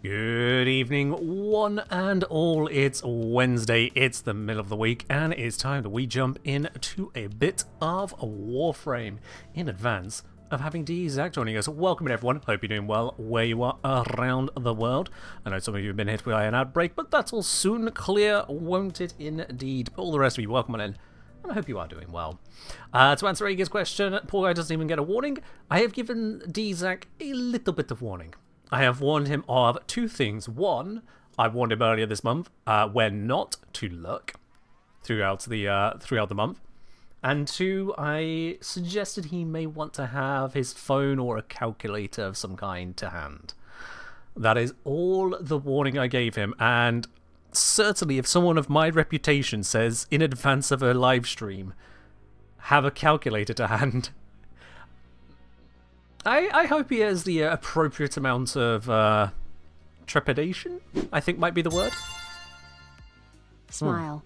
Good evening, one and all. It's Wednesday, it's the middle of the week, and it's time that we jump into a bit of Warframe in advance of having DZAC joining us. Welcome in, everyone. Hope you're doing well where you are around the world. I know some of you have been hit by an outbreak, but that's all soon clear, won't it indeed? All the rest of you, welcome on in. And I hope you are doing well. To answer Aegir's question, poor guy doesn't even get a warning. I have given DZAC a little bit of warning. I have warned him of two things. One, I warned him earlier this month where not to look throughout the month. And two, I suggested he may want to have his phone or a calculator of some kind to hand. That is all the warning I gave him, and certainly if someone of my reputation says in advance of a live stream, have a calculator to hand, I hope he has the appropriate amount of trepidation, I think might be the word. Smile.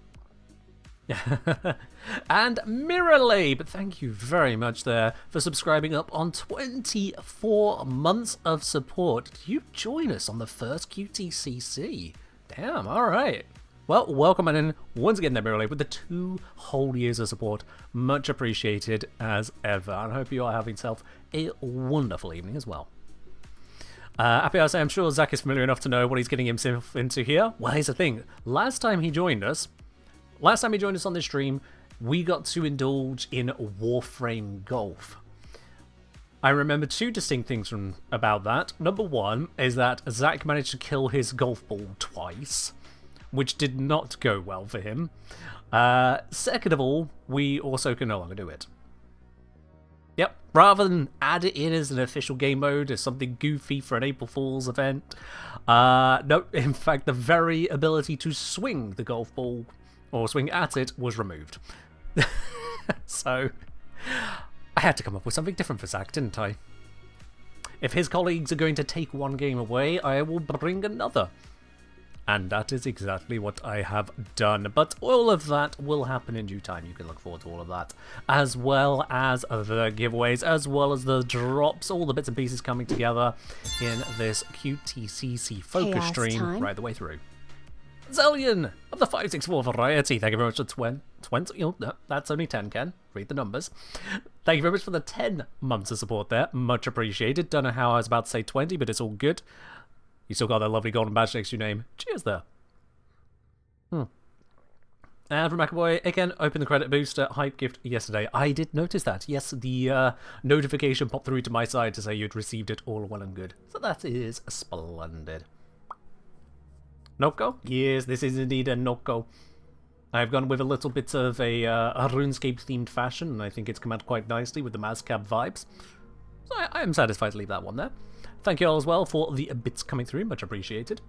And Miralabe, thank you very much there for subscribing up on 24 months of support. Did you join us on the first QTCC? Damn, alright. Well, welcome in once again there, Miralabe, with the 2 whole years of support. Much appreciated as ever. And I hope you are having yourself a wonderful evening as well. Happy hour, I'm sure Zach is familiar enough to know what he's getting himself into here. Well, here's the thing. Last time he joined us on this stream, we got to indulge in Warframe golf. I remember 2 distinct things about that. Number 1 is that Zach managed to kill his golf ball twice, which did not go well for him. Second of all, we also can no longer do it. Yep, rather than add it in as an official game mode, as something goofy for an April Fool's event, no, in fact, the very ability to swing the golf ball, or swing at it, was removed. So, I had to come up with something different for Zach, didn't I? If his colleagues are going to take one game away, I will bring another. And that is exactly what I have done. But all of that will happen in due time. You can look forward to all of that. As well as the giveaways, as well as the drops, all the bits and pieces coming together in this QTCC focus stream right the way through. Zellion of the 564 variety. Thank you very much for 20. Oh, no, that's only 10, Ken. Read the numbers. Thank you very much for the 10 months of support there. Much appreciated. Don't know how I was about to say 20, but it's all good. You still got that lovely golden badge next to your name. Cheers there. And from McAvoy, again, open the credit booster hype gift yesterday. I did notice that. Yes, the notification popped through to my side to say you'd received it all well and good. So that is splendid. Noko? Yes, this is indeed a Noko. I've gone with a little bit of a RuneScape-themed fashion, and I think it's come out quite nicely with the Mazcab vibes. So I am satisfied to leave that one there. Thank you all as well for the bits coming through, much appreciated.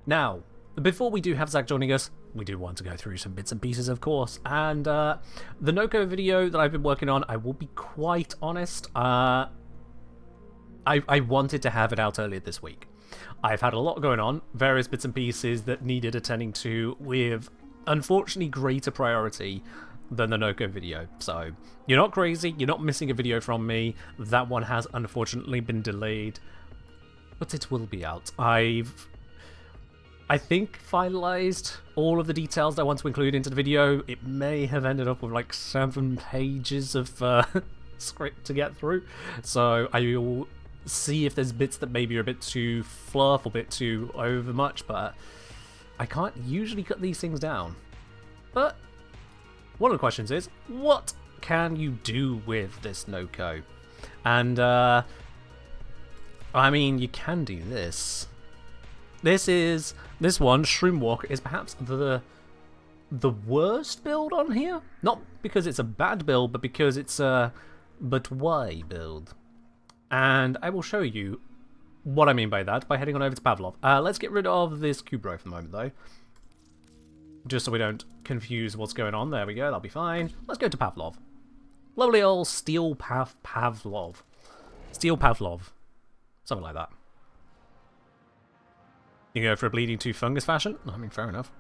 Now, before we do have Zach joining us, we do want to go through some bits and pieces, of course. And the Noko video that I've been working on, I will be quite honest, I wanted to have it out earlier this week. I've had a lot going on, various bits and pieces that needed attending to with, unfortunately, greater priority than the Noko video. So, you're not crazy, you're not missing a video from me. That one has unfortunately been delayed, but it will be out. I think finalized all of the details that I want to include into the video. It may have ended up with like 7 pages of script to get through, so I will see if there's bits that maybe are a bit too fluff or a bit too over much, but I can't usually cut these things down. But one of the questions is, what can you do with this Noko? And, I mean, you can do this. This one, Shroom Walker, is perhaps the worst build on here. Not because it's a bad build, but because it's a but why build. And I will show you what I mean by that by heading on over to Pavlov. Let's get rid of this Kubro for the moment, though. Just so we don't confuse what's going on. There we go, that'll be fine. Let's go to Pavlov. Lovely old Steel Pavlov. Steel Pavlov. Something like that. You go for a bleeding tooth fungus fashion? I mean, fair enough.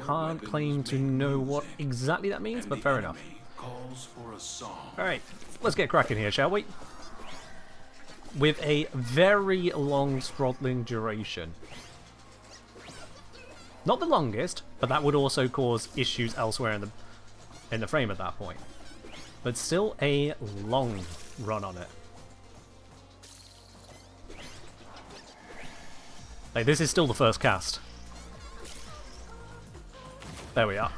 Can't claim to know what exactly that means, but fair enough. Alright, let's get cracking here, shall we? with a very long throttling duration. Not the longest, but that would also cause issues elsewhere in the frame at that point. But still a long run on it. Like, this is still the first cast. There we are.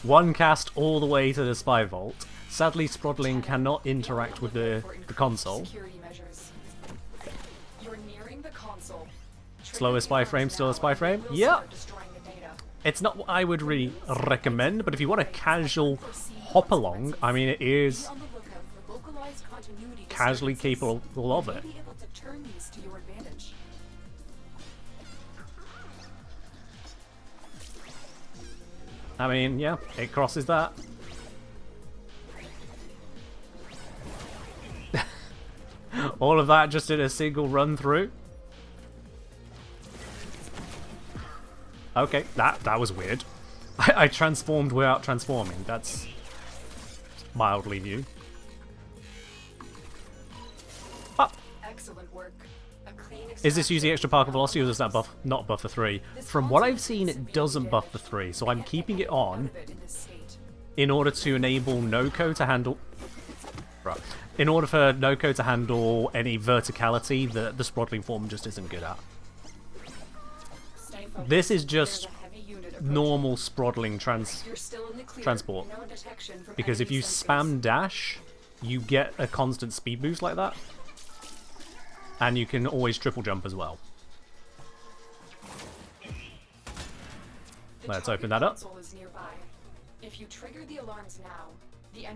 One cast all the way to the spy vault. Sadly, Sprodling cannot interact with the console. Slower spy frame, still a spy frame? Yeah. It's not what I would really recommend, but if you want a casual hop along, I mean, it is casually capable of it. I mean, yeah, it crosses that. All of that just in a single run through. Okay, that was weird. I transformed without transforming. That's mildly new. Ah. Excellent work. Is this using extra particle velocity or does that buff not buff the 3? From what I've seen, it doesn't buff the 3, so I'm keeping it on in order to enable Noko to handle... Right. In order for Noko to handle any verticality that the Sprodling form just isn't good at. This is just normal Sprodling transport. Because if you spam dash, you get a constant speed boost like that. And you can always triple jump as well. Let's open that up.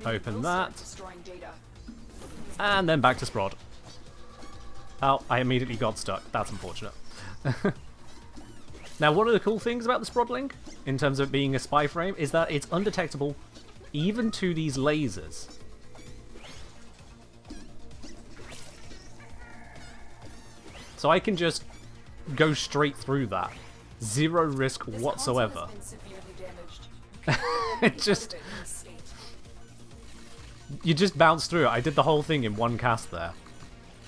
Open that. And then back to Sprod. Oh, I immediately got stuck. That's unfortunate. Now, one of the cool things about the Sprodling, in terms of being a spy frame, is that it's undetectable even to these lasers. So I can just go straight through that. Zero risk whatsoever. It just... You just bounce through it. I did the whole thing in one cast there.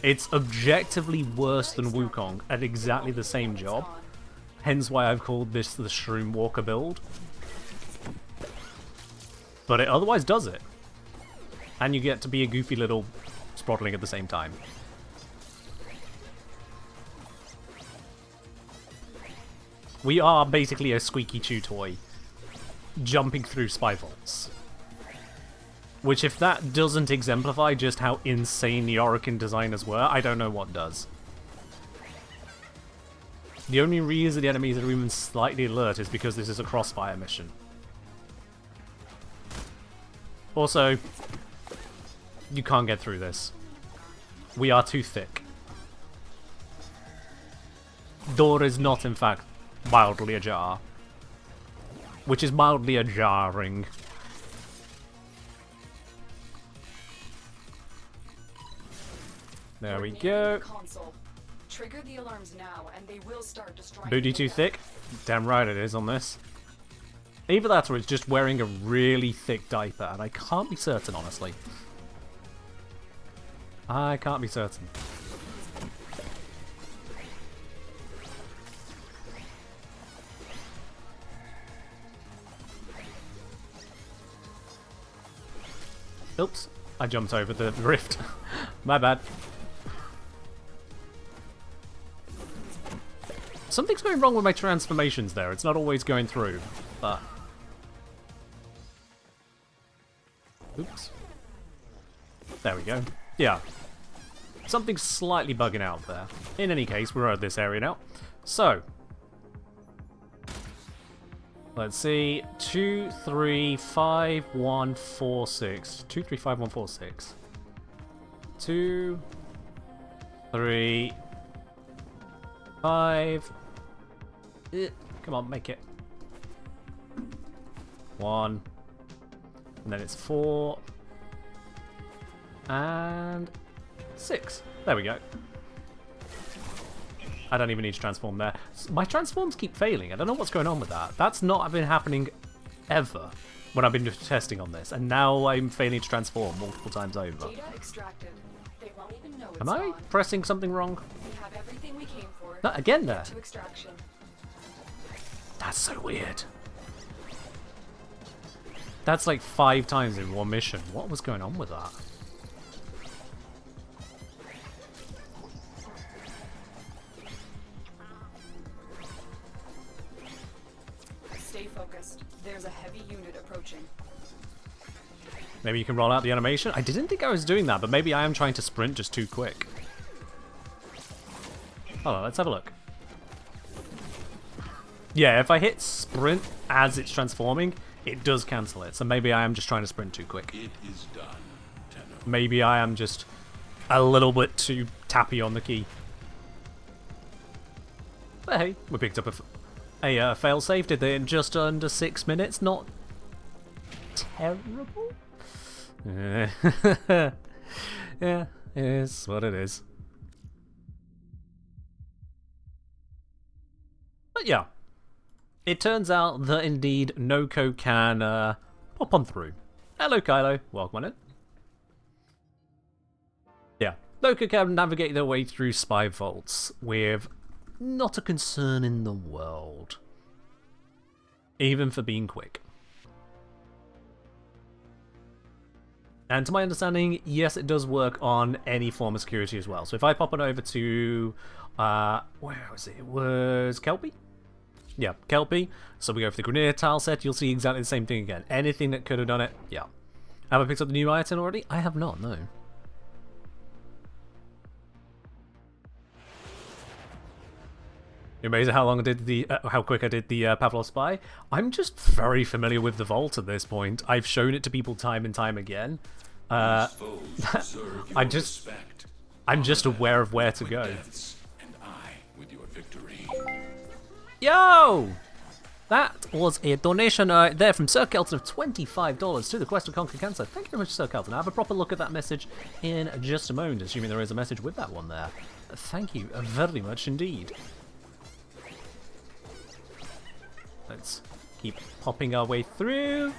It's objectively worse than Wukong at exactly the same job. Hence why I've called this the Shroom Walker build. But it otherwise does it. And you get to be a goofy little Sprodling at the same time. We are basically a squeaky chew toy jumping through spy vaults. Which, if that doesn't exemplify just how insane the Orokin designers were, I don't know what does. The only reason the enemies are even slightly alert is because this is a crossfire mission. Also, you can't get through this. We are too thick. Door is not, in fact, mildly ajar. Which is mildly ajarring. There we go. Trigger the alarms now and they will start destroying. Booty too thick? Damn right it is on this. Either that or it's just wearing a really thick diaper, and I can't be certain, honestly. I can't be certain. Oops, I jumped over the rift. My bad. Something's going wrong with my transformations there. It's not always going through, but... Oops. There we go. Yeah. Something's slightly bugging out there. In any case, we're at this area now. So. Let's see. 2, 3, 5, 1, 4, 6. 2, 3, 5, 1, 4, 6. 2, 3, 5. Come on, make it. 1. And then it's 4. And 6. There we go. I don't even need to transform there. My transforms keep failing. I don't know what's going on with that. That's not been happening ever when I've been testing on this, and now I'm failing to transform multiple times over. Data extracted. They won't even know it's Am I gone. pressing something wrong? We have everything we came for. No, again there. To extraction. That's so weird. That's like 5 times in one mission. What was going on with that? Stay focused. There's a heavy unit approaching. Maybe you can roll out the animation? I didn't think I was doing that, but maybe I am trying to sprint just too quick. Hold on, let's have a look. Yeah, if I hit sprint as it's transforming, it does cancel it. So maybe I am just trying to sprint too quick. It is done, Tenno. Maybe I am just a little bit too tappy on the key. But hey, we picked up a failsafe. Did they in just under 6 minutes? Not terrible. Yeah, it is what it is. But yeah, it turns out that indeed Noko can pop on through. Hello, Kylo. Welcome on in. Yeah, Noko can navigate their way through spy vaults with not a concern in the world. Even for being quick. And to my understanding, yes, it does work on any form of security as well. So if I pop it over to, where was it? It was Kelpie? Yeah, Kelpie. So we go for the Grenadier tile set, you'll see exactly the same thing again. Anything that could have done it, yeah. Have I picked up the new item already? I have not, no. You're amazed at how long I did the, how quick I did the Pavlov Spy. I'm just very familiar with the vault at this point. I've shown it to people time and time again. I'm just aware of where to go. And I with your victory. Yo! That was a donation there from Sir Kelton of $25 to the Quest to Conquer Cancer. Thank you very much, Sir Kelton. I'll have a proper look at that message in just a moment, assuming there is a message with that one there. Thank you very much indeed. Let's keep popping our way through.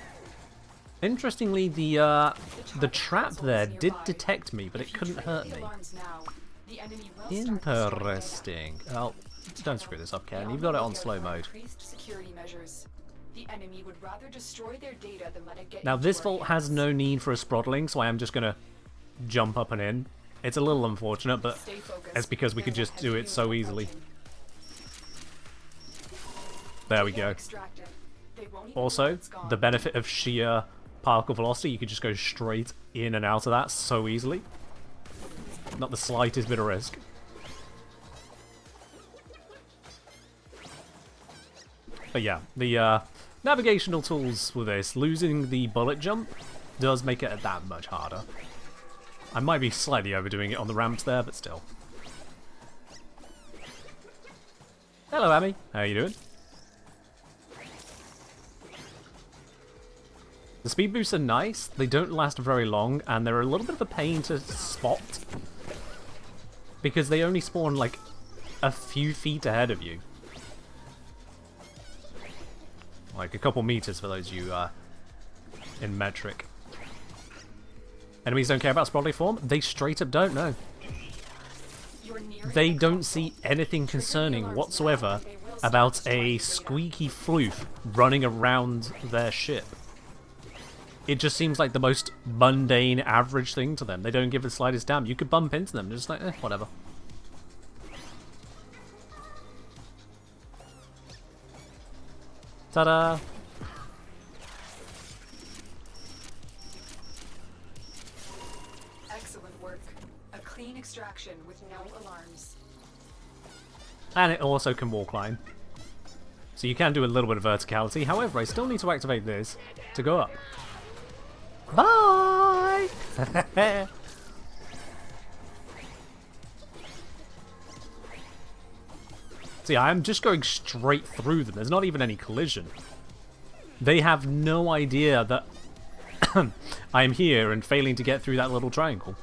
Interestingly, the trap there did detect me, but it couldn't hurt me. Interesting. Oh, don't screw this up, Ken. You've got it on slow mode. Now, this vault has no need for a sprottling, so I am just going to jump up and in. It's a little unfortunate, but it's because we could just do it so easily. There we go. Also, the benefit of sheer particle velocity, you could just go straight in and out of that so easily. Not the slightest bit of risk. But yeah, the navigational tools with this, losing the bullet jump does make it that much harder. I might be slightly overdoing it on the ramps there, but still. Hello, Amy. How you doing? The speed boosts are nice, they don't last very long, and they're a little bit of a pain to spot. Because they only spawn like a few feet ahead of you. Like a couple meters for those of you in metric. Enemies don't care about sprolly form, they straight up don't know. They don't see anything concerning whatsoever about a squeaky floof running around their ship. It just seems like the most mundane, average thing to them. They don't give the slightest damn. You could bump into them, just like, whatever. Ta-da! Excellent work. A clean extraction with no alarms. And it also can wall climb. So you can do a little bit of verticality. However, I still need to activate this to go up. Bye! See, I'm just going straight through them. There's not even any collision. They have no idea that I am here and failing to get through that little triangle.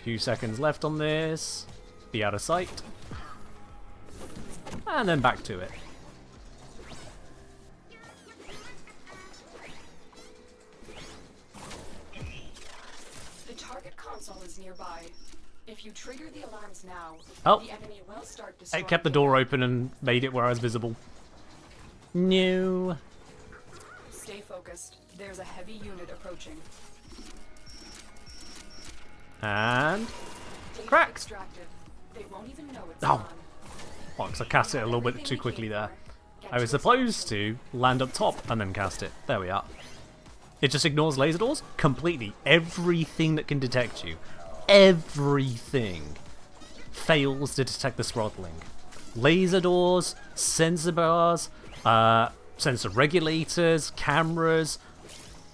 Few seconds left on this. Be out of sight. And then back to it. The target console is nearby. If you trigger the alarms now, Oh. the enemy will start I destroying kept the door open and made it where I was visible. No. Stay focused. There's a heavy unit approaching. And Data cracked. extracted. They won't even know it's Oh. gone. Oh, 'cause I cast it a little bit too quickly there. I was supposed to land up top and then cast it. There we are. It just ignores laser doors completely. Everything that can detect you, everything fails to detect the throttling. Laser doors, sensor bars, sensor regulators, cameras,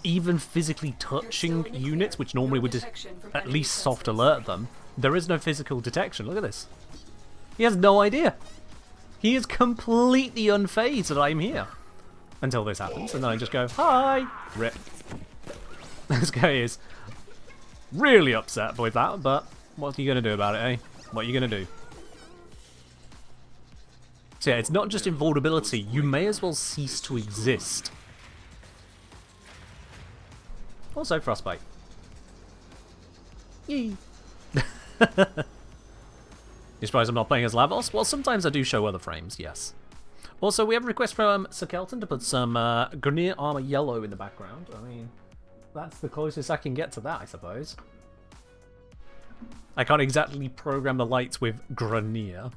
even physically touching units, which normally would at least soft alert them. There is no physical detection. Look at this. He has no idea. He is completely unfazed that I'm here. Until this happens, and then I just go, hi! Rip. This guy is really upset with that, but what are you going to do about it, eh? What are you going to do? So yeah, it's not just invulnerability. You may as well cease to exist. Also, frostbite. Yee. You surprised I'm not playing as Lavos? Well, sometimes I do show other frames, yes. Also, we have a request from Sir Kelton to put some Grenier Armor Yellow in the background. I mean, that's the closest I can get to that, I suppose. I can't exactly program the lights with Grenier.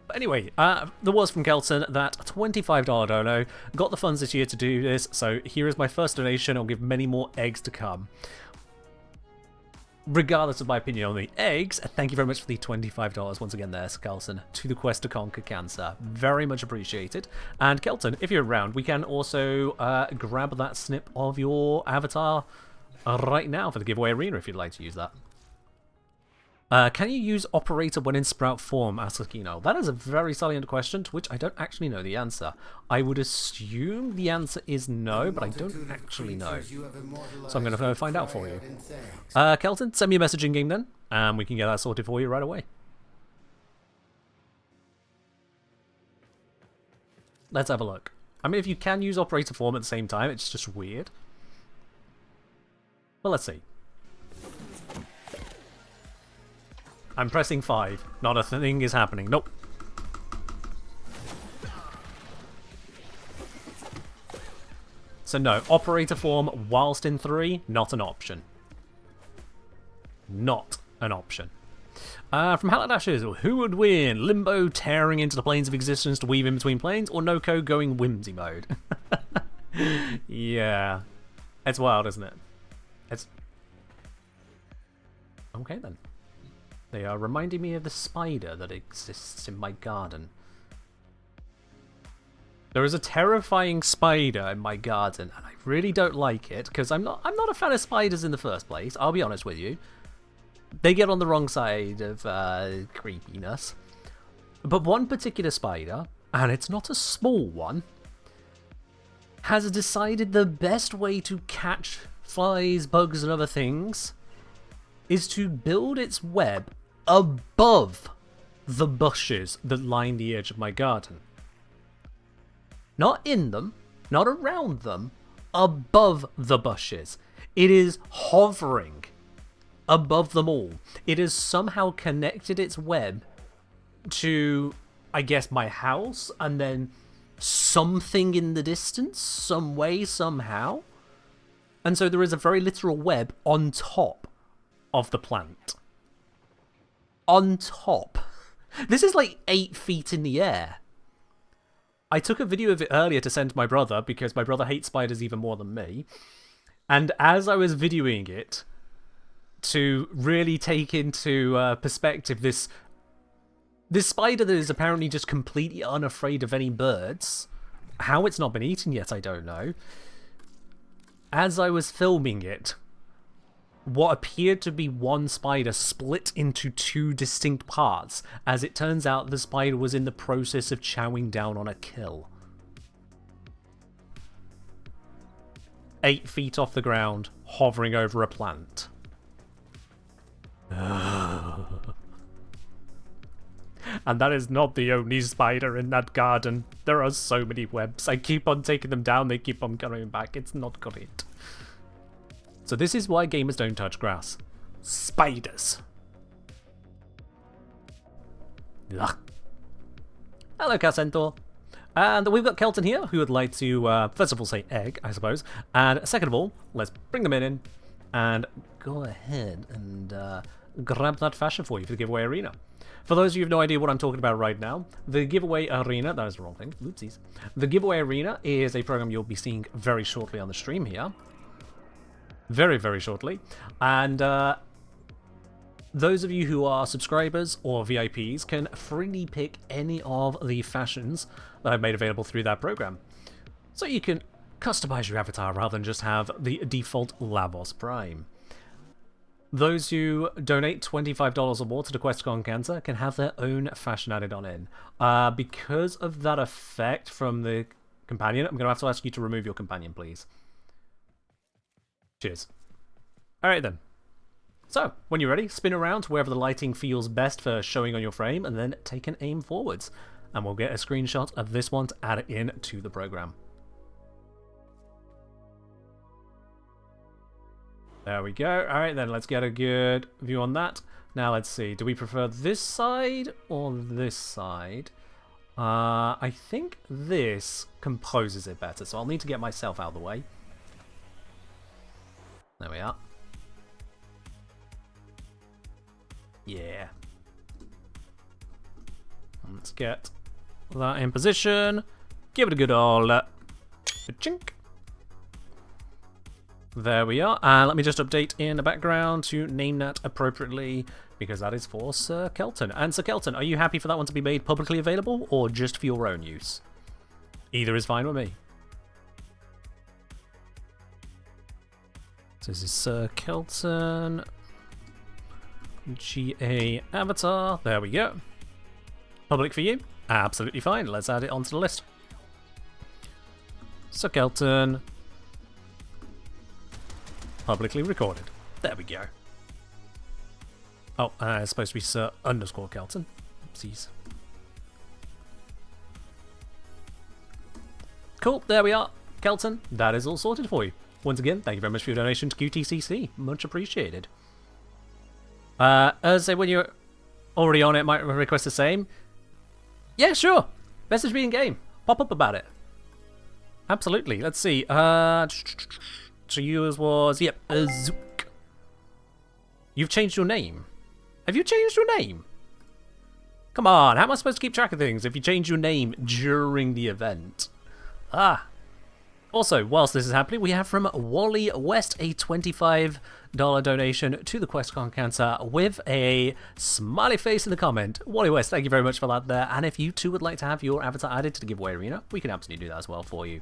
But anyway, there was from Kelton that $25 dono. Got the funds this year to do this, so here is my first donation. I'll give many more eggs to come. Regardless of my opinion on the eggs, thank you very much for the $25 once again there, Kelton, to the quest to conquer cancer. Very much appreciated. And Kelton, if you're around, we can also grab that snip of your avatar right now for the giveaway arena if you'd like to use that. Can you use operator when in sprout form? Asks Akino. That is a very salient question to which I don't actually know the answer. I would assume the answer is no, but I don't actually know. So I'm going to find out for you. Kelton, send me a message in game then, and we can get that sorted for you right away. Let's have a look. I mean, if you can use operator form at the same time, it's just weird. Well, let's see. I'm pressing 5. Not a thing is happening. Nope. So no, operator form whilst in 3, not an option. Not an option. From Haladashes, who would win? Limbo tearing into the planes of existence to weave in between planes, or Noko going whimsy mode? Yeah. It's wild, isn't it? It's... Okay then. They are reminding me of the spider that exists in my garden. There is a terrifying spider in my garden, and I really don't like it because I'm not a fan of spiders in the first place. I'll be honest with you. They get on the wrong side of creepiness. But one particular spider, and it's not a small one, has decided the best way to catch flies, bugs, and other things is to build its web above the bushes that line the edge of my garden. Not in them, not around them, above the bushes. It is hovering above them all. It has somehow connected its web to, I guess, my house, and then something in the distance, some way, somehow. And so there is a very literal web on top of the plant. On top. This is like 8 feet in the air. I took a video of it earlier to send to my brother because my brother hates spiders even more than me. And as I was videoing it, to really take into perspective this spider that is apparently just completely unafraid of any birds. How it's not been eaten yet, I don't know. As I was filming it, what appeared to be one spider split into 2 distinct parts. As it turns out, the spider was in the process of chowing down on a kill. 8 feet off the ground, hovering over a plant. And that is not the only spider in that garden. There are so many webs. I keep on taking them down, they keep on coming back. It's not great. So this is why gamers don't touch grass. Spiders. Ugh. Hello, Cassentor. And we've got Kelton here, who would like to, first of all, say egg, I suppose. And second of all, let's bring them in and go ahead and grab that fashion for you for the giveaway arena. For those of you who have no idea what I'm talking about right now, the giveaway arena, that is the wrong thing, oopsies. The giveaway arena is a program you'll be seeing very shortly on the stream here. Very, very shortly. And those of you who are subscribers or VIPs can freely pick any of the fashions that I've made available through that program. So you can customize your avatar rather than just have the default Lavos Prime. Those who donate $25 or more to the QuestCon Cancer can have their own fashion added on in. Because of that effect from the companion, I'm going to have to ask you to remove your companion, please. Cheers. Alright then. So, when you're ready, spin around to wherever the lighting feels best for showing on your frame, and then take an aim forwards. And we'll get a screenshot of this one to add it in to the program. There we go. Alright then, let's get a good view on that. Now let's see, do we prefer this side or this side? I think this composes it better, so I'll need to get myself out of the way. There we are. Yeah. Let's get that in position. Give it a good old chink. There we are. And let me just update in the background to name that appropriately, because that is for Sir Kelton. And Sir Kelton, are you happy for that one to be made publicly available or just for your own use? Either is fine with me. So this is Sir Kelton. GA avatar. There we go. Public for you? Absolutely fine. Let's add it onto the list. Sir Kelton. Publicly recorded. There we go. Oh, it's supposed to be Sir _ Kelton. Oopsies. Cool, there we are. Kelton, that is all sorted for you. Once again, thank you very much for your donation to QTCC. Much appreciated. As when you're already on it, might request the same. Yeah, sure. Message me in game. Pop up about it. Absolutely. Let's see. So yours was, yep, Zook. You've changed your name. Have you changed your name? Come on, how am I supposed to keep track of things if you change your name during the event? Ah. Also, whilst this is happening, we have from Wally West a $25 donation to the QuestCon Cancer with a smiley face in the comment. Wally West, thank you very much for that there. And if you too would like to have your avatar added to the giveaway arena, we can absolutely do that as well for you.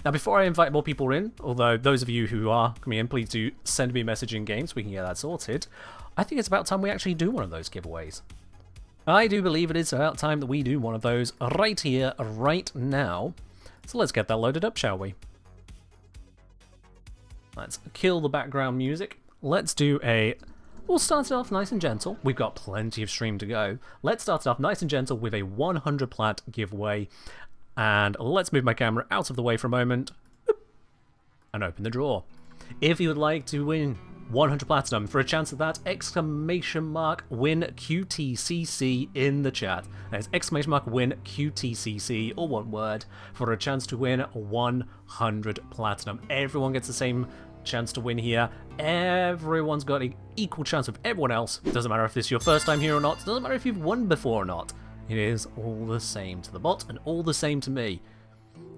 Now, before I invite more people in, although those of you who are coming in, please do send me a message in game so we can get that sorted. I think it's about time we actually do one of those giveaways. I do believe it is about time that we do one of those right here, right now. So let's get that loaded up, shall we? Let's kill the background music. Let's do a... We'll start it off nice and gentle. We've got plenty of stream to go. Let's start it off nice and gentle with a 100 plat giveaway. And let's move my camera out of the way for a moment. And open the drawer. If you would like to win 100 platinum for a chance at that, exclamation mark win QTCC in the chat. That's exclamation mark win QTCC, all one word, for a chance to win 100 platinum. Everyone gets the same chance to win here. Everyone's got an equal chance with everyone else. Doesn't matter if this is your first time here or not. Doesn't matter if you've won before or not. It is all the same to the bot and all the same to me.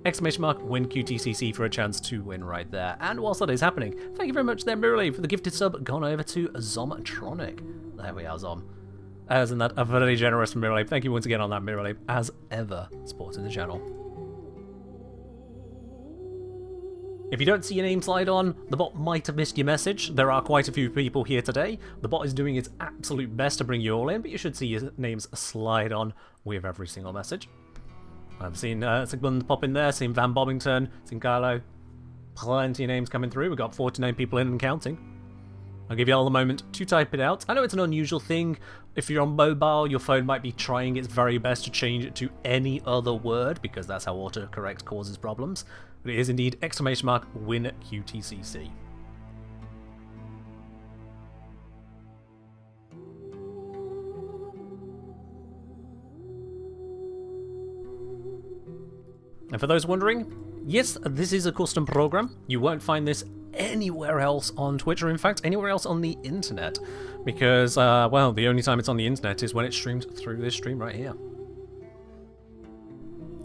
Exclamation mark win QTCC for a chance to win right there. And whilst that is happening, thank you very much there, Mirrorly, for the gifted sub gone over to Zomtronic. There we are, Zom. Isn't that a very generous Mirrorly? Thank you once again on that, Mirrorly, as ever, supporting the channel. If you don't see your name slide on, the bot might have missed your message. There are quite a few people here today. The bot is doing its absolute best to bring you all in, but you should see your names slide on with every single message. I've seen Sigmund pop in there, seen Van Bobbington, seen Carlo. Plenty of names coming through. We've got 49 people in and counting. I'll give you all a moment to type it out. I know it's an unusual thing. If you're on mobile, your phone might be trying its very best to change it to any other word, because that's how autocorrect causes problems. But it is indeed !win QTCC. And for those wondering, yes, this is a custom program. You won't find this anywhere else on Twitch, or in fact anywhere else on the internet, because well, the only time it's on the internet is when it's streamed through this stream right here.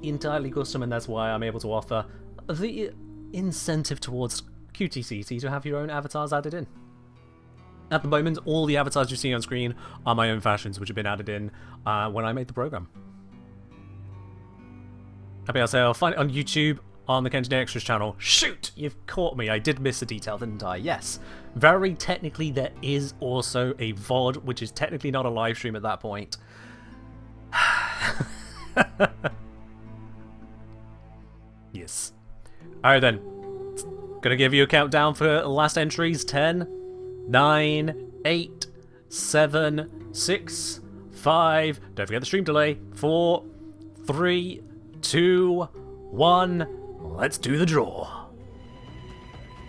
Entirely custom, and that's why I'm able to offer the incentive towards QTCC to have your own avatars added in. At the moment, all the avatars you see on screen are my own fashions, which have been added in when I made the program. I'll find it on YouTube, on the Kenshin Extras channel. Shoot! You've caught me. I did miss a detail, didn't I? Yes. Very technically, there is also a VOD, which is technically not a live stream at that point. Yes. Alright then. Gonna give you a countdown for last entries. 10, 9, 8, 7, 6, 5. Don't forget the stream delay. 4, 3, 2, 1. Let's do the draw.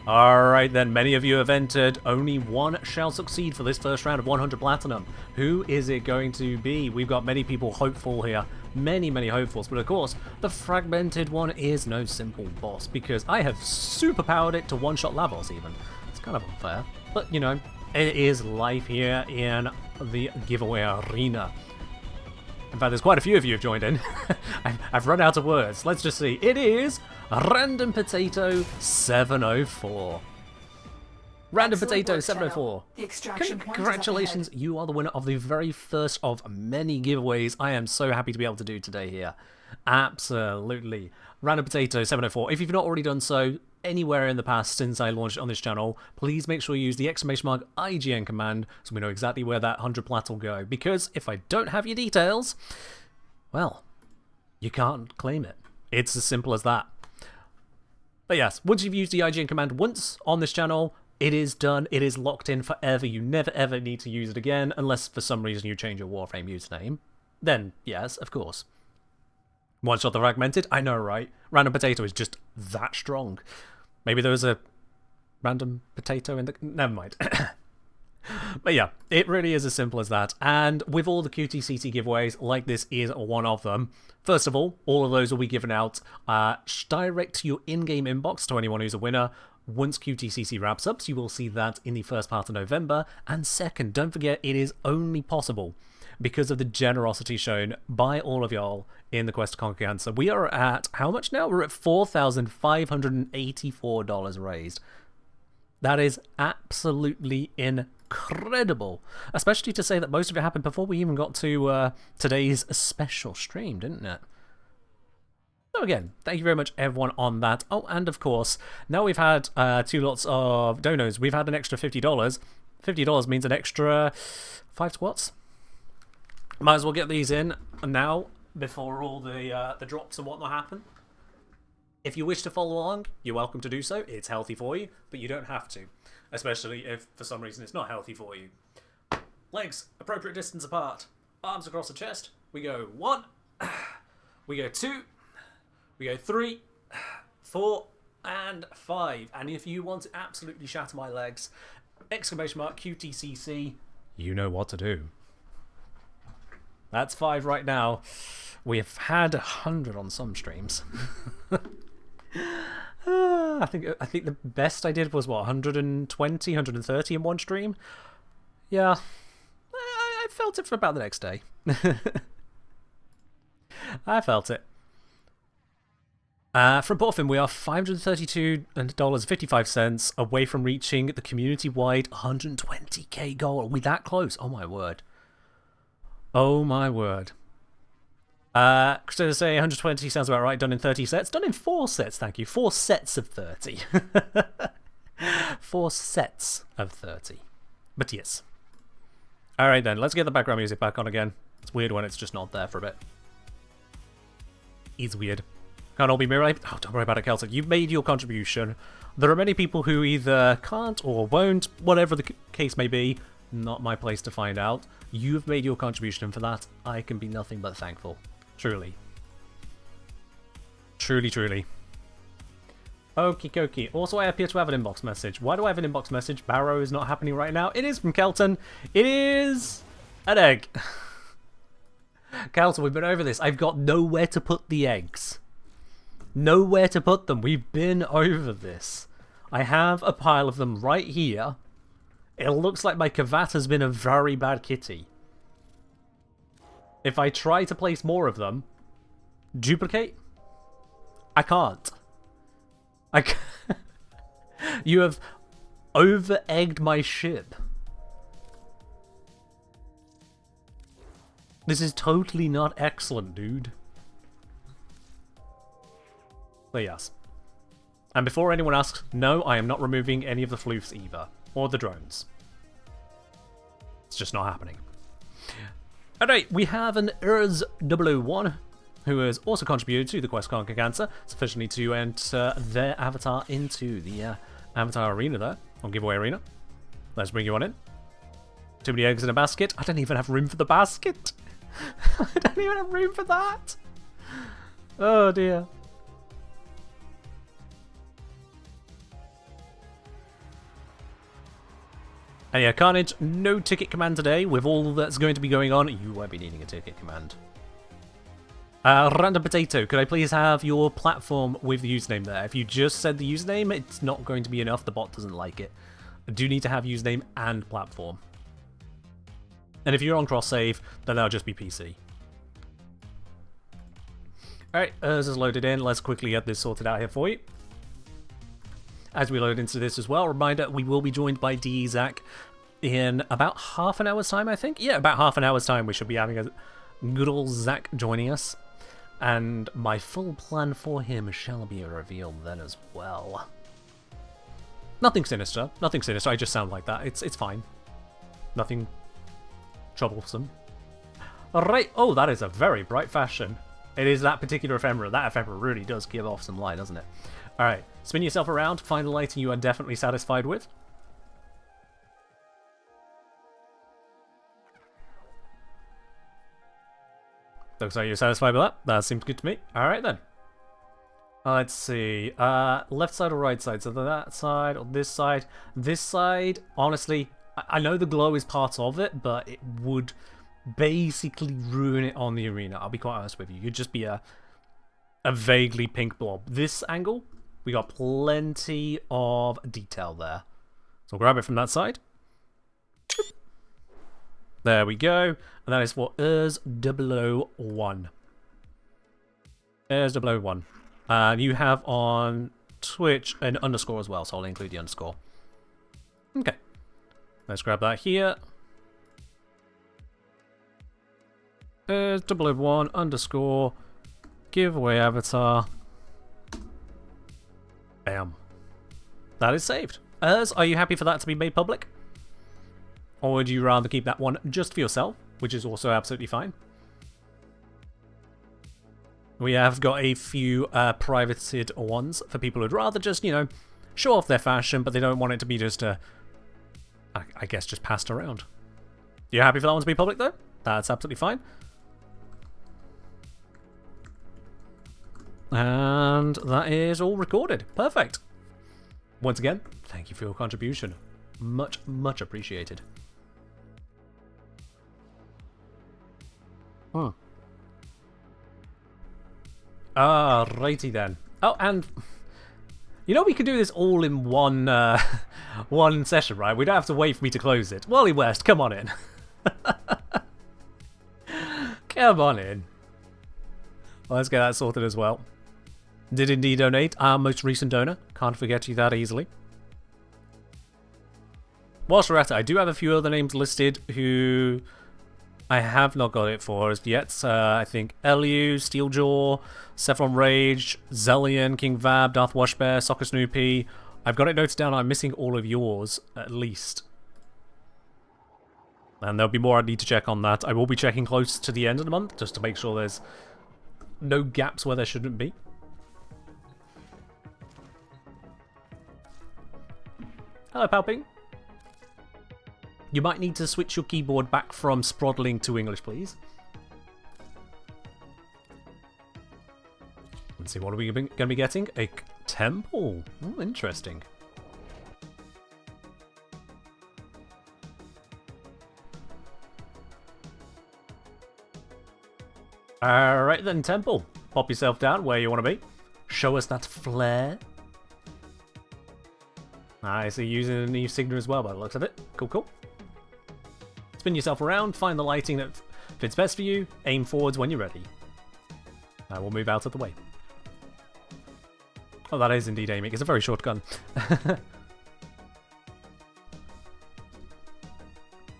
Alright then, many of you have entered. Only one shall succeed for this first round of 100 Platinum. Who is it going to be? We've got many people hopeful here. Many hopefuls. But of course, the fragmented one is no simple boss, because I have superpowered it to one-shot Lavos even. It's kind of unfair. But, you know, it is life here in the giveaway arena. In fact, there's quite a few of you have joined in. I've run out of words. Let's just see. It is Random Potato 704. Random Potato 704. Congratulations, you are the winner of the very first of many giveaways I am so happy to be able to do today here. Absolutely. Random Potato 704. If you've not already done so anywhere in the past since I launched it on this channel, please make sure you use the !IGN command so we know exactly where that 100 plat will go. Because if I don't have your details, well, you can't claim it. It's as simple as that. But yes, once you've used the IGN command once on this channel, it is done. It is locked in forever. You never ever need to use it again, unless for some reason you change your Warframe username. Then, yes, of course. One shot the fragmented? I know, right? Random Potato is just that strong. Maybe there was a random potato in the... Never mind. But yeah, it really is as simple as that. And with all the QTCC giveaways, like this is one of them. First of all of those will be given out direct to your in-game inbox to anyone who's a winner. Once QTCC wraps up, so you will see that in the first part of November. And second, don't forget, it is only possible because of the generosity shown by all of y'all in the quest to conquer cancer. We are at, how much now? We're at $4,584 raised. That is absolutely incredible. Especially to say that most of it happened before we even got to today's special stream, didn't it? So again, thank you very much everyone on that. Oh, and of course, now we've had 2 lots of donos, we've had an extra $50. $50 means an extra 5 squats. Might as well get these in now before all the drops and whatnot happen. If you wish to follow along, you're welcome to do so. It's healthy for you, but you don't have to. Especially if for some reason it's not healthy for you. Legs appropriate distance apart. Arms across the chest. We go 1. We go 2. We go 3, 4, and 5. And if you want to absolutely shatter my legs, !QTCC, you know what to do. That's 5 right now. We have had 100 on some streams. I think the best I did was what, 120, 130 in one stream. Yeah, I felt it for about the next day. I felt it. From Warframe, we are $532.55 away from reaching the community-wide 120k goal. Are we that close? Oh my word. Oh my word. Christina say 120 sounds about right. Done in 30 sets. Done in 4 sets, thank you. 4 sets of 30. 4 sets of 30. But yes. Alright then, let's get the background music back on again. It's weird when it's just not there for a bit. It's weird. Can't all be mirror. Oh, don't worry about it, Celtic. You've made your contribution. There are many people who either can't or won't, whatever the case may be. Not my place to find out. You've made your contribution, and for that, I can be nothing but thankful. Truly. Truly, truly. Okie dokie. Also, I appear to have an inbox message. Why do I have an inbox message? Barrow is not happening right now. It is from Kelton. It is an egg. Kelton, we've been over this. I've got nowhere to put the eggs. Nowhere to put them. We've been over this. I have a pile of them right here. It looks like my Kavat has been a very bad kitty. If I try to place more of them, duplicate? I can't. You have over-egged my ship. This is totally not excellent, dude. But yes. And before anyone asks, no, I am not removing any of the floofs either. Or the drones. It's just not happening. Alright, we have an Urs001 who has also contributed to the Quest Conquer Cancer sufficiently to enter their avatar into the avatar arena there, or giveaway arena. Let's bring you on in. Too many eggs in a basket. I don't even have room for the basket. I don't even have room for that. Oh dear. And yeah, Carnage, no ticket command today. With all that's going to be going on, you won't be needing a ticket command. Random Potato, could I please have your platform with the username there? If you just said the username, it's not going to be enough. The bot doesn't like it. I do need to have username and platform. And if you're on cross-save, then that'll just be PC. Alright, Urs is loaded in. Let's quickly get this sorted out here for you. As we load into this as well, reminder, we will be joined by DE Zach in about half an hour's time, I think. Yeah, about half an hour's time we should be having a good old Zach joining us. And my full plan for him shall be revealed then as well. Nothing sinister. Nothing sinister. I just sound like that. It's fine. Nothing troublesome. Alright. Oh, that is a very bright fashion. It is that particular ephemera. That ephemera really does give off some light, doesn't it? Alright. Spin yourself around. Find a lighting you are definitely satisfied with. Looks like you're satisfied with that. That seems good to me. Alright then. Let's see. Left side or right side? So that side or this side? This side, honestly, I know the glow is part of it, but it would basically ruin it on the arena. I'll be quite honest with you. You'd just be a vaguely pink blob. This angle, we got plenty of detail there. So I'll grab it from that side. There we go. And that is for Urs001. Urs001. And you have on Twitch an underscore as well, so I'll include the underscore. Okay. Let's grab that here. Urs001 underscore giveaway avatar. Bam. That is saved. Urs, are you happy for that to be made public? Or would you rather keep that one just for yourself, which is also absolutely fine? We have got a few privated ones for people who'd rather just, you know, show off their fashion, but they don't want it to be just, I guess, just passed around. You happy for that one to be public, though? That's absolutely fine. And that is all recorded. Perfect. Once again, thank you for your contribution. Much, much appreciated. Righty then. Oh, and you know we could do this all in one one session, right? We don't have to wait for me to close it. Wally West, come on in. Come on in. Well, let's get that sorted as well. Did indeed donate, our most recent donor. Can't forget you that easily. Whilst we're at it, I do have a few other names listed who I have not got it for as yet. I think Elu, Steeljaw, Saffron Rage, Zellion, King Vab, Darth Washbear, Soccer Snoopy. I've got it noted down. I'm missing all of yours, at least. And there'll be more I need to check on that. I will be checking close to the end of the month, just to make sure there's no gaps where there shouldn't be. Hello, Palping. You might need to switch your keyboard back from Sprodling to English, please. Let's see, what are we going to be getting? A temple. Oh, interesting. Alright then, temple. Pop yourself down where you want to be. Show us that flair. I see you using a new signal as well by the looks of it. Cool, cool. Spin yourself around, find the lighting that fits best for you, aim forwards when you're ready. I will move out of the way. Oh, that is indeed aiming. It's a very short gun.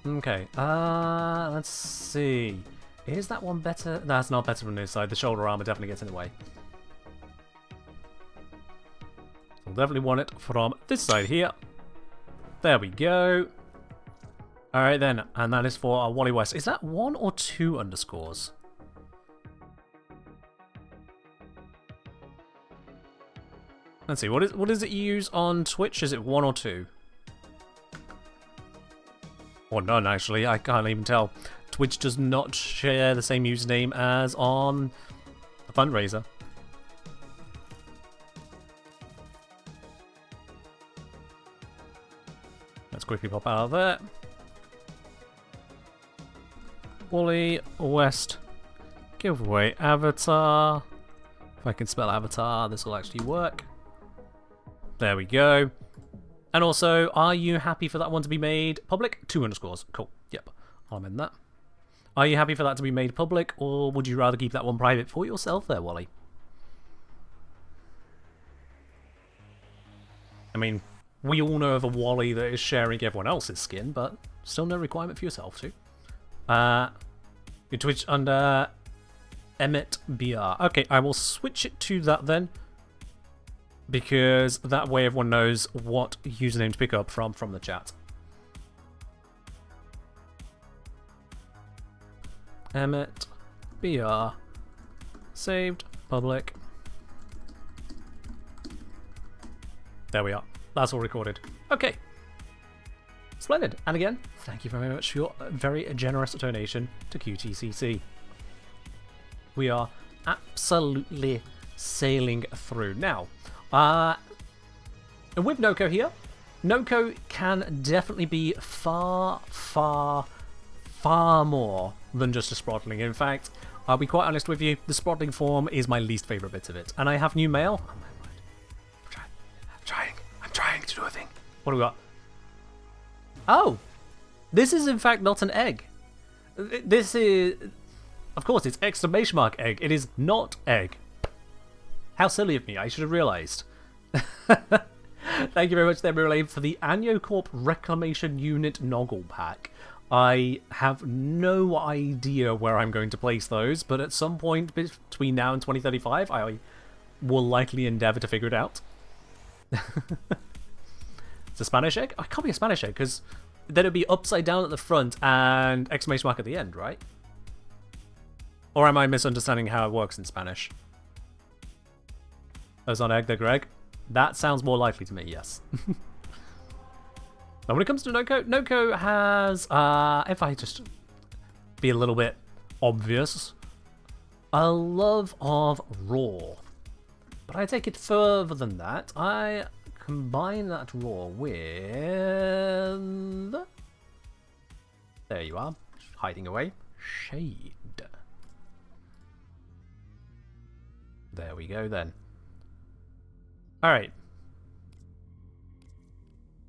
Okay, let's see. Is that one better? That's not better from this side. The shoulder armor definitely gets in the way. We'll definitely want it from this side here. There we go. Alright then, and that is for our Wally West. Is that 1 or 2 underscores? Let's see, what is it you use on Twitch? Is it 1 or 2? Or none, actually. I can't even tell. Twitch does not share the same username as on the fundraiser. Let's quickly pop out of there. Wally West giveaway avatar. If I can spell avatar, this will actually work. There we go. And also, are you happy for that one to be made public? 2 underscores. Cool. Yep. I'll amend that. Are you happy for that to be made public, or would you rather keep that one private for yourself there, Wally? I mean, we all know of a Wally that is sharing everyone else's skin, but still no requirement for yourself too. Your Twitch under Emmett BR. Okay, I will switch it to that then, because that way everyone knows what username to pick up from the chat. Emmett BR saved public. There we are. That's all recorded. Okay. Splendid. And again, thank you very much for your very generous donation to QTCC. We are absolutely sailing through. Now, with Noko here, Noko can definitely be far, far, far more than just a Sprodling. In fact, I'll be quite honest with you, the Sprodling form is my least favourite bit of it. And I have new mail. Oh my word. I'm trying to do a thing. What do we got? Oh! This is in fact not an egg. This is... Of course, it's exclamation mark egg. It is not egg. How silly of me. I should have realised. Thank you very much, Relay, for the Anyocorp Reclamation Unit Noggle Pack. I have no idea where I'm going to place those, but at some point between now and 2035, I will likely endeavour to figure it out. It's a Spanish egg? Oh, it can't be a Spanish egg, because then it'd be upside down at the front and exclamation mark at the end, right? Or am I misunderstanding how it works in Spanish? Those aren't egg, they're Greg. That sounds more likely to me, yes. Now, when it comes to Noko, Noko has, if I just be a little bit obvious, a love of raw. But I take it further than that. I combine that raw with... There you are, hiding away. Shade. There we go then. Alright.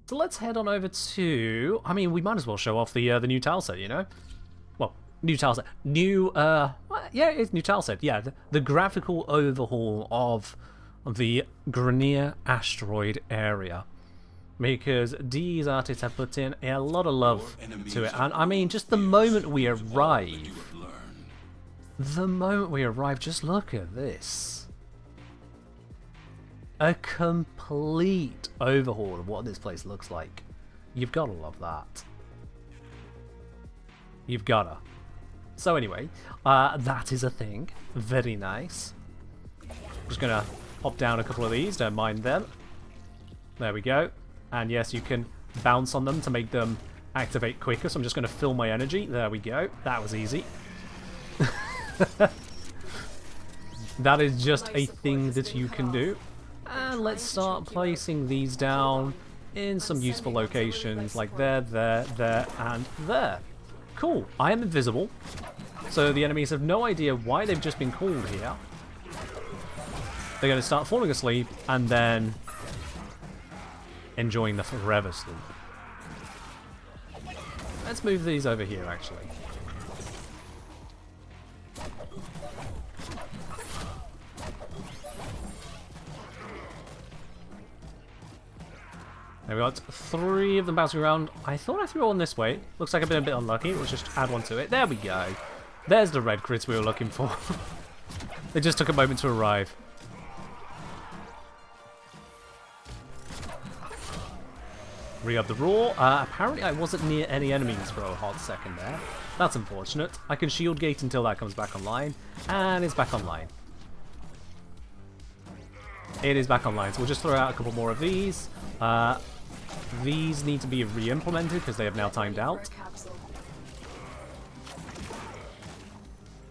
So let's head on over to... I mean, we might as well show off the new tile set, you know? Well, new tile set. New, yeah, it's new tile set. Yeah, the graphical overhaul of the Grenier asteroid area. Because these artists have put in a lot of love to it. And I mean, just the moment we arrive... The moment we arrive, just look at this. A complete overhaul of what this place looks like. You've got to love that. You've gotta. So anyway, that is a thing. Very nice. Just gonna pop down a couple of these, don't mind them. There we go. And yes, you can bounce on them to make them activate quicker. So I'm just going to fill my energy. There we go. That was easy. That is just a thing that you can do. And let's start placing these down in some useful locations like there, there, and there. Cool. I am invisible, so the enemies have no idea why they've just been called here. They're going to start falling asleep and then enjoying the forever sleep. Let's move these over here, actually. There we got 3 of them bouncing around. I thought I threw one this way. Looks like I've been a bit unlucky. Let's just add one to it. There we go. There's the red crits we were looking for. It just took a moment to arrive. Re-up the roar. Apparently I wasn't near any enemies for a hot second there. That's unfortunate. I can shield gate until that comes back online. And it's back online. It is back online. So we'll just throw out a couple more of these. These need to be re-implemented because they have now timed out.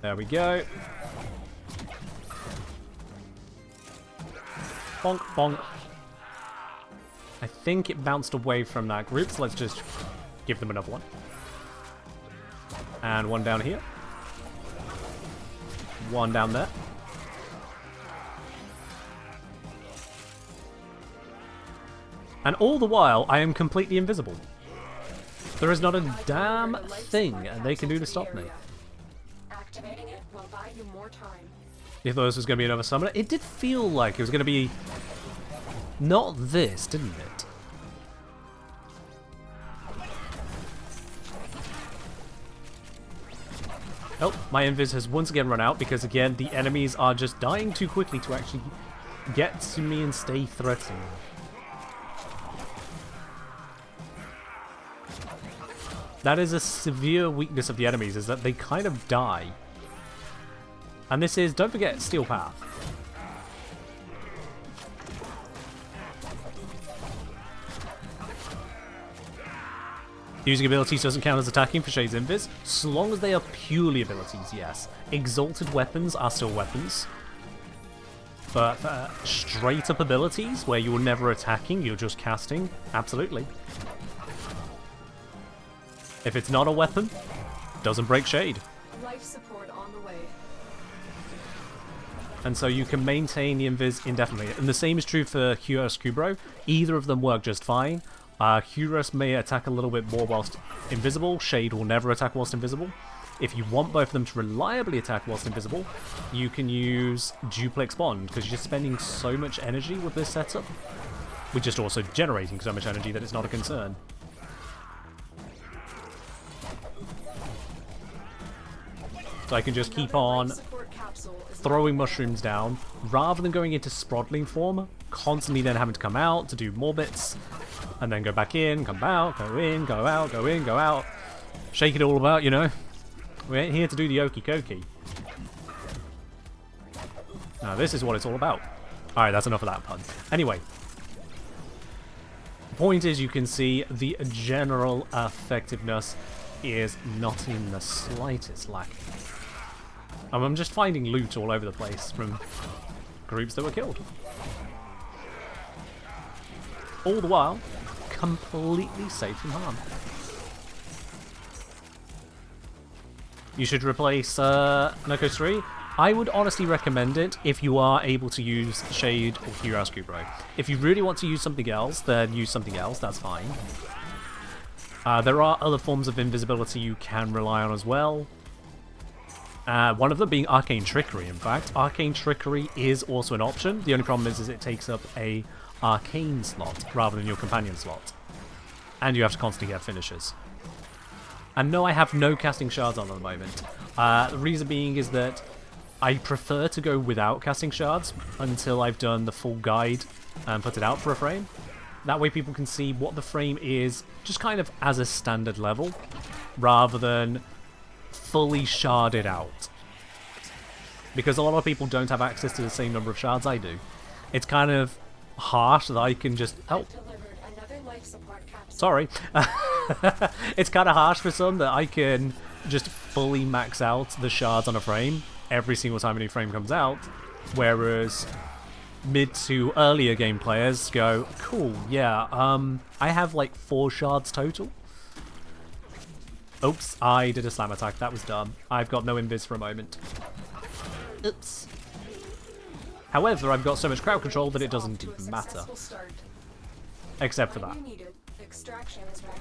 There we go. Bonk, bonk. I think it bounced away from that group, so let's just give them another one. And one down here. One down there. And all the while, I am completely invisible. There is not a damn thing they can do to stop me. Activating it will buy you more time. If this was going to be another summoner, it did feel like it was going to be not this, didn't it? Oh, my invis has once again run out because, again, the enemies are just dying too quickly to actually get to me and stay threatening. That is a severe weakness of the enemies, is that they kind of die. And this is, don't forget, Steel Path. Using abilities doesn't count as attacking for Shade's invis, so long as they are purely abilities, yes. Exalted weapons are still weapons. But straight up abilities, where you're never attacking, you're just casting, absolutely. If it's not a weapon, doesn't break Shade. Life support on the way. And so you can maintain the invis indefinitely. And the same is true for Kyros Kubro. Either of them work just fine. Kyros may attack a little bit more whilst invisible. Shade will never attack whilst invisible. If you want both of them to reliably attack whilst invisible, you can use Duplex Bond, because you're spending so much energy with this setup. We're just also generating so much energy that it's not a concern. So I can just keep on throwing mushrooms down, rather than going into Sprodling form, constantly then having to come out to do more bits, and then go back in, come out, go in, go out, go in, go out. Shake it all about, you know. We're here to do the okie dokie. Now this is what it's all about. Alright, that's enough of that pun. Anyway. The point is, you can see the general effectiveness is not in the slightest lacking. I'm just finding loot all over the place from groups that were killed. All the while, completely safe from harm. You should replace Nokos 3. I would honestly recommend it if you are able to use Shade or Kyros Kubro. If you really want to use something else, then use something else, that's fine. There are other forms of invisibility you can rely on as well. One of them being Arcane Trickery, in fact. Arcane Trickery is also an option. The only problem is it takes up a Arcane slot rather than your Companion slot. And you have to constantly get finishers. And no, I have no casting shards on at the moment. The reason being is that I prefer to go without casting shards until I've done the full guide and put it out for a frame. That way people can see what the frame is, just kind of as a standard level, rather than fully sharded out. Because a lot of people don't have access to the same number of shards I do. It's kind of harsh that I can just... Oh, life support capsule. Sorry. It's kind of harsh for some that I can just fully max out the shards on a frame every single time a new frame comes out, whereas mid to earlier game players go, cool, yeah, I have like 4 shards total. Oops, I did a slam attack, that was dumb. I've got no invis for a moment. Oops. However, I've got so much crowd control that it doesn't even matter. Except for that. Extraction is ready.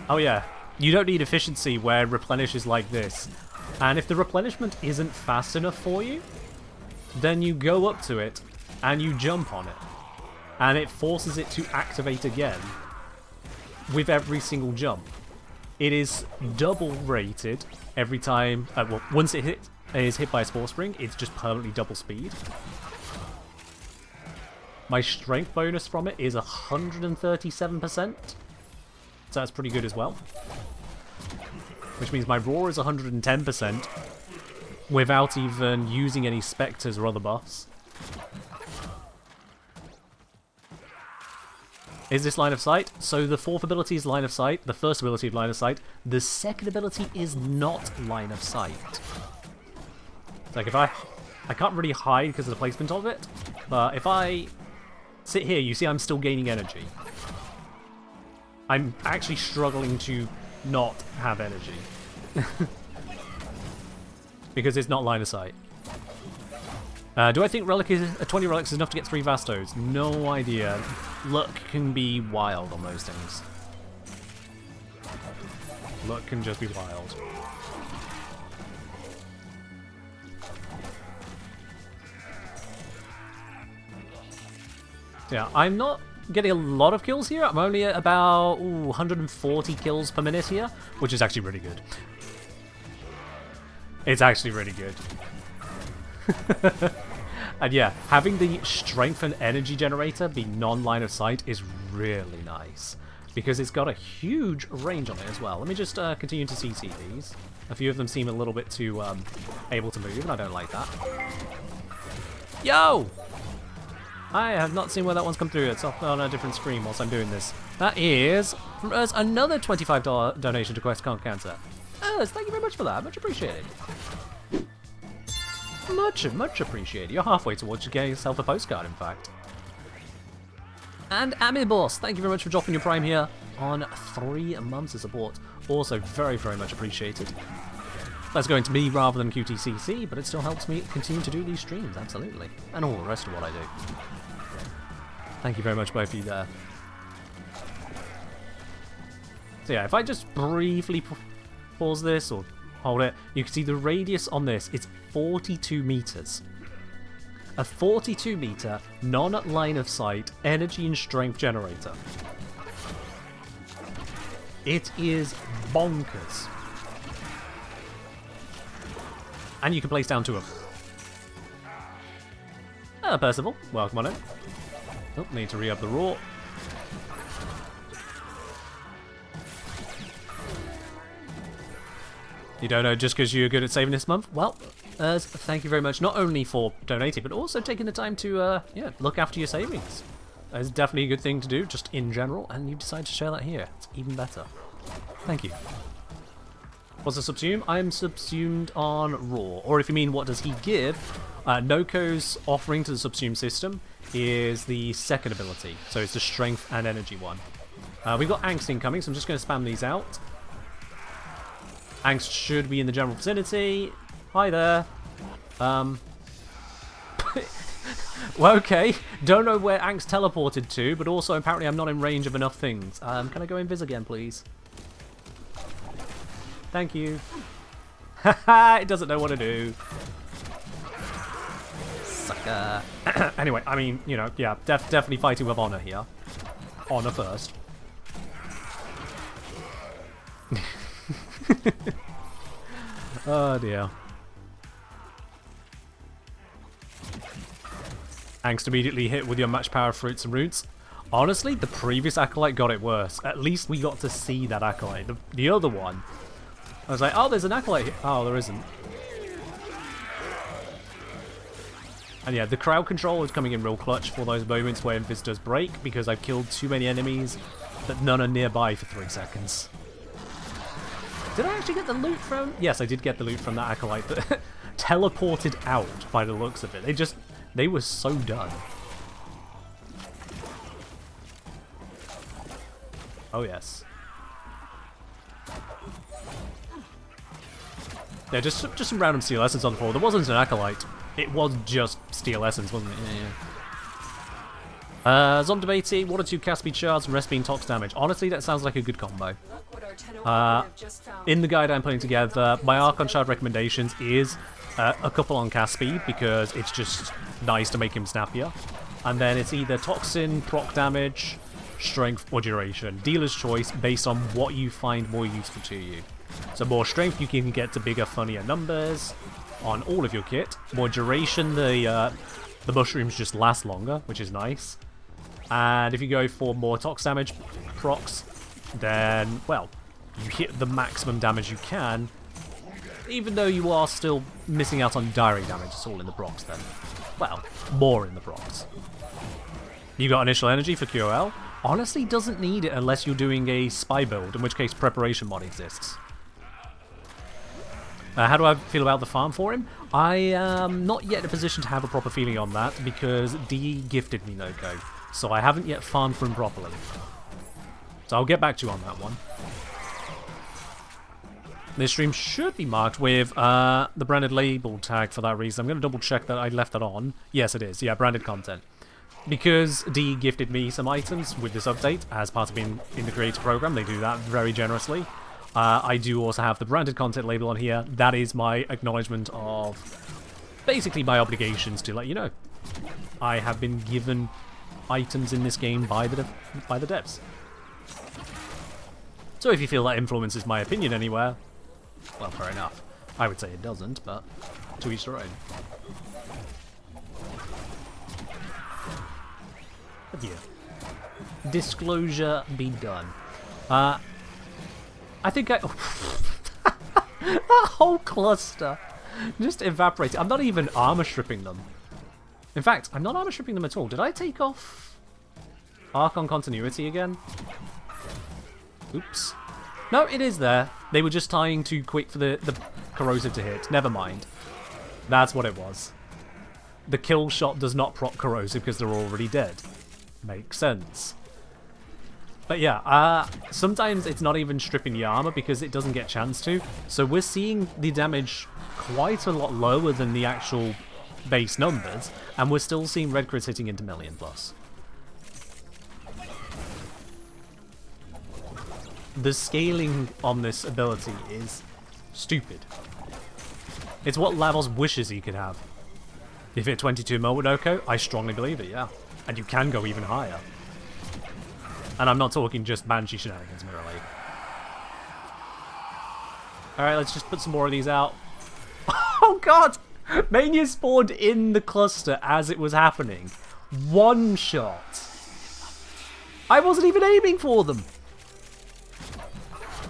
Oh yeah, you don't need efficiency where replenish is like this. And if the replenishment isn't fast enough for you, then you go up to it and you jump on it. And it forces it to activate again with every single jump. It is double rated every time, well, once it is hit by a spore spring, it's just permanently double speed. My strength bonus from it is 137%, so that's pretty good as well. Which means my roar is 110% without even using any specters or other buffs. Is this line of sight? So the 4th ability is line of sight, the 1st ability is line of sight, the 2nd ability is not line of sight. It's like if I can't really hide because of the placement of it, but if I sit here, you see I'm still gaining energy. I'm actually struggling to not have energy. Because it's not line of sight. Do I think 20 relics is enough to get 3 Vastos? No idea. Luck can be wild on those things. Luck can just be wild. Yeah, I'm not getting a lot of kills here. I'm only at about 140 kills per minute here, which is actually really good. It's actually really good. And yeah, having the strength and energy generator be non-line of sight is really nice, because it's got a huge range on it as well. Let me just continue to CC these. A few of them seem a little bit too able to move, and I don't like that. Yo! I have not seen where that one's come through. It's off on a different screen whilst I'm doing this. That is, from us, another $25 donation to Quest Can't Cancer. Thank you very much for that. Much appreciated. Much appreciated. You're halfway towards getting yourself a postcard, in fact. And Amiboss, thank you very much for dropping your prime here on 3 months of support. Also very, very much appreciated. That's going to me rather than QTCC, but it still helps me continue to do these streams, absolutely. And all the rest of what I do. Thank you very much, both of you there. So yeah, if I just briefly pause this or hold it, you can see the radius on this, it's 42 meters. A 42 meter, non-line of sight, energy and strength generator. It is bonkers. And you can place down 2 of them. Percival, welcome on in. Oh, need to re-up the roar. You don't know just because you're good at saving this month? Well, thank you very much, not only for donating, but also taking the time to yeah, look after your savings. It's definitely a good thing to do, just in general, and you decide to share that here. It's even better. Thank you. What's a subsume? I am subsumed on Raw. Or if you mean what does he give, Noko's offering to the subsume system is the 2nd ability. So it's the strength and energy one. We've got Angst incoming, so I'm just going to spam these out. Angst should be in the general vicinity. Hi there. Well, okay. Don't know where Angst teleported to, but also apparently I'm not in range of enough things. Can I go invis again, please? Thank you. Haha, it doesn't know what to do. Sucker. Anyway, I mean, you know, yeah, definitely fighting with honor here. Honor first. Oh dear. Angst immediately hit with your match power fruits and roots. Honestly, the previous Acolyte got it worse. At least we got to see that Acolyte. The other one, I was like, oh, there's an Acolyte here. Oh, there isn't. And yeah, the crowd control is coming in real clutch for those moments where Invis break, because I've killed too many enemies that none are nearby for 3 seconds. Did I actually get the loot from... Yes, I did get the loot from that Acolyte that teleported out by the looks of it. They were so done. Oh, yes. Yeah, just some random Steel Essence on the floor. There wasn't an Acolyte. It was just Steel Essence, wasn't it? Yeah. Zomdebating, 1 or 2cast speed shards, and rest being tox damage. Honestly, that sounds like a good combo. In the guide I'm putting together, my Archon Shard recommendations is a couple on cast speed, because it's just nice to make him snappier. And then it's either Toxin, proc damage, strength, or duration. Dealer's choice based on what you find more useful to you. So more strength, you can get to bigger, funnier numbers on all of your kit. More duration, the mushrooms just last longer, which is nice. And if you go for more tox damage procs, then, well, you hit the maximum damage you can, even though you are still missing out on direct damage. It's all in the procs then. Well, more in the procs. You got initial energy for QOL. Honestly, doesn't need it unless you're doing a spy build, in which case preparation mod exists. How do I feel about the farm for him? I am not yet in a position to have a proper feeling on that, because DE gifted me no-go, so I haven't yet farmed for him properly. So I'll get back to you on that one. This stream should be marked with the branded label tag for that reason. I'm going to double check that I left that on. Yes, it is. Yeah, branded content. Because DE gifted me some items with this update as part of being in the creator program. They do that very generously. I do also have the branded content label on here. That is my acknowledgement of basically my obligations to let you know. I have been given items in this game by the devs. So if you feel that influences my opinion anywhere, well, fair enough. I would say it doesn't, but to each their own. But yeah. Disclosure be done. I think that whole cluster just evaporated. I'm not even armor stripping them. In fact, I'm not armor stripping them at all. Did I take off Archon continuity again? Oops. No, it is there. They were just tying too quick for the corrosive to hit. Never mind. That's what it was. The kill shot does not proc corrosive because they're already dead. Makes sense. But yeah, sometimes it's not even stripping the armor because it doesn't get a chance to. So we're seeing the damage quite a lot lower than the actual base numbers, and we're still seeing red crits hitting into million plus. The scaling on this ability is stupid. It's what Lavos wishes he could have. If it 22 mil with Oko, I strongly believe it, yeah. And you can go even higher. And I'm not talking just Banshee shenanigans, merely. Alright, let's just put some more of these out. Oh god! Mania spawned in the cluster as it was happening. One shot. I wasn't even aiming for them.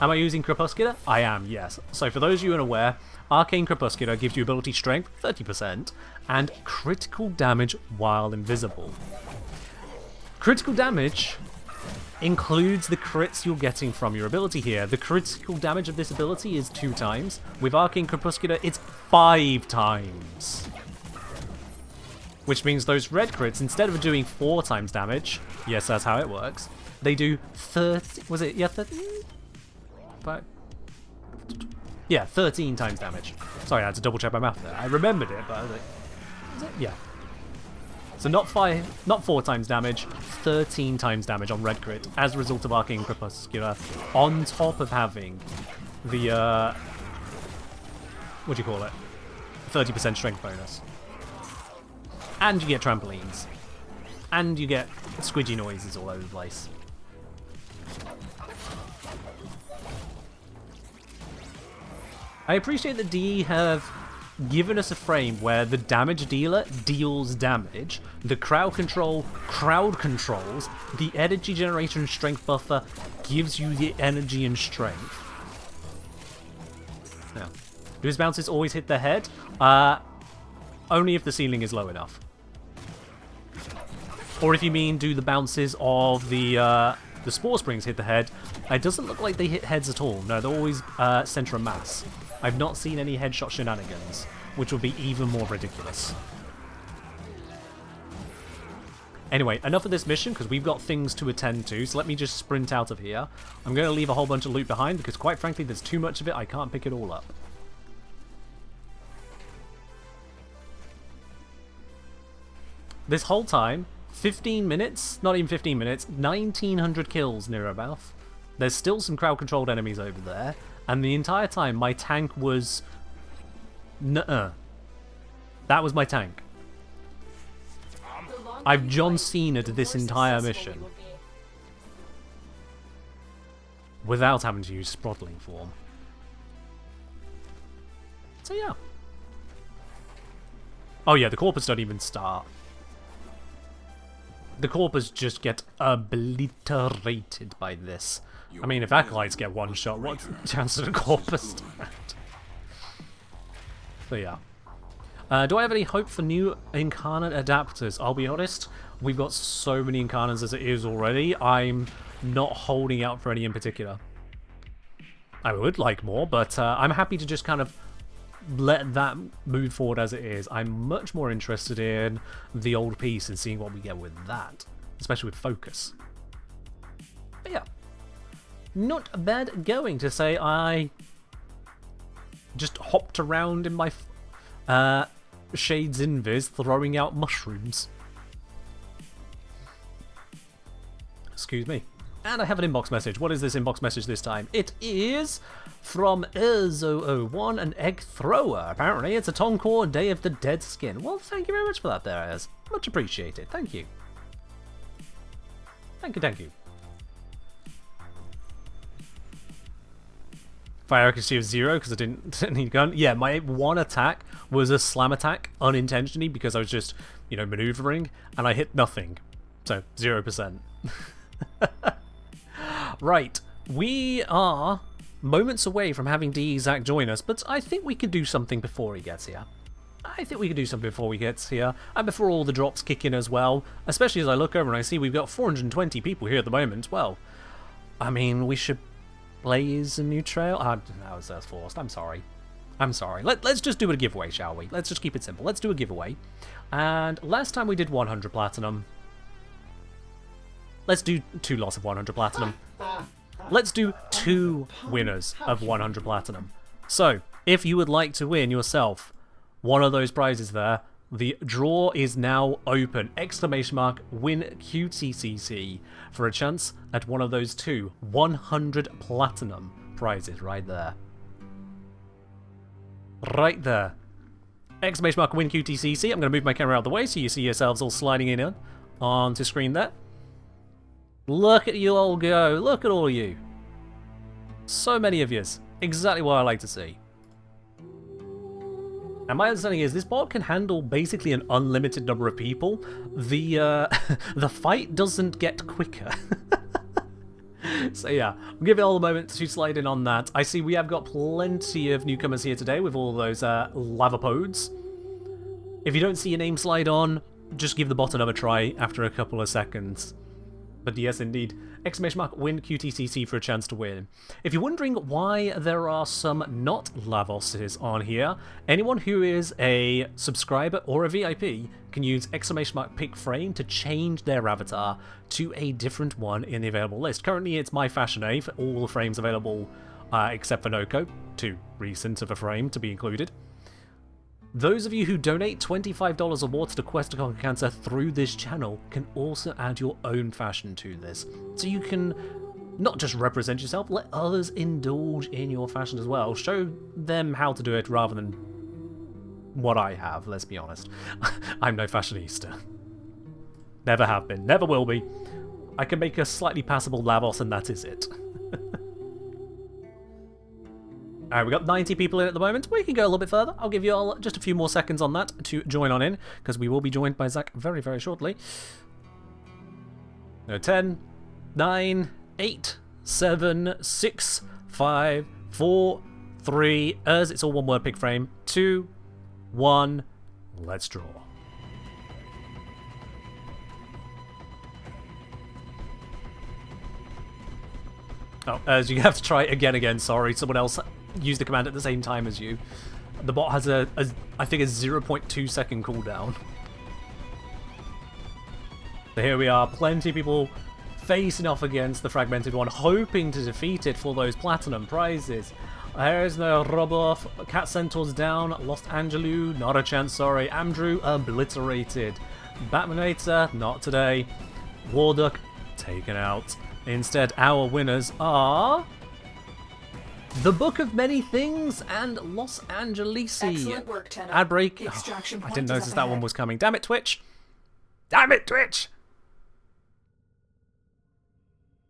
Am I using Crepuscular? I am, yes. So for those of you unaware, Arcane Crepuscular gives you ability strength, 30%, and critical damage while invisible. Critical damage includes the crits you're getting from your ability here. The critical damage of this ability is 2 times. With Arcane Crepuscular, it's 5 times. Which means those red crits, instead of doing 4 times damage, yes, that's how it works, they do 30... Was it? Yeah, 30... But... Yeah, 13 times damage. Sorry, I had to double check my math there. I remembered it, but I was like... Is it? Yeah. So not 4 times damage, 13 times damage on red crit as a result of Arcane Crepuscular, on top of having the, what do you call it? 30% strength bonus. And you get trampolines. And you get squidgy noises all over the place. I appreciate that DE have given us a frame where the damage dealer deals damage, the crowd controls, the energy generator and strength buffer gives you the energy and strength. Now, do his bounces always hit the head? only if the ceiling is low enough. Or if you mean do the bounces of the spore springs hit the head, it doesn't look like they hit heads at all. No, they're always center of mass. I've not seen any headshot shenanigans, which would be even more ridiculous. Anyway, enough of this mission, because we've got things to attend to, so let me just sprint out of here. I'm going to leave a whole bunch of loot behind, because quite frankly, there's too much of it, I can't pick it all up. This whole time, 15 minutes, not even 15 minutes, 1900 kills near about. There's still some crowd-controlled enemies over there, and the entire time my tank was... nuh-uh. That was my tank. I've John Cena'd this entire mission without having to use throttling form. So yeah. Oh yeah, the corpus don't even start. The corpus just get obliterated by this. I mean, if acolytes get one shot, what's the chance of the corpus? So yeah. Do I have any hope for new incarnate adapters? I'll be honest, we've got so many incarnates as it is already. I'm not holding out for any in particular. I would like more, but I'm happy to just kind of let that move forward as it is. I'm much more interested in the old piece and seeing what we get with that, especially with focus. But yeah, not bad going to say I just hopped around in my Shades Invis throwing out mushrooms. Excuse me. And I have an inbox message. What is this inbox message this time? It is from Erzo01, an egg thrower. Apparently it's a Toncore Day of the Dead skin. Well, thank you very much for that there, Ez. Much appreciated. Thank you. Thank you, thank you. Fire accuracy of 0 because I didn't need a gun. Yeah, my one attack was a slam attack unintentionally because I was just, you know, maneuvering and I hit nothing. So 0%. Right, we are moments away from having D-Zac join us, but I think we could do something before he gets here. I think we could do something before he gets here, and before all the drops kick in as well, especially as I look over and I see we've got 420 people here at the moment. Well, I mean, we should blaze a new trail. That's forced. I'm sorry. Let's just do a giveaway, shall we? Let's just keep it simple. Let's do a giveaway. And last time we did 100 platinum. Let's do 2 lots of 100 platinum. Let's do 2 winners of 100 platinum. So, if you would like to win yourself one of those prizes there, the draw is now open! ! Win QTCC for a chance at one of those 2 100 platinum prizes right there. Right there. ! Win QTCC. I'm going to move my camera out of the way so you see yourselves all sliding in onto screen there. Look at you all go. Look at all of you. So many of yous. Exactly what I like to see. And my understanding is this bot can handle basically an unlimited number of people. The the fight doesn't get quicker. So yeah, we'll give it all a moment to slide in on that. I see we have got plenty of newcomers here today with all those lavapodes. If you don't see your name slide on, just give the bot another try after a couple of seconds. But yes, indeed. ! Win QTCC for a chance to win. If you're wondering why there are some not Lavoses on here, anyone who is a subscriber or a VIP can use ! Pick frame to change their avatar to a different one in the available list. Currently it's my fashion A for all the frames available except for Noko, too recent of a frame to be included. Those of you who donate $25 or more to the Quest to Conquer Cancer through this channel can also add your own fashion to this. So you can not just represent yourself, let others indulge in your fashion as well. Show them how to do it rather than what I have, let's be honest. I'm no fashionista. Never have been, never will be. I can make a slightly passable Lavos and that is it. Alright, we've got 90 people in at the moment. We can go a little bit further. I'll give you all just a few more seconds on that to join on in, because we will be joined by Zac very, very shortly. 10, 9, 8, 7, 6, 5, 4, 3, it's all one word, pick frame, 2, 1, Let's draw. Oh, as you have to try it again. Sorry, someone else used the command at the same time as you. The bot has I think a 0.2 second cooldown. So here we are, plenty of people facing off against the Fragmented One, hoping to defeat it for those platinum prizes. There's no Roboff, Cat Centaur's down, Lost Angelou, not a chance, sorry. Andrew, obliterated. Batmanator, not today. Warduck, taken out. Instead, our winners are... The Book of Many Things and Los Angeles. Excellent work, Tenno. Ad break. The extraction I point didn't is notice up that ahead. one was coming. Damn it, Twitch. Damn it, Twitch.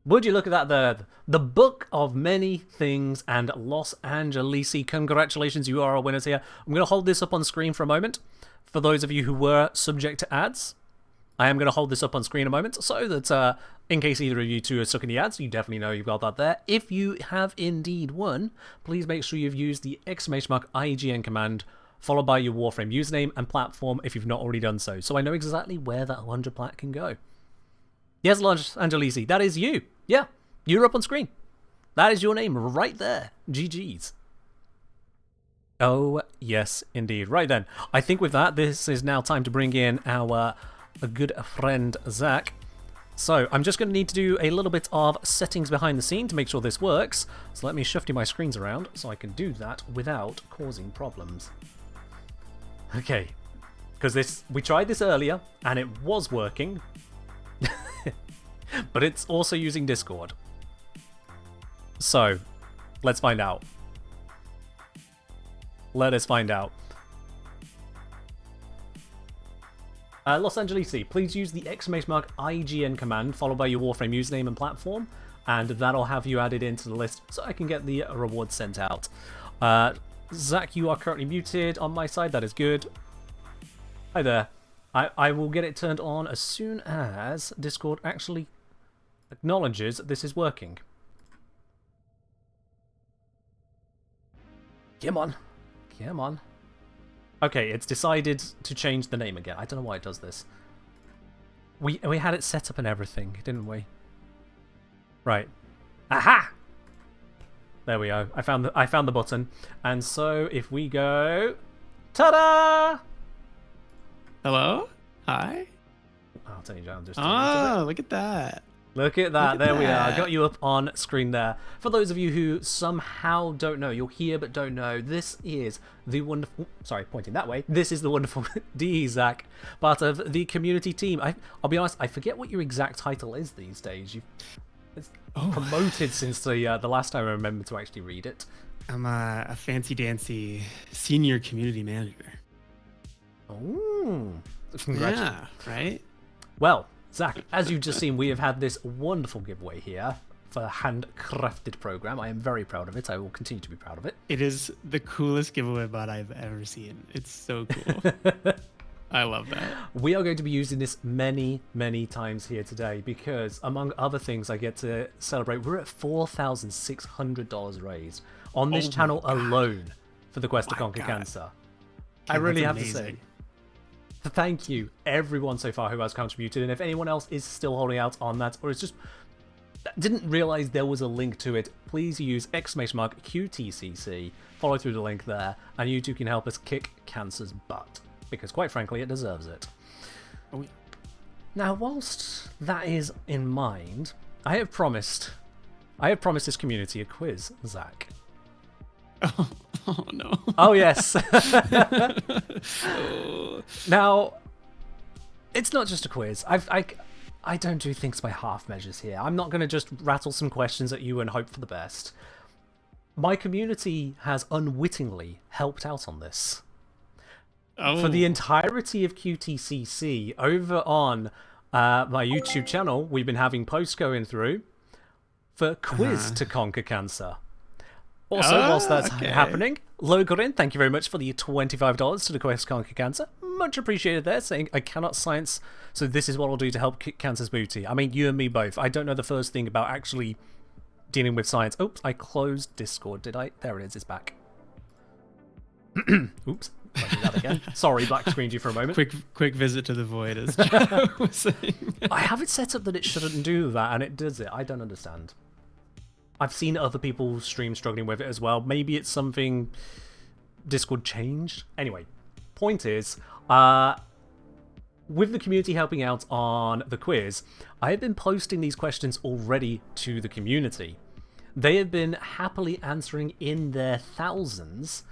Would you look at that there? The Book of Many Things and Los Angeles. Congratulations, you are our winners here. I'm going to hold this up on screen for a moment. For those of you who were subject to ads, I am going to hold this up on screen a moment so that in case either of you two are stuck in the ads, you definitely know you've got that there. If you have indeed won, please make sure you've used the !IGN command followed by your Warframe username and platform if you've not already done so. So I know exactly where that 100 plat can go. Yes, Los Angeles, that is you. Yeah, you're up on screen. That is your name right there. GG's. Oh, yes, indeed. Right then, I think with that, this is now time to bring in our good friend, Zach. So, I'm just going to need to do a little bit of settings behind the scene to make sure this works. So let me shifty my screens around so I can do that without causing problems. Okay, because we tried this earlier, and it was working. But it's also using Discord. So, let's find out. Let us find out. Los Angeles, please use the !IGN command followed by your Warframe username and platform, and that'll have you added into the list so I can get the rewards sent out. Zach, you are currently muted on my side. That is good. Hi there. I will get it turned on as soon as Discord actually acknowledges this is working. Come on. Come on. Okay, it's decided to change the name again. I don't know why it does this. We had it set up and everything, didn't we? Right. Aha! There we go. I found the button. And so if we go, ta-da! Hello? Hi? I'll tell you, I'm just Oh, look at that. Look at that. Look at There we are. I that. got you up on screen there. For those of you who somehow don't know, you're here but don't know, this is the wonderful... Sorry, pointing that way. This is the wonderful D, Zach, part of the community team. I'll be honest, I forget what your exact title is these days. It's promoted since the last time I remember to actually read it. I'm a fancy-dancy senior community manager. Oh, congratulations. Yeah, right? Well, Zach, as you've just seen, we have had this wonderful giveaway here for a handcrafted program. I am very proud of it. I will continue to be proud of it. It is the coolest giveaway bot I've ever seen. It's so cool. I love that. We are going to be using this many, many times here today because, among other things, I get to celebrate. We're at $4,600 raised on this channel alone for the quest to conquer cancer. I really have to say. Thank you, everyone so far who has contributed, and if anyone else is still holding out on that, or is just didn't realize there was a link to it, please use !QTCC, follow through the link there, and you too can help us kick cancer's butt, because quite frankly, it deserves it. Oh, yeah. Now, whilst that is in mind, I have promised this community a quiz, Zach. Oh no. Oh, yes. Now, it's not just a quiz. I don't do things by half measures here. I'm not going to just rattle some questions at you and hope for the best. My community has unwittingly helped out on this. Oh. For the entirety of QTCC, over on my YouTube channel, we've been having posts going through for quiz to conquer cancer. Also, whilst that's happening, Logarin, thank you very much for the $25 to the quest conquer cancer. Much appreciated there, saying I cannot science, so this is what I'll do to help kick cancer's booty. I mean, you and me both. I don't know the first thing about actually dealing with science. Oops, I closed Discord, did I? There it is, it's back. Oops. if I do that again. Sorry, black screened you for a moment. Quick visit to the void, as Joe was saying. I have it set up that it shouldn't do that, and it does it. I don't understand. I've seen other people stream struggling with it as well. Maybe it's something Discord changed. Anyway, point is, with the community helping out on the quiz, I have been posting these questions already to the community. They have been happily answering in their thousands,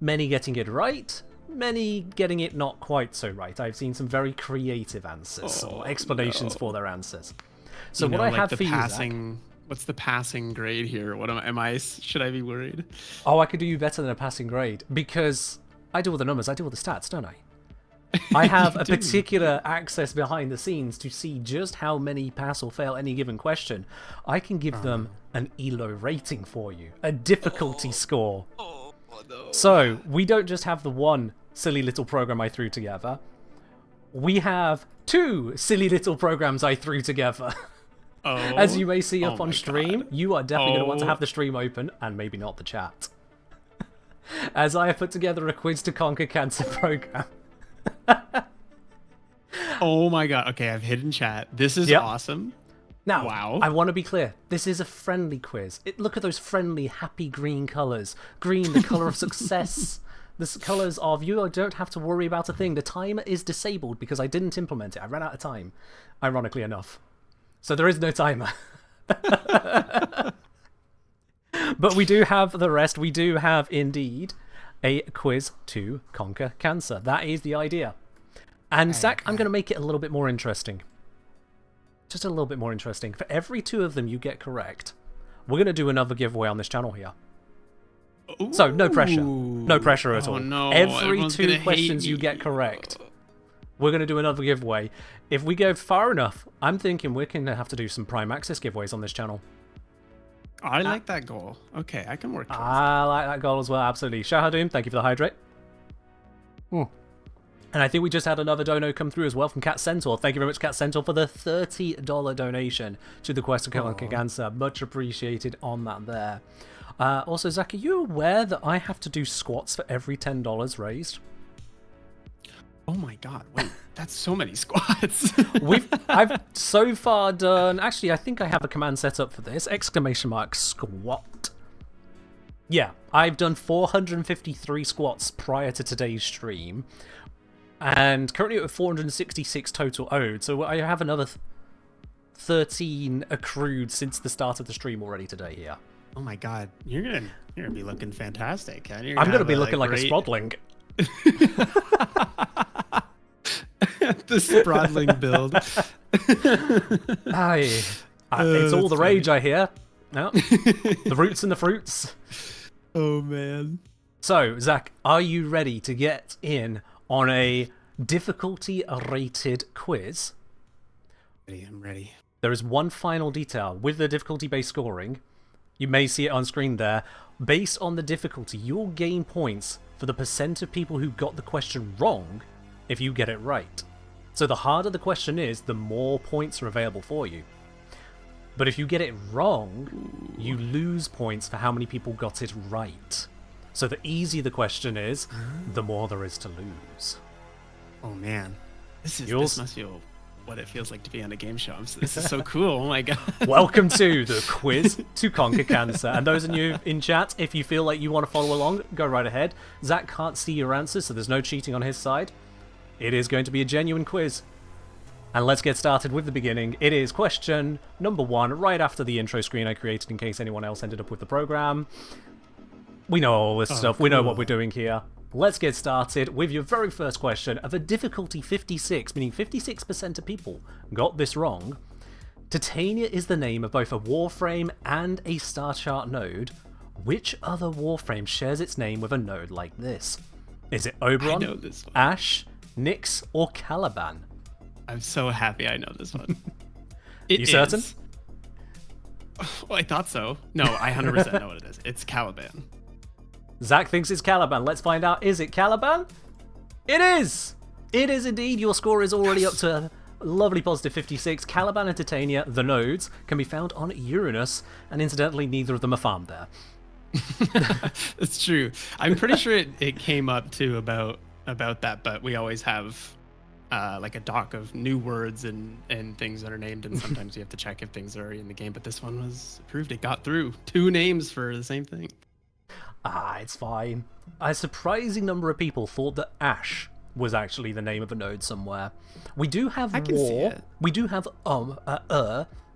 many getting it right, many getting it not quite so right. I've seen some very creative answers or explanations for their answers. So what I have for you, Zach, what's the passing grade here? What am I? Should I be worried? Oh, I could do you better than a passing grade because I do all the numbers, I do all the stats, don't I? I have a particular access behind the scenes to see just how many pass or fail any given question. I can give them an ELO rating for you, a difficulty score. No. So we don't just have the one silly little program I threw together. We have two silly little programs I threw together. As you may see up on stream, you are definitely going to want to have the stream open, and maybe not the chat. As I have put together a quiz to conquer cancer program. Oh my god. Okay, I've hidden chat. This is awesome. Now, wow. I want to be clear. This is a friendly quiz. Look at those friendly, happy green colours. Green, the colour of success. The colours of you don't have to worry about a thing. The timer is disabled because I didn't implement it. I ran out of time, ironically enough. So there is no timer. But we do have the rest. We do have, indeed, a quiz to conquer cancer. That is the idea. And Zach, I'm going to make it a little bit more interesting. Just a little bit more interesting. For every two of them you get correct, we're going to do another giveaway on this channel here. Ooh. So, no pressure. No pressure at all. No. Every Everyone's two gonna questions hate you me. get correct, we're going to do another giveaway. If we go far enough, I'm thinking we're going to have to do some Prime Access giveaways on this channel. I like that goal. Okay, I can work towards I like that goal as well, absolutely. Shahadoom, thank you for the hydrate. And I think we just had another dono come through as well from Cat Centaur. Thank you very much, Cat Centaur, for the $30 donation to the Quest to Conquer Cancer. Much appreciated on that there. Also, Zach, are you aware that I have to do squats for every $10 raised? Oh my god, wait, that's so many squats. I've so far done... Actually, I think I have a command set up for this. ! Squat. Yeah, I've done 453 squats prior to today's stream. And currently at 466 total owed. So I have another 13 accrued since the start of the stream already today here. Oh my god, you're gonna be looking fantastic. I'm gonna be looking like a Sprodling. The Sprodling build. It's all the rage, I hear. No, the roots and the fruits. Oh man. So, Zach, are you ready to get in on a difficulty rated quiz? I'm ready. There is one final detail with the difficulty based scoring. You may see it on screen there. Based on the difficulty, you'll gain points for the percent of people who got the question wrong if you get it right. So the harder the question is, the more points are available for you. But if you get it wrong, you lose points for how many people got it right. So the easier the question is, the more there is to lose. Oh man, this must feel what it feels like to be on a game show. This is so cool. Oh my god. Welcome to the quiz to conquer cancer. And those of you in chat, if you feel like you want to follow along, go right ahead. Zach can't see your answers, so there's no cheating on his side. It is going to be a genuine quiz. And let's get started with the beginning. It is question number 1, right after the intro screen I created in case anyone else ended up with the program. We know all this stuff. We know what we're doing here. Let's get started with your very first question of a difficulty 56, meaning 56% of people got this wrong. Titania is the name of both a Warframe and a star chart node. Which other Warframe shares its name with a node like this? Is it Oberon, I know this one. Ash, Nyx, or Caliban? I'm so happy I know this one. You certain? Well, I thought so. No, I 100% know what it is. It's Caliban. Zach thinks it's Caliban. Let's find out. Is it Caliban? It is! It is indeed. Your score is already up to a lovely positive 56. Caliban and Titania, the nodes, can be found on Uranus, and incidentally, neither of them are farmed there. It's true. I'm pretty sure it came up too about that, but we always have like a doc of new words and things that are named, and sometimes you have to check if things are already in the game. But this one was approved. It got through. 2 names for the same thing. It's fine. A surprising number of people thought that Ash was actually the name of a node somewhere. We do have I can see war. it. We do have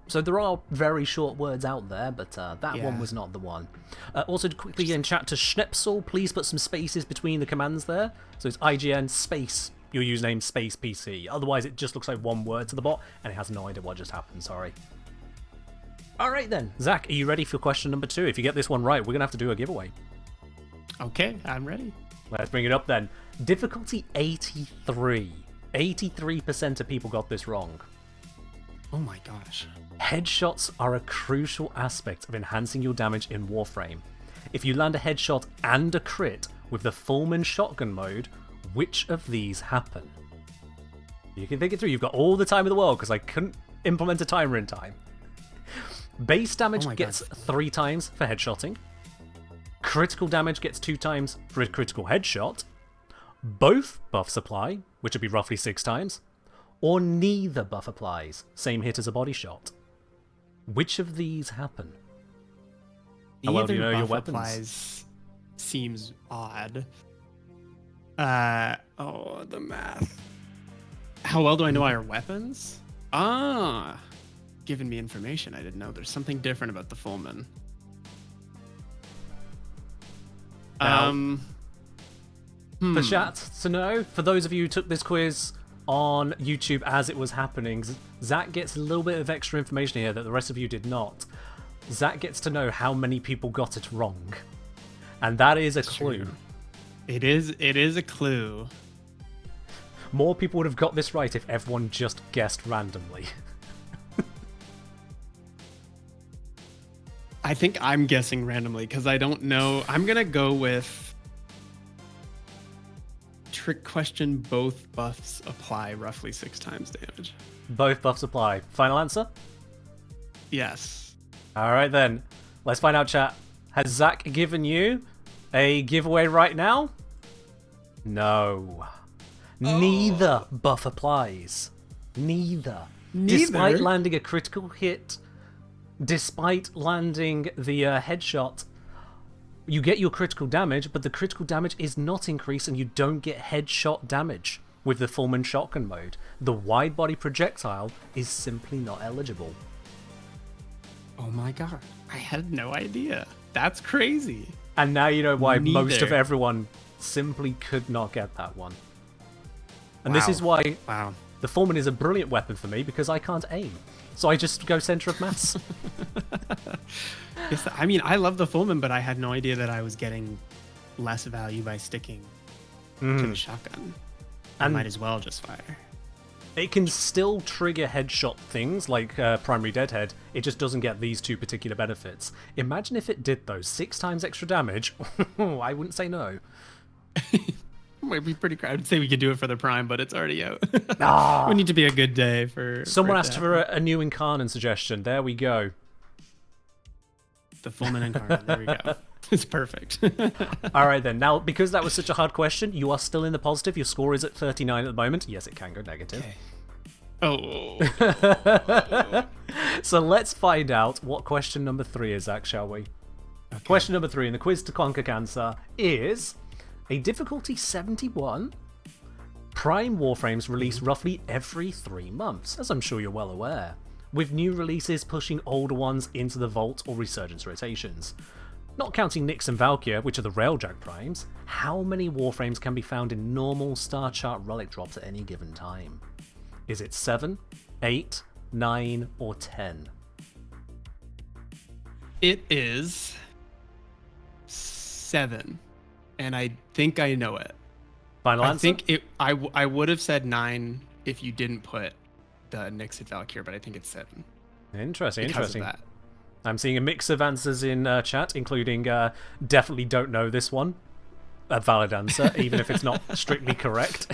so there are very short words out there, but that one Yeah. was not the one. Also, quickly in chat to Schnepsel, please put some spaces between the commands there. So it's IGN space your username space PC. Otherwise, it just looks like one word to the bot, and it has no idea what just happened. Sorry. All right then, Zach, are you ready for question number 2? If you get this one right, we're gonna have to do a giveaway. Okay, I'm ready. Let's bring it up then. Difficulty 83. 83% of people got this wrong. Oh my gosh. Headshots are a crucial aspect of enhancing your damage in Warframe. If you land a headshot and a crit with the Fullman shotgun mode, which of these happen? You can think it through. You've got all the time in the world because I couldn't implement a timer in time. Base damage Oh my gets God. 3 times for headshotting. Critical damage gets 2 times for a critical headshot. Both buffs apply, which would be roughly 6 times. Or neither buff applies, same hit as a body shot. Which of these happen? How well do you know your buff weapons? applies seems odd. The math. How well do I know our weapons? Giving me information I didn't know. There's something different about the Fullman. Now, For chat to know, for those of you who took this quiz on YouTube as it was happening, Zach gets a little bit of extra information here that the rest of you did not. Zach gets to know how many people got it wrong. And that is a clue. True. It is a clue. More people would have got this right if everyone just guessed randomly. I think I'm guessing randomly because I don't know. I'm gonna go with trick question. Both buffs apply roughly 6 times damage. Both buffs apply. Final answer? Yes. Alright then. Let's find out, chat. Has Zach given you a giveaway right now? No. Neither buff applies. Neither. Despite landing a critical hit, despite landing the headshot, you get your critical damage, but the critical damage is not increased and you don't get headshot damage with the Fullman shotgun mode. The wide body projectile is simply not eligible. Oh my god. I had no idea. That's crazy. And now you know why most of Neither. everyone simply could not get that one. And this is Wow. why Wow. the Fullman is a brilliant weapon for me, because I can't aim. So I just go center of mass. Yes, I mean, I love the Fullman, but I had no idea that I was getting less value by sticking to the shotgun. I And- might as well just fire. It can still trigger headshot things like primary deadhead, it just doesn't get these 2 particular benefits. Imagine if it did though, 6 times extra damage. I wouldn't say no. Might be pretty crowded. I'd say we could do it for the Prime, but it's already out. Ah. Would need to be a good day for. Someone it asked to for happen. a new Incarnate suggestion. There we go. The Fullman Incarnate. There we go. It's perfect. Alright then, now because that was such a hard question, you are still in the positive. Your score is at 39 at the moment. Yes, it can go negative. Oh. So let's find out what question number 3 is, Zach, shall we? Question number 3 in the quiz to conquer cancer is a difficulty 71. Prime Warframes release roughly every 3 months, as I'm sure you're well aware, with new releases pushing older ones into the Vault or Resurgence rotations. Not counting Nyx and Valkyr, which are the Railjack Primes, how many Warframes can be found in normal Star Chart relic drops at any given time? Is it 7, 8, 9, or 10? It is 7, and I think I know it. Final I answer? think it. I would have said 9 if you didn't put the Nyx and Valkyr, but I think it's 7 Interesting, because interesting. of that. I'm seeing a mix of answers in chat, including definitely don't know this one. A valid answer, even if it's not strictly correct.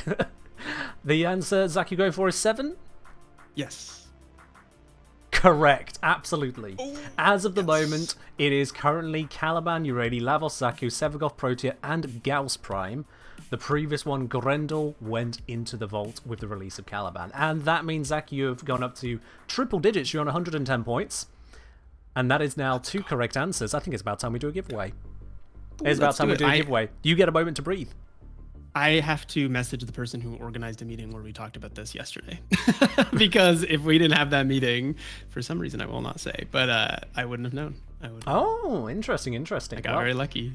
The answer, Zach, you're going for is 7? Yes. Correct, absolutely. As of the moment, it is currently Caliban, Uredi, Lavos, Zaku, Sevagoth, Protea, and Gauss Prime. The previous one, Grendel, went into the vault with the release of Caliban. And that means, Zach, you have gone up to triple digits. You're on 110 points. And that is now 2 correct answers. I think it's about time we do a giveaway. It's about time we do a giveaway. You get a moment to breathe. I have to message the person who organized a meeting where we talked about this yesterday. Because if we didn't have that meeting, for some reason I will not say, but I wouldn't have known. Oh, interesting. I got very lucky.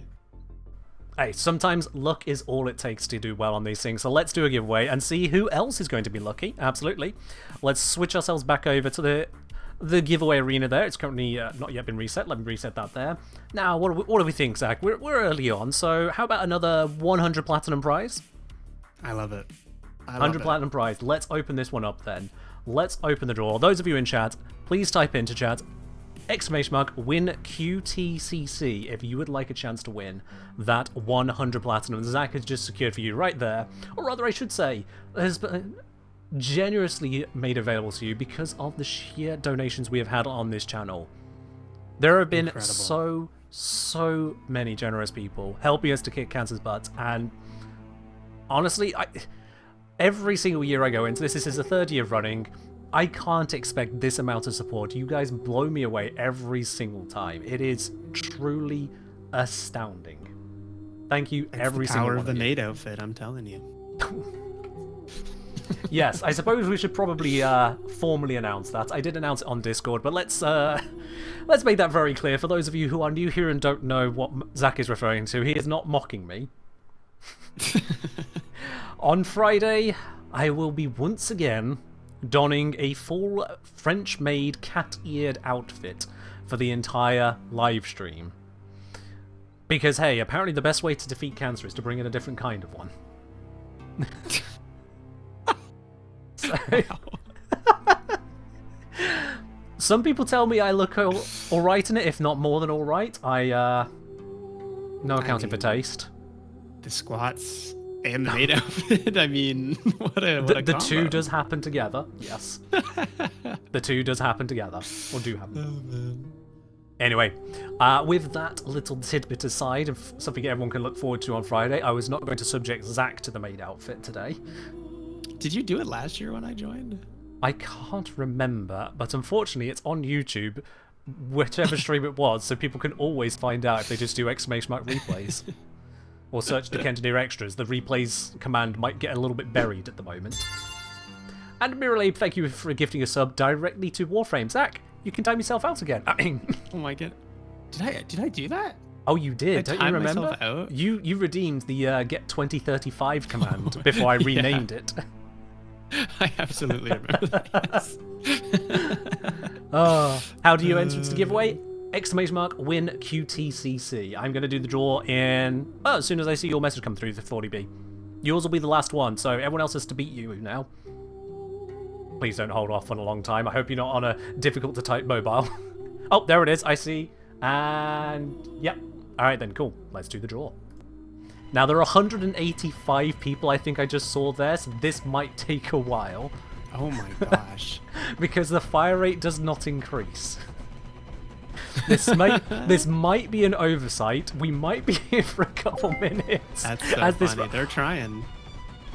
Hey, sometimes luck is all it takes to do well on these things. So let's do a giveaway and see who else is going to be lucky. Absolutely. Let's switch ourselves back over to the giveaway arena there. It's currently not yet been reset. Let me reset that there. Now, what do we think, Zach? We're early on, so how about another 100 platinum prize? I love it. 100 platinum prize. Let's open this one up then. Let's open the draw. Those of you in chat, please type into chat !win QTCC if you would like a chance to win that 100 platinum Zach has just secured for you right there. Or rather, I should say, has been generously made available to you because of the sheer donations we have had on this channel. There have been so many generous people helping us to kick cancer's butt, and honestly, every single year I go into this is the 3rd year running, I can't expect this amount of support. You guys blow me away every single time. It is truly astounding. Thank you, every single one. Power of the maid outfit, I'm telling you. Yes, I suppose we should probably formally announce that. I did announce it on Discord, but let's make that very clear for those of you who are new here and don't know what Zach is referring to. He is not mocking me. On Friday, I will be once again donning a full French-made cat-eared outfit for the entire live stream. Because, hey, apparently the best way to defeat cancer is to bring in a different kind of one. Some people tell me I look alright in it, if not more than alright. No accounting for taste. The squats and the maid outfit. I mean, what a combo. The two does happen together. Yes, the two does happen together, or do happen. Oh, man. Anyway, with that little tidbit aside of something everyone can look forward to on Friday, I was not going to subject Zach to the maid outfit today. Did you do it last year when I joined? I can't remember, but unfortunately it's on YouTube, whichever stream it was, so people can always find out if they just do !replays. Or search the Kentoneer extras. The replays command might get a little bit buried at the moment. And Miralabe, thank you for gifting a sub directly to Warframe. Zach, you can time yourself out again. Oh my god. Did I do that? Oh, you did. Don't you remember? Out? You redeemed the get 2035 command before I renamed it. I absolutely remember that. Yes. How do you enter into the giveaway? !win QTCC. I'm going to do the draw as soon as I see your message come through, the 40B. Yours will be the last one, so everyone else has to beat you now. Please don't hold off on a long time. I hope you're not on a difficult-to-type mobile. Oh, there it is. I see. And, yep. All right, then. Cool. Let's do the draw. Now, there are 185 people I think I just saw there, so this might take a while. Oh my gosh. Because the fire rate does not increase. This might be an oversight. We might be here for a couple minutes. That's so funny. They're trying.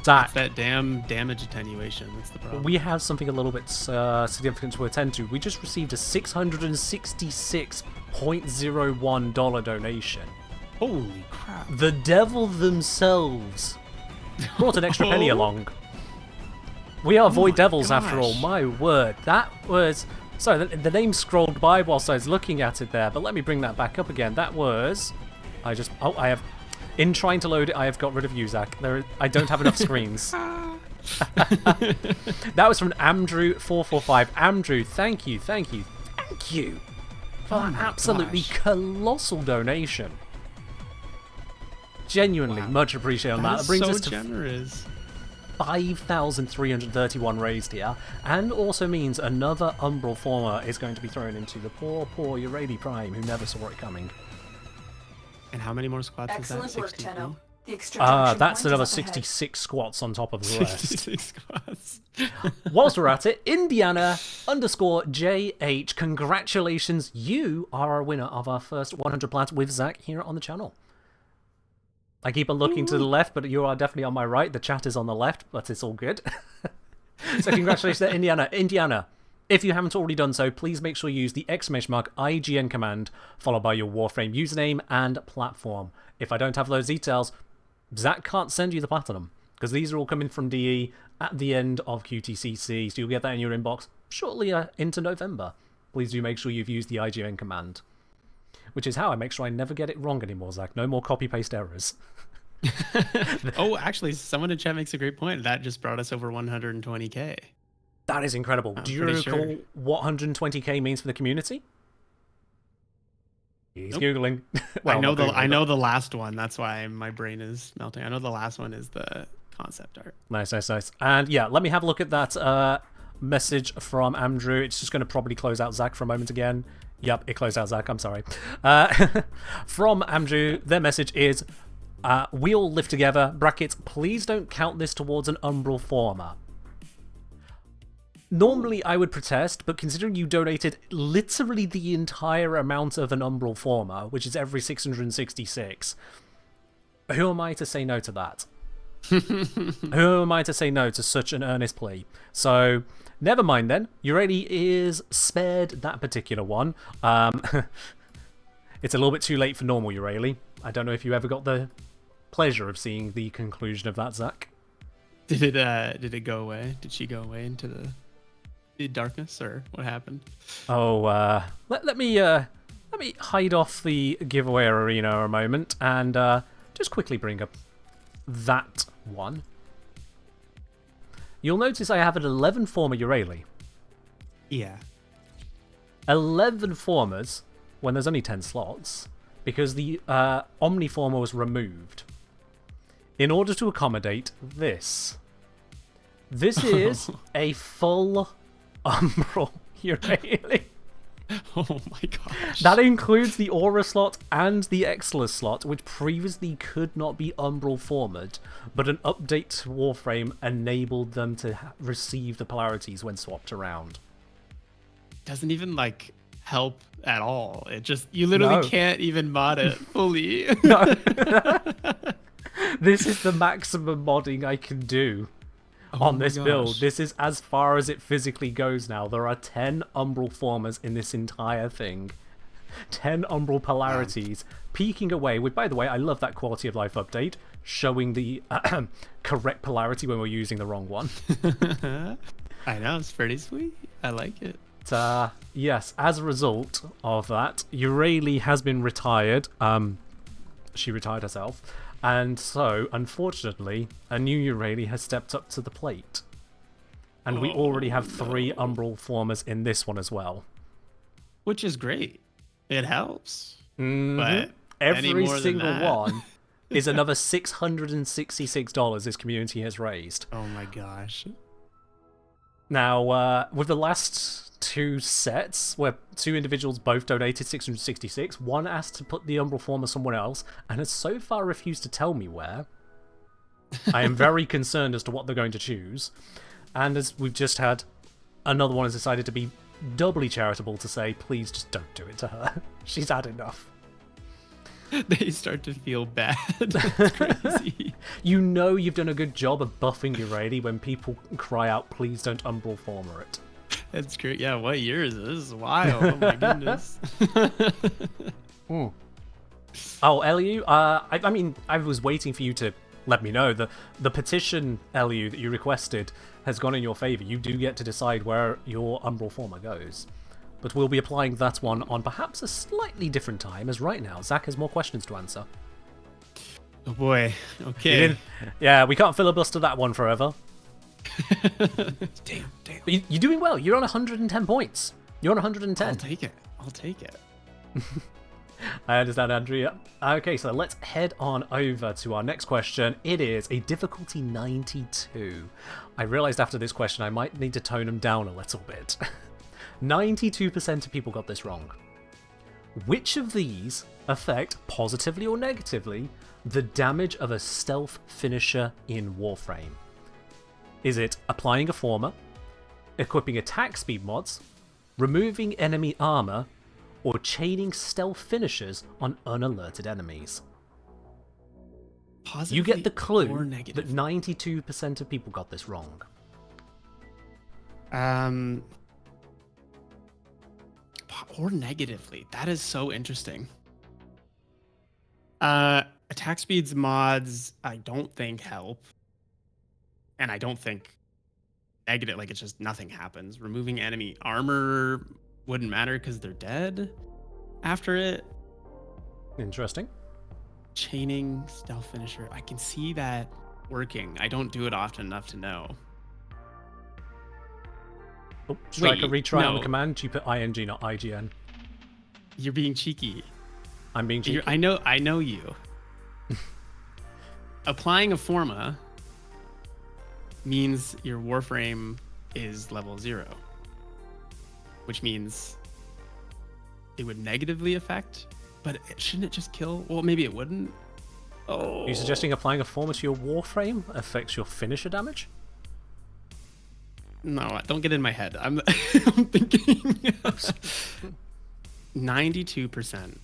Zach, it's that damn damage attenuation. That's the problem. We have something a little bit significant to attend to. We just received a $666.01 donation. Holy crap. The devil themselves brought an extra penny along. We are Void Devils after all. My word. That was... Sorry, the name scrolled by whilst I was looking at it there, but let me bring that back up again. That was... I have... In trying to load it, I have got rid of you, Zach. I don't have enough screens. That was from Amdrew445. Amdrew, thank you for that absolutely colossal donation. Genuinely, much appreciated on that. That brings us to generous. 5,331 raised here, and also means another Umbral Former is going to be thrown into the poor Uredi Prime, who never saw it coming. And how many more squats is that? Excellent work, Tenno. The extraction That's point another is up ahead. 66 squats on top of the rest. 66 squads. Whilst we're at it, Indiana_JH, congratulations, you are our winner of our first 100 plats with Zach here on the channel. I keep on looking to the left, but you are definitely on my right. The chat is on the left, but it's all good. So congratulations to Indiana. Indiana, if you haven't already done so, please make sure you use the !IGN command, followed by your Warframe username and platform. If I don't have those details, Zach can't send you the platinum, because these are all coming from DE at the end of QTCC, so you'll get that in your inbox shortly into November. Please do make sure you've used the IGN command, which is how I make sure I never get it wrong anymore, Zach. No more copy-paste errors. Oh, actually, someone in chat makes a great point. That just brought us over 120k. That is incredible. Do you recall what 120k means for the community? He's Googling. Well, I know the last one. That's why my brain is melting. I know the last one is the concept art. Nice. And yeah, let me have a look at that message from Andrew. It's just going to probably close out Zach for a moment again. Yep, it closed out Zach. I'm sorry. From Andrew, their message is, we all live together, brackets, please don't count this towards an Umbral former. Normally I would protest, but considering you donated literally the entire amount of an Umbral former, which is every 666, who am I to say no to that? Who am I to say no to such an earnest plea? So, never mind then. Ureli is spared that particular one. It's a little bit too late for normal Ureli. I don't know if you ever got the pleasure of seeing the conclusion of that, Zach. Did it go away? Did she go away into the darkness, or what happened? Oh, let me hide off the giveaway arena a moment and just quickly bring up that one. You'll notice I have an 11 former Ureli. Yeah. 11 formers when there's only 10 slots, because the Omniformer was removed in order to accommodate this. This is a full Umbral Ureli. Oh my gosh. That includes the Aura slot and the Exilus slot, which previously could not be Umbral formed, but an update to Warframe enabled them to receive the polarities when swapped around. Doesn't even like help at all. It just, you literally can't even mod it fully. No. This is the maximum modding I can do on this build. This is as far as it physically goes now. There are 10 Umbral formers in this entire thing. 10 Umbral polarities peeking away. Which, by the way, I love that quality of life update, showing the correct polarity when we're using the wrong one. I know, it's pretty sweet. I like it. Yes, as a result of that, Ureli has been retired. She retired herself. And so, unfortunately, a new Ureli has stepped up to the plate. And we already have 3 Umbral formers in this one as well. Which is great. It helps. Mm-hmm. But every single one is another $666 this community has raised. Oh my gosh. Now, with the last 2 sets, where 2 individuals both donated 666, one asked to put the Umbral former somewhere else, and has so far refused to tell me where. I am very concerned as to what they're going to choose. And as we've just had, another one has decided to be doubly charitable to say, please just don't do it to her. She's had enough. They start to feel bad. It's crazy. You know you've done a good job of buffing Ureli when people cry out, please don't Umbral former it. That's great. Yeah, what year is this? This is wild. Oh my goodness. Oh, LU, I mean, I was waiting for you to let me know. The petition, LU, that you requested has gone in your favor. You do get to decide where your Umbral former goes. But we'll be applying that one on perhaps a slightly different time, as right now Zach has more questions to answer. Oh boy. Okay. Yeah, we can't filibuster that one forever. Damn. But you're doing well. You're on 110 points. You're on 110. I'll take it. I understand, Andrea. Okay, so let's head on over to our next question. It is a difficulty 92. I realized after this question I might need to tone them down a little bit. 92% of people got this wrong. Which of these affect, positively or negatively, the damage of a stealth finisher in Warframe? Is it applying a former, equipping attack speed mods, removing enemy armor, or chaining stealth finishers on unalerted enemies? Positively You get the or clue negative? that 92% of people got this wrong. Or negatively. That is so interesting. Attack speeds mods, I don't think help. And I don't think negative, like it's just nothing happens. Removing enemy armor wouldn't matter because they're dead after it. Interesting. Chaining stealth finisher, I can see that working. I don't do it often enough to know. Oh, Striker, Wait, retry on no. the command. You put ING, not IGN. You're being cheeky. I'm being cheeky. I know you. Applying a forma means your Warframe is level 0, which means it would negatively affect, but shouldn't it just kill? Well, maybe it wouldn't. Oh. Are you suggesting applying a former to your Warframe affects your finisher damage? No, don't get in my head. I'm thinking 92%.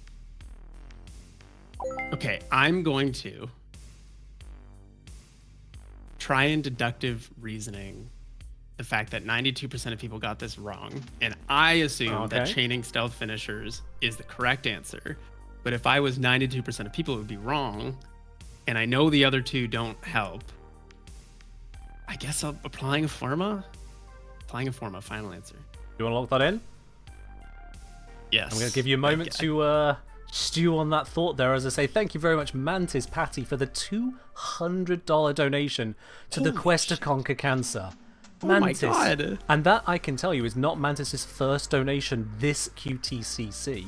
Okay, I'm going to try and deductive reasoning the fact that 92% of people got this wrong, and I assume that Okay. chaining stealth finishers is the correct answer. But if I was 92% of people, it would be wrong, and I know the other two don't help. I guess I'm applying a forma. Applying a forma, final answer. You want to lock that in? Yes. I'm going to give you a moment to stew on that thought there. As I say, thank you very much, Mantis Patty, for the $200 donation to the Holy quest to shit. conquer cancer. Oh my Mantis, God. and that I can tell you is not Mantis's first donation this QTCC.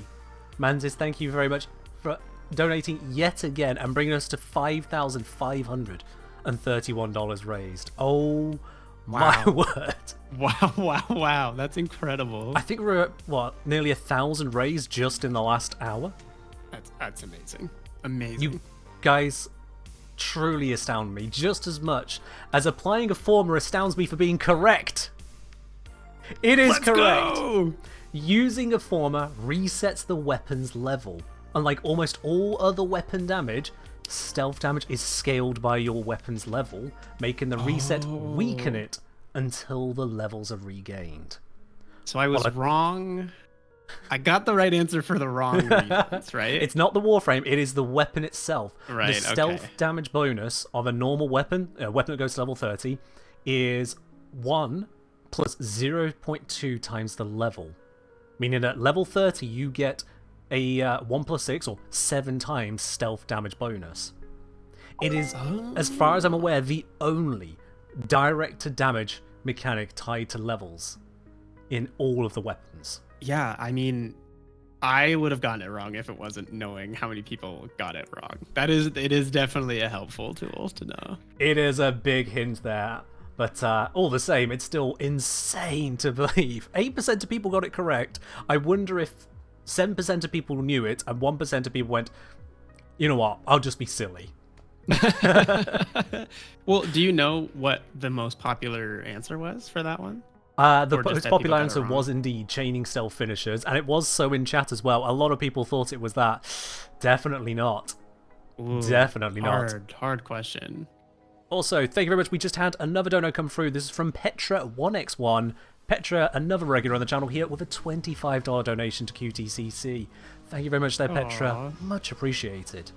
Mantis, thank you very much for donating yet again and bringing us to $5,531 raised. Oh my Wow. word. Wow. That's incredible. I think we're at, what, nearly 1,000 raised just in the last hour? That's amazing. Amazing. You guys truly astound me just as much as applying a former astounds me for being correct. It is Let's correct. go! Using a former resets the weapon's level. Unlike almost all other weapon damage, stealth damage is scaled by your weapon's level, making the reset weaken it until the levels are regained. So I was Well, wrong. I got the right answer for the wrong reasons, right? It's not the Warframe, it is the weapon itself. Right, The stealth okay. damage bonus of a normal weapon, a weapon that goes to level 30, is 1 plus 0.2 times the level. Meaning at level 30, you get a 1 plus 6 or 7 times stealth damage bonus. It is, as far as I'm aware, the only direct to damage mechanic tied to levels in all of the weapons. Yeah, I mean, I would have gotten it wrong if it wasn't knowing how many people got it wrong. It is definitely a helpful tool to know. It is a big hint there, but all the same, it's still insane to believe. 8% of people got it correct. I wonder if 7% of people knew it and 1% of people went, you know what, I'll just be silly. Well, do you know what the most popular answer was for that one? The Or just most that popular people got it answer wrong? was indeed chaining stealth finishers, and it was so in chat as well. A lot of people thought it was that. Definitely not. Ooh, Definitely not. Hard question. Also, thank you very much. We just had another dono come through. This is from Petra1x1. Petra, another regular on the channel here, with a $25 donation to QTCC. Thank you very much there, Petra. Aw. Much appreciated.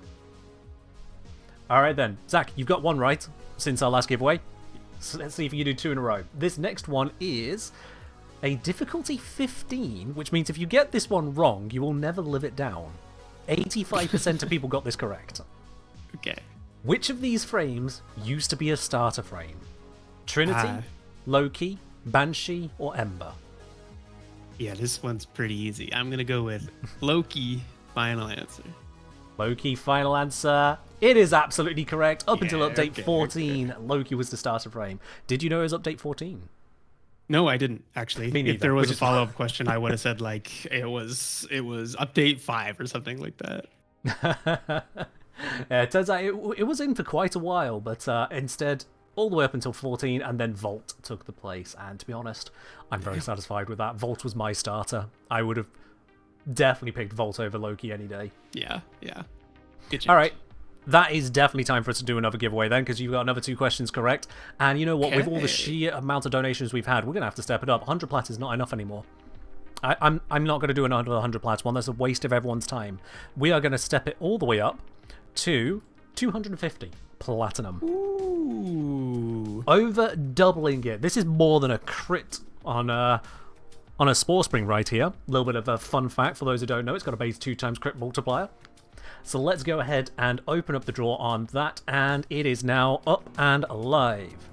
Alright then. Zach, you've got one right since our last giveaway. So let's see if you can do 2 in a row. This next one is a difficulty 15, which means if you get this one wrong, you will never live it down. 85% of people got this correct. Okay. Which of these frames used to be a starter frame? Trinity, Loki, Banshee, or Ember? Yeah, this one's pretty easy. I'm gonna go with Loki. Final answer. Loki, final answer. It is absolutely correct. Up until Yeah, update okay, 14, Loki was the starter frame. Did you know it was update 14? No, I didnn't actually. Me neither, If there was which a is follow-up question, I would have said like it was update 5 or something like that. Yeah, it turns out it was in for quite a while, but instead, all the way up until 14, and then Volt took the place. And to be honest, I'm very satisfied with that. Volt was my starter. I would have definitely picked Volt over Loki any day. Yeah. All right. That is definitely time for us to do another giveaway then, because you've got another 2 questions correct. And you know what? With all the sheer amount of donations we've had, we're going to have to step it up. 100 plats is not enough anymore. I'm not going to do another 100 plats one. That's a waste of everyone's time. We are going to step it all the way up to 250 platinum. Ooh. Over doubling it. This is more than a crit on a Spore Spring right here. A little bit of a fun fact for those who don't know. It's got a base 2 times crit multiplier. So let's go ahead and open up the draw on that, and it is now up and live.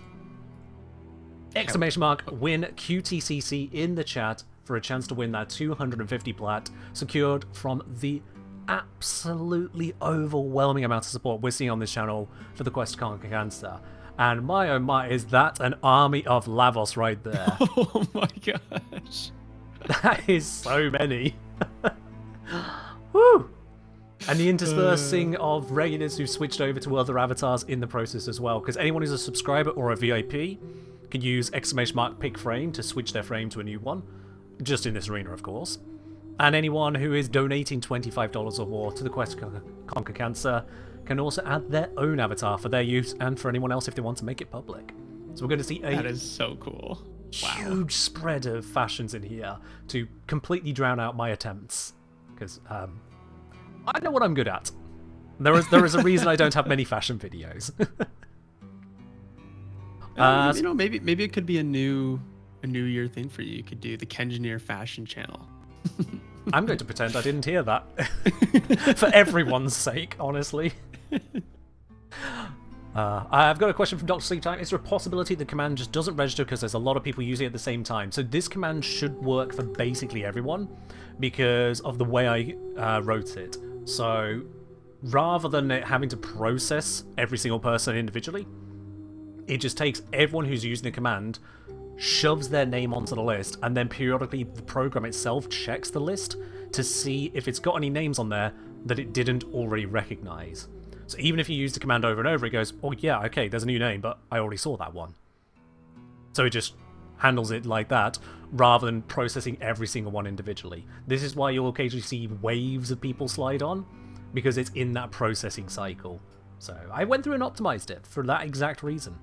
Exclamation mark win QTCC in the chat for a chance to win that 250 plat secured from the absolutely overwhelming amount of support we're seeing on this channel for the quest to conquer cancer. And my oh my, is that an army of Lavos right there? Oh my gosh. That is so many. Woo! And the interspersing of regulars who've switched over to other avatars in the process as well, because anyone who's a subscriber or a VIP can use exclamation mark pick frame to switch their frame to a new one, just in this arena, of course. And anyone who is donating $25 or more to the quest to conquer cancer can also add their own avatar for their use and for anyone else if they want to make it public. So we're going to see That is so cool. Wow. huge spread of fashions in here to completely drown out my attempts, because I know what I'm good at. There is a reason I don't have many fashion videos. Maybe it could be a new year thing for you. You could do the Kengineer fashion channel. I'm going to pretend I didn't hear that. For everyone's sake, honestly. I've got a question from Dr. Sleep Time. Is there a possibility the command just doesn't register because there's a lot of people using it at the same time? So this command should work for basically everyone because of the way I wrote it. So rather than it having to process every single person individually, it just takes everyone who's using the command, shoves their name onto the list, and then periodically the program itself checks the list to see if it's got any names on there that it didn't already recognize. So even if you use the command over and over, it goes, oh yeah, okay, there's a new name, but I already saw that one. So it just handles it like that, rather than processing every single one individually. This is why you'll occasionally see waves of people slide on, because it's in that processing cycle. So I went through and optimized it for that exact reason.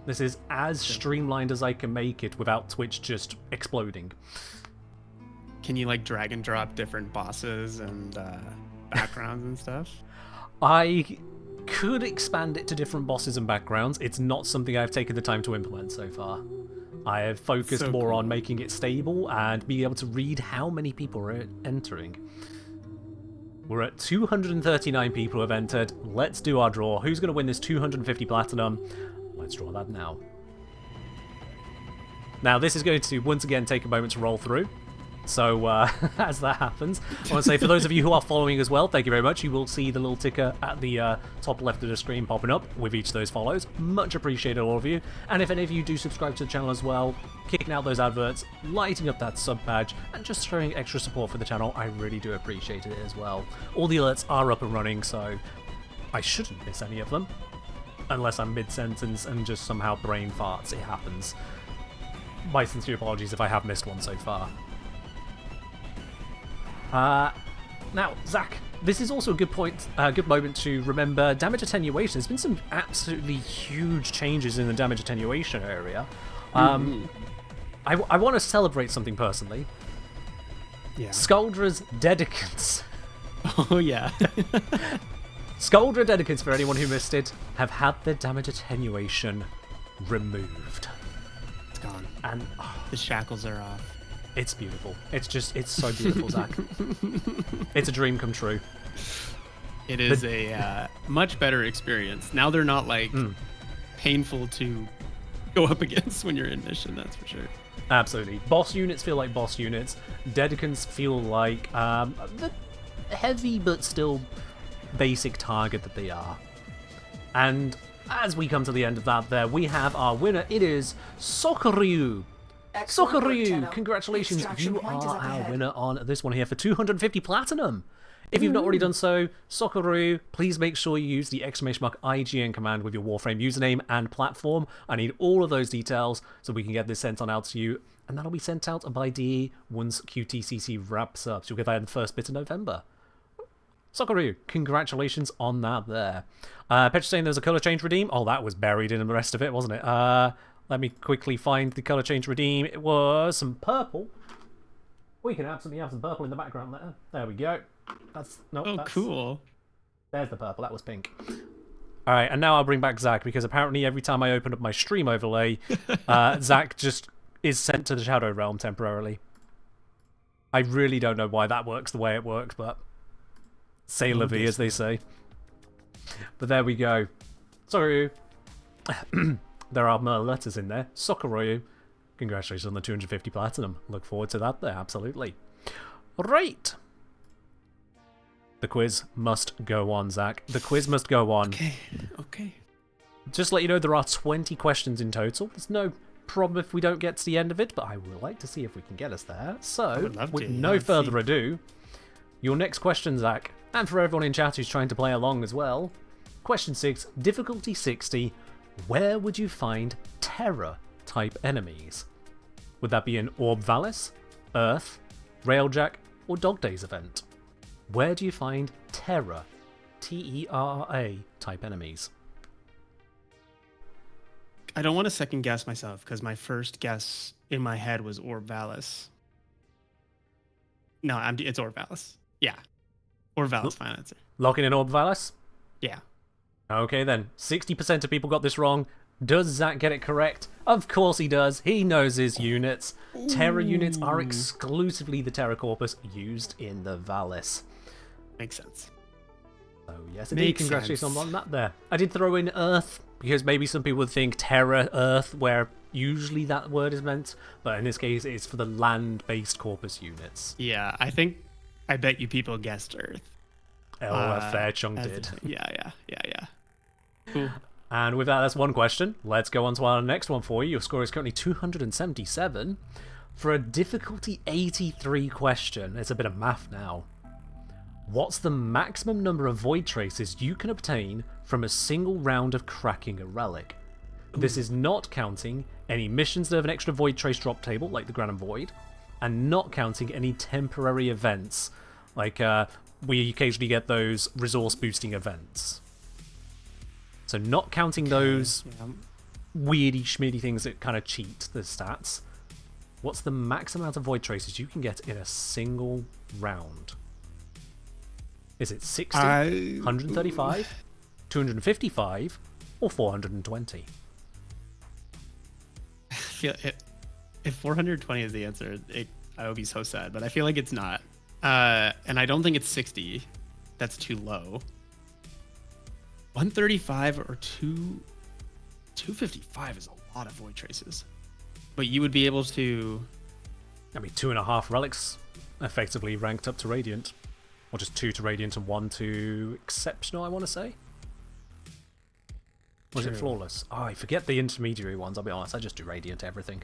This is as streamlined as I can make it without Twitch just exploding. Can you like drag and drop different bosses and backgrounds and stuff? I could expand it to different bosses and backgrounds. It's not something I've taken the time to implement so far. I have focused more on making it stable and being able to read how many people are entering. We're at 239 people who have entered. Let's do our draw. Who's going to win this 250 platinum? Let's draw that now. Now, this is going to, once again, take a moment to roll through. So, as that happens, I want to say, for those of you who are following as well, thank you very much. You will see the little ticker at the top left of the screen popping up with each of those follows. Much appreciated, all of you. And if any of you do subscribe to the channel as well, kicking out those adverts, lighting up that sub badge, and just showing extra support for the channel, I really do appreciate it as well. All the alerts are up and running, so I shouldn't miss any of them. Unless I'm mid-sentence and just somehow brain farts. It happens. My sincere apologies if I have missed one so far. Now, Zach, this is also a good point, good moment to remember damage attenuation. There's been some absolutely huge changes in the damage attenuation area. I want to celebrate something personally. Yeah. Skulldra's Dedicants. Oh, yeah. Skuldra Dedicants, for anyone who missed it, have had their damage attenuation removed. It's gone. And the shackles are off. It's beautiful. It's so beautiful, Zach. It's a dream come true. It is a much better experience. Now they're not like painful to go up against when you're in mission, that's for sure. Absolutely. Boss units feel like boss units. Dedicants feel like the heavy but still basic target that they are. And as we come to the end of that there, we have our winner. It is Sokoryu. Excellent work, Sokoryu, Tenno. congratulations. Extraction You point is are up our ahead. winner on this one here for 250 platinum. If you've not already done so, Sokoryu, please make sure you use the !IGN command with your Warframe username and platform. I need all of those details so we can get this sent on out to you, and that'll be sent out by DE once QTCC wraps up. So you'll get that in the first bit of November. Sokoryu, congratulations on that there. Petra saying there's a colour change redeem. Oh, that was buried in the rest of it, wasn't it? Let me quickly find the colour change redeem. It was some purple. We can absolutely have some purple in the background there. There we go. Cool. There's the purple. That was pink. All right, and now I'll bring back Zach, because apparently every time I open up my stream overlay, Zach just is sent to the Shadow Realm temporarily. I really don't know why that works the way it works, but c'est la vie, as they say. But there we go. Sorry. There are more letters in there. Sokoryu. Congratulations on the 250 platinum. Look forward to that there, absolutely. Right. The quiz must go on, Zach. The quiz must go on. Okay. Just to let you know, there are 20 questions in total. There's no problem if we don't get to the end of it, but I would like to see if we can get us there. So, would love with to. no Let's further see. ado, your next question, Zach, and for everyone in chat who's trying to play along as well. Question 6, difficulty 60. Where would you find Terra-type enemies? Would that be in Orb Valis, Earth, Railjack, or Dog Days event? Where do you find Terra, T-E-R-R-A, type enemies? I don't want to second guess myself because my first guess in my head was Orb Valis. No, it's Orb Valis. Yeah. Orb Valis, final answer. Locking in Orb Valis? Yeah. Okay then, 60% of people got this wrong. Does Zach get it correct? Of course he does. He knows his units. Terra units are exclusively the Terra Corpus used in the Valis. Makes sense. So yes, indeed, Makes congratulations sense. on that there. I did throw in Earth, because maybe some people would think Terra, Earth, where usually that word is meant, but in this case it's for the land-based Corpus units. Yeah, I bet you people guessed Earth. A fair chunk as did. Yeah. Cool. And with that, that's one question. Let's go on to our next one for you. Your score is currently 277. For a difficulty 83 question, it's a bit of math now. What's the maximum number of void traces you can obtain from a single round of cracking a relic? This is not counting any missions that have an extra void trace drop table, like the Granum Void, and not counting any temporary events, like we occasionally get those resource boosting events. So not counting those weirdy schmiddy things that kind of cheat the stats. What's the max amount of void traces you can get in a single round? Is it 60, 135, 255, or 420? I feel if 420 is the answer, I would be so sad, but I feel like it's not. And I don't think it's 60. That's too low. 135 or 255 is a lot of void traces. But you would be able to... I mean, 2.5 relics effectively ranked up to Radiant. Or just 2 to Radiant and 1 to Exceptional, I want to say. Or is it True. Flawless? Oh, I forget the intermediary ones, I'll be honest. I just do Radiant everything.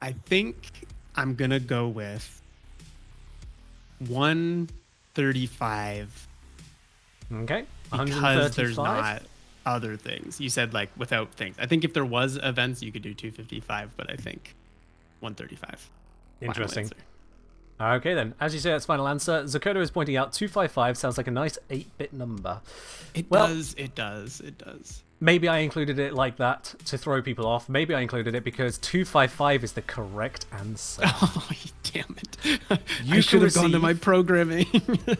I think I'm going to go with 135 Okay. because there's 135. not other things. You said like without things. I think if there was events, you could do 255, but I think 135. Final Interesting. answer. Okay then, as you say, that's final answer. Zakoto is pointing out 255 sounds like a nice 8-bit number. It Well- does. It does. Maybe I included it like that to throw people off. Maybe I included it because 255 is the correct answer. Oh, damn it. You I should can have gone to my receive- programming.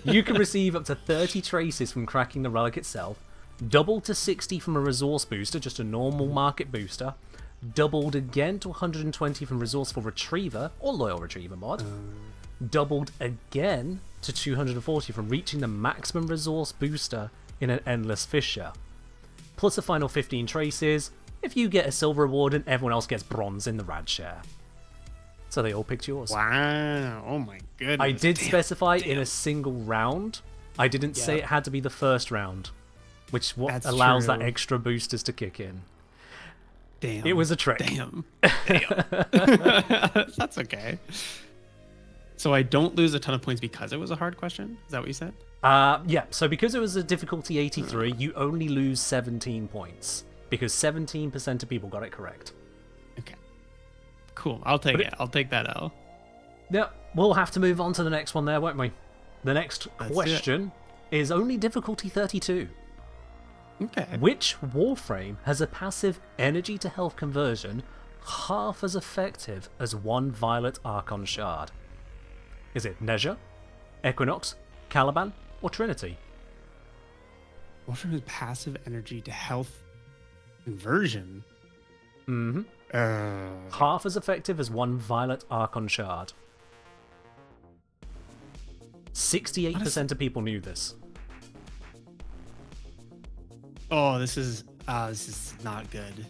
You can receive up to 30 traces from cracking the relic itself, doubled to 60 from a resource booster, just a normal market booster, doubled again to 120 from resourceful retriever or loyal retriever mod, doubled again to 240 from reaching the maximum resource booster in an endless fissure, plus a final 15 traces if you get a silver reward and everyone else gets bronze in the rad share. So they all picked yours. Wow. Oh my goodness. I did specify in a single round. I didn't say Yeah. it had to be the first round. which That's allows that true. extra boosters to kick in. Damn. It was a trick. Damn. That's okay. So I don't lose a ton of points because it was a hard question? Is that what you said? Yeah, so because it was a difficulty 83, you only lose 17 points. Because 17% of people got it correct. Okay. Cool. I'll take it. I'll take that L. Yeah, we'll have to move on to the next one there, won't we? The next Let's do it. question is only difficulty 32. Okay. Which Warframe has a passive energy to health conversion half as effective as one Violet Archon Shard? Is it Nezha, Equinox, Caliban, or Trinity? Warframe has passive energy to health conversion. Mm-hmm. Half as effective as one Violet Archon Shard. 68% of people knew this. Oh, this is not good.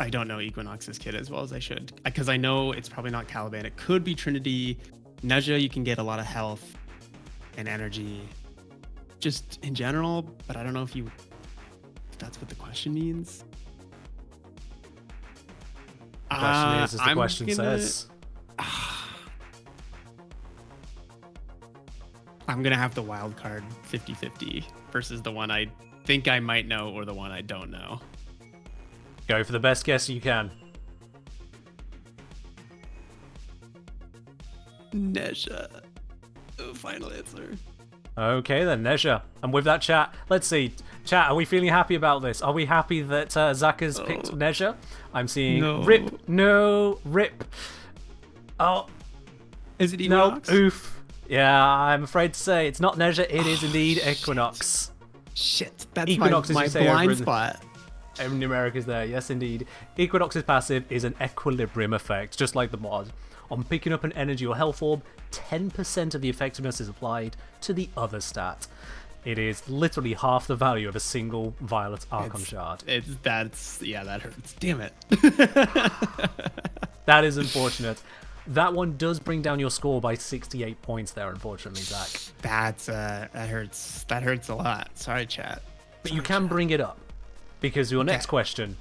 I don't know Equinox's kit as well as I should, because I know it's probably not Caliban. It could be Trinity. Nezha, you can get a lot of health and energy, just in general. But I don't know if that's what the question means. The question is, as the question says. I'm gonna have to wild card 50-50 versus the one I think I might know or the one I don't know. Go for the best guess you can. Nezha. Oh, final answer. Okay then, Nezha. And with that, chat, let's see. Chat, are we feeling happy about this? Are we happy that Zach has picked Nezha? I'm seeing No. rip, no, rip. Oh, Is it no, Equinox? oof. Yeah, I'm afraid to say it's not Nezha, it is indeed Equinox. Shit, that's Equinox, as my you say, over blind in- spot. In America's there, yes indeed. Equinox's passive is an equilibrium effect, just like the mod. On picking up an energy or health orb, 10% of the effectiveness is applied to the other stat. It is literally half the value of a single Violet Archon Shard. That hurts. Damn it. That is unfortunate. That one does bring down your score by 68 points there, unfortunately, Zach. that hurts. That hurts a lot. Sorry, chat. But you can bring it up, because your next question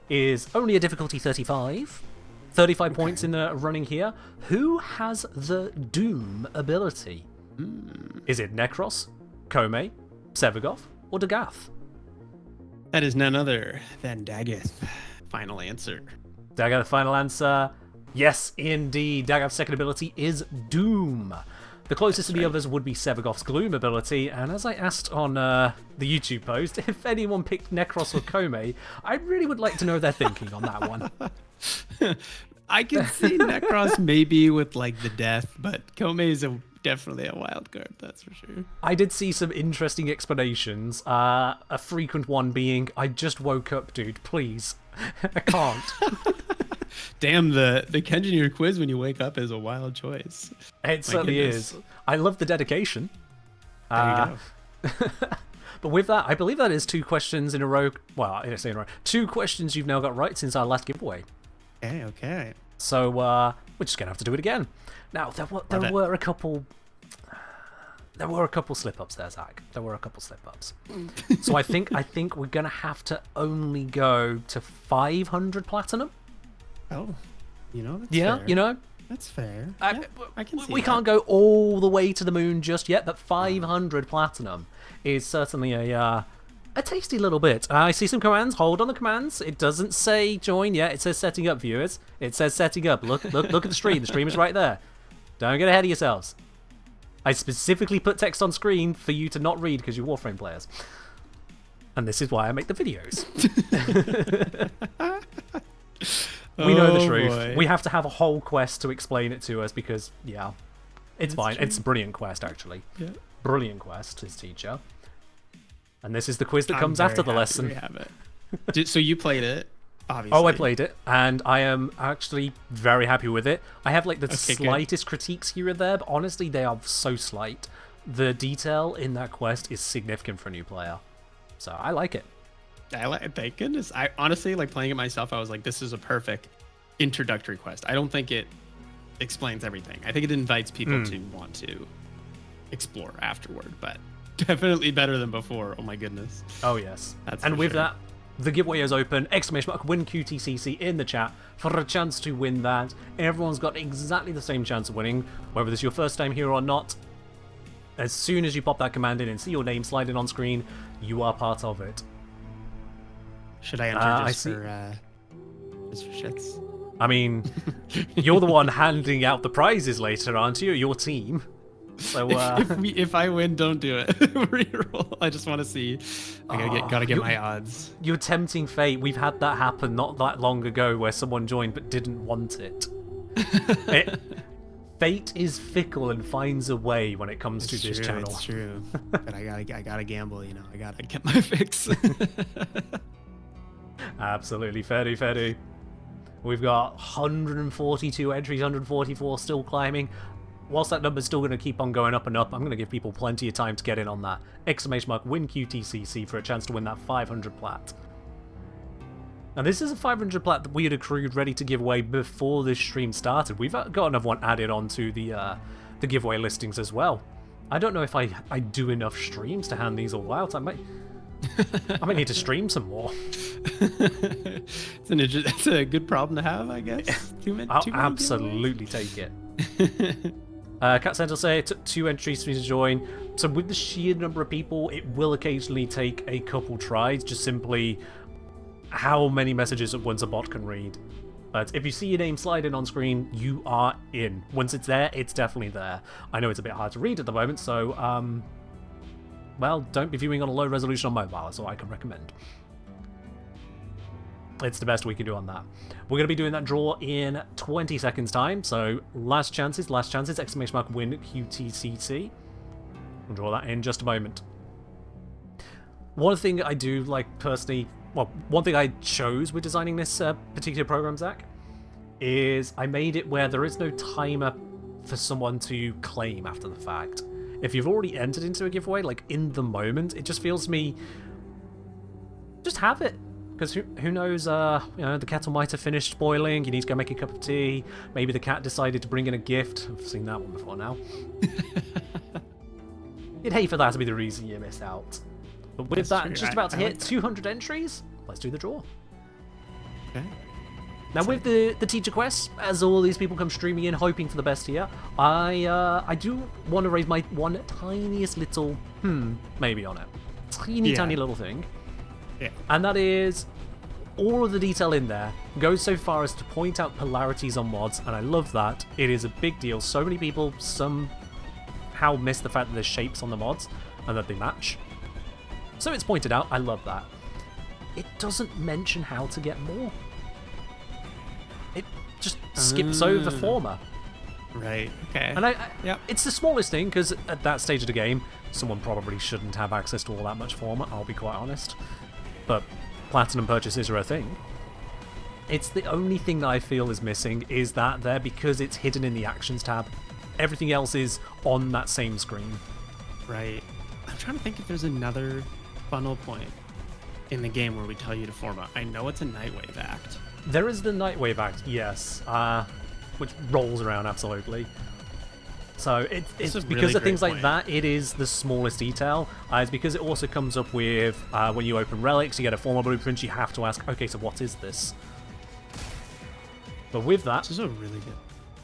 is only a difficulty 35. 35 points in the running here. Who has the Doom ability? Is it Necros, Kome, Sevagoth, or Dagath? That is none other than Daggett. Final answer. Dagath, final answer. Yes, indeed. Dagath's second ability is Doom. The closest to the others would be Sevagoth's Gloom ability, and as I asked on the YouTube post, if anyone picked Necros or Kome, I really would like to know their thinking on that one. I can see Necros maybe with like the death, but Kome is definitely a wild card, that's for sure. I did see some interesting explanations. A frequent one being, I just woke up, dude, please. I can't. Damn, the Kenjineer quiz when you wake up is a wild choice. It certainly is. I love the dedication. There you go. But with that, I believe that is 2 questions in a row. Well, I didn't say in a row. 2 questions you've now got right since our last giveaway. Okay. So we're just gonna have to do it again. Now there were a couple slip-ups there, Zach. There were a couple slip-ups. So I think we're gonna have to only go to 500 platinum. Oh, that's Yeah, fair. That's fair. Yeah, I can see we that. can't go all the way to the moon just yet, but 500 platinum is certainly a tasty little bit. I see some commands. Hold on the commands. It doesn't say join yet. It says setting up, viewers. It says setting up. Look at the stream. The stream is right there. Don't get ahead of yourselves. I specifically put text on screen for you to not read because you're Warframe players. And this is why I make the videos. We know the truth. Boy. We have to have a whole quest to explain it to us because, yeah, it's fine. true. It's a brilliant quest, actually. Yeah. Brilliant quest, his teacher. And this is the quiz that I'm comes very after the happy lesson. we have it. So you played it, obviously. Oh, I played it, and I am actually very happy with it. I have like the Okay, good. slightest critiques here and there, but honestly, they are so slight. The detail in that quest is significant for a new player. So I like it. Thank goodness. I honestly, like playing it myself, I was like, this is a perfect introductory quest. I don't think it explains everything. I think it invites people to want to explore afterward, but definitely better than before. Oh my goodness. Oh yes. That's And for with sure. that, the giveaway is open. !win QTCC in the chat for a chance to win that. Everyone's got exactly the same chance of winning, whether this is your first time here or not. As soon as you pop that command in and see your name sliding on screen, you are part of it. Should I enter I just see. just for shits? I mean, you're the one handing out the prizes later, aren't you? Your team. So If I win, don't do it. Reroll. I just want to see. I gotta get my odds. you're tempting fate. We've had that happen not that long ago where someone joined but didn't want it. Fate is fickle and finds a way when it comes to this channel. It's true. But I gotta gamble. You know, I gotta get my fix. Absolutely, fair do. We've got 142 entries, 144 still climbing. Whilst that number's still going to keep on going up and up, I'm going to give people plenty of time to get in on that. !win QTCC for a chance to win that 500 plat. Now this is a 500 plat that we had accrued ready to give away before this stream started. We've got another one added onto the giveaway listings as well. I don't know if I do enough streams to hand these all out. I might need to stream some more. It's a good problem to have, I guess. I'll absolutely take it. Cat Center say it took 2 entries for me to join. So with the sheer number of people, it will occasionally take a couple tries, just simply how many messages at once a bot can read. But if you see your name sliding on screen, you are in. Once it's there, it's definitely there. I know it's a bit hard to read at the moment, so well, don't be viewing on a low resolution on mobile, that's all I can recommend. It's the best we can do on that. We're going to be doing that draw in 20 seconds time, so last chances, !win QTCC. We'll draw that in just a moment. One thing I do like personally, well, one thing I chose with designing this particular program, Zach, is I made it where there is no timer for someone to claim after the fact. If you've already entered into a giveaway, like in the moment, it just feels to me, just have it. Because who knows, you know, the kettle might have finished boiling, you need to go make a cup of tea, maybe the cat decided to bring in a gift. I've seen that one before now. You'd hate for that to be the reason you miss out. But with that true. just about to I hit like that. 200 entries, let's do the draw. Okay. Now with the teacher quests, as all these people come streaming in, hoping for the best here, I do want to raise my one tiniest little maybe on it. Tiny little thing. Yeah. And that is, all of the detail in there goes so far as to point out polarities on mods, and I love that. It is a big deal. So many people somehow miss the fact that there's shapes on the mods and that they match. So it's pointed out. I love that. It doesn't mention how to get more. It just skips over former. Right. Okay. And Yep. it's the smallest thing, because at that stage of the game, someone probably shouldn't have access to all that much former, I'll be quite honest. But platinum purchases are a thing. It's the only thing that I feel is missing is that there, because it's hidden in the actions tab. Everything else is on that same screen. Right. I'm trying to think if there's another funnel point in the game where we tell you to forma. I know it's a Nightwave Act. There is the Nightwave Act, yes, which rolls around absolutely. So it's a because really of things great like point. that, it is the smallest detail. It's because it also comes up with, when you open relics, you get a formal blueprint, you have to ask, okay, so what is this? But with that, This is a really good.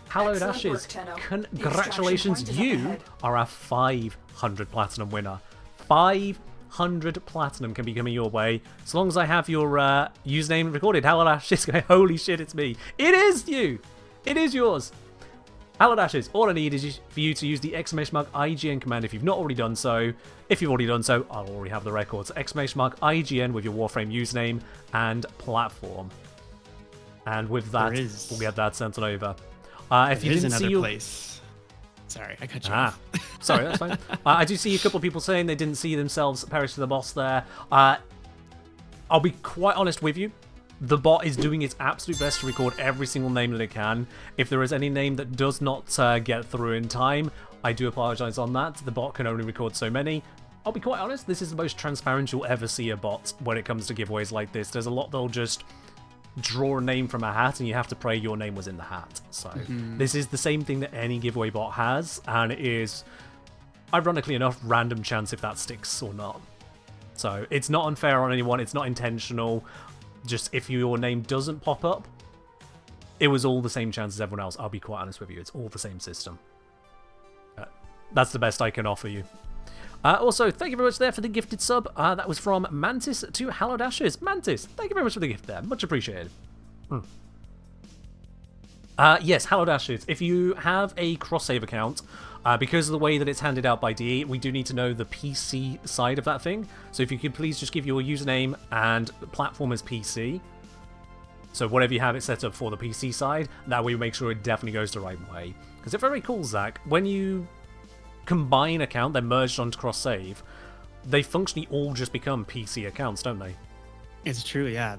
hallowed Excellent ashes, work, Tenno. The congratulations, extraction point is up you ahead. are a 500 platinum winner. 500 platinum can be coming your way, as long as I have your username recorded. Hallowed ashes, holy shit, it's me. It is you! It is yours! Hallowed Ashes, all I need is for you to use the !IGN command if you've not already done so. If you've already done so, I'll already have the records. !IGN with your Warframe username and platform. And with that, we'll get that sent on over. If you There's didn't see another your place. Sorry, I cut you off. Sorry, that's fine. I do see a couple of people saying they didn't see themselves perish to the boss there. I'll be quite honest with you. The bot is doing its absolute best to record every single name that it can. If there is any name that does not get through in time, I do apologise on that. The bot can only record so many. I'll be quite honest, this is the most transparent you'll ever see a bot when it comes to giveaways like this. There's a lot that'll just draw a name from a hat and you have to pray your name was in the hat. So this is the same thing that any giveaway bot has, and it is ironically enough, random chance if that sticks or not. So it's not unfair on anyone, it's not intentional. Just if your name doesn't pop up, it was all the same chance as everyone else. I'll be quite honest with you, it's all the same system. That's the best I can offer you. Also, thank you very much there for the gifted sub. That was from Mantis to Hallowed Ashes. Mantis, thank you very much for the gift there. Much appreciated. Yes, Hallowed Ashes. If you have a cross-save account, because of the way that it's handed out by DE, we do need to know the PC side of that thing. So if you could please just give your username and platform as PC. So whatever you have it set up for the PC side, that way we make sure it definitely goes the right way. Because if I recall, Zach, when you combine account, they're merged onto cross-save, they functionally all just become PC accounts, don't they? It's true, yeah.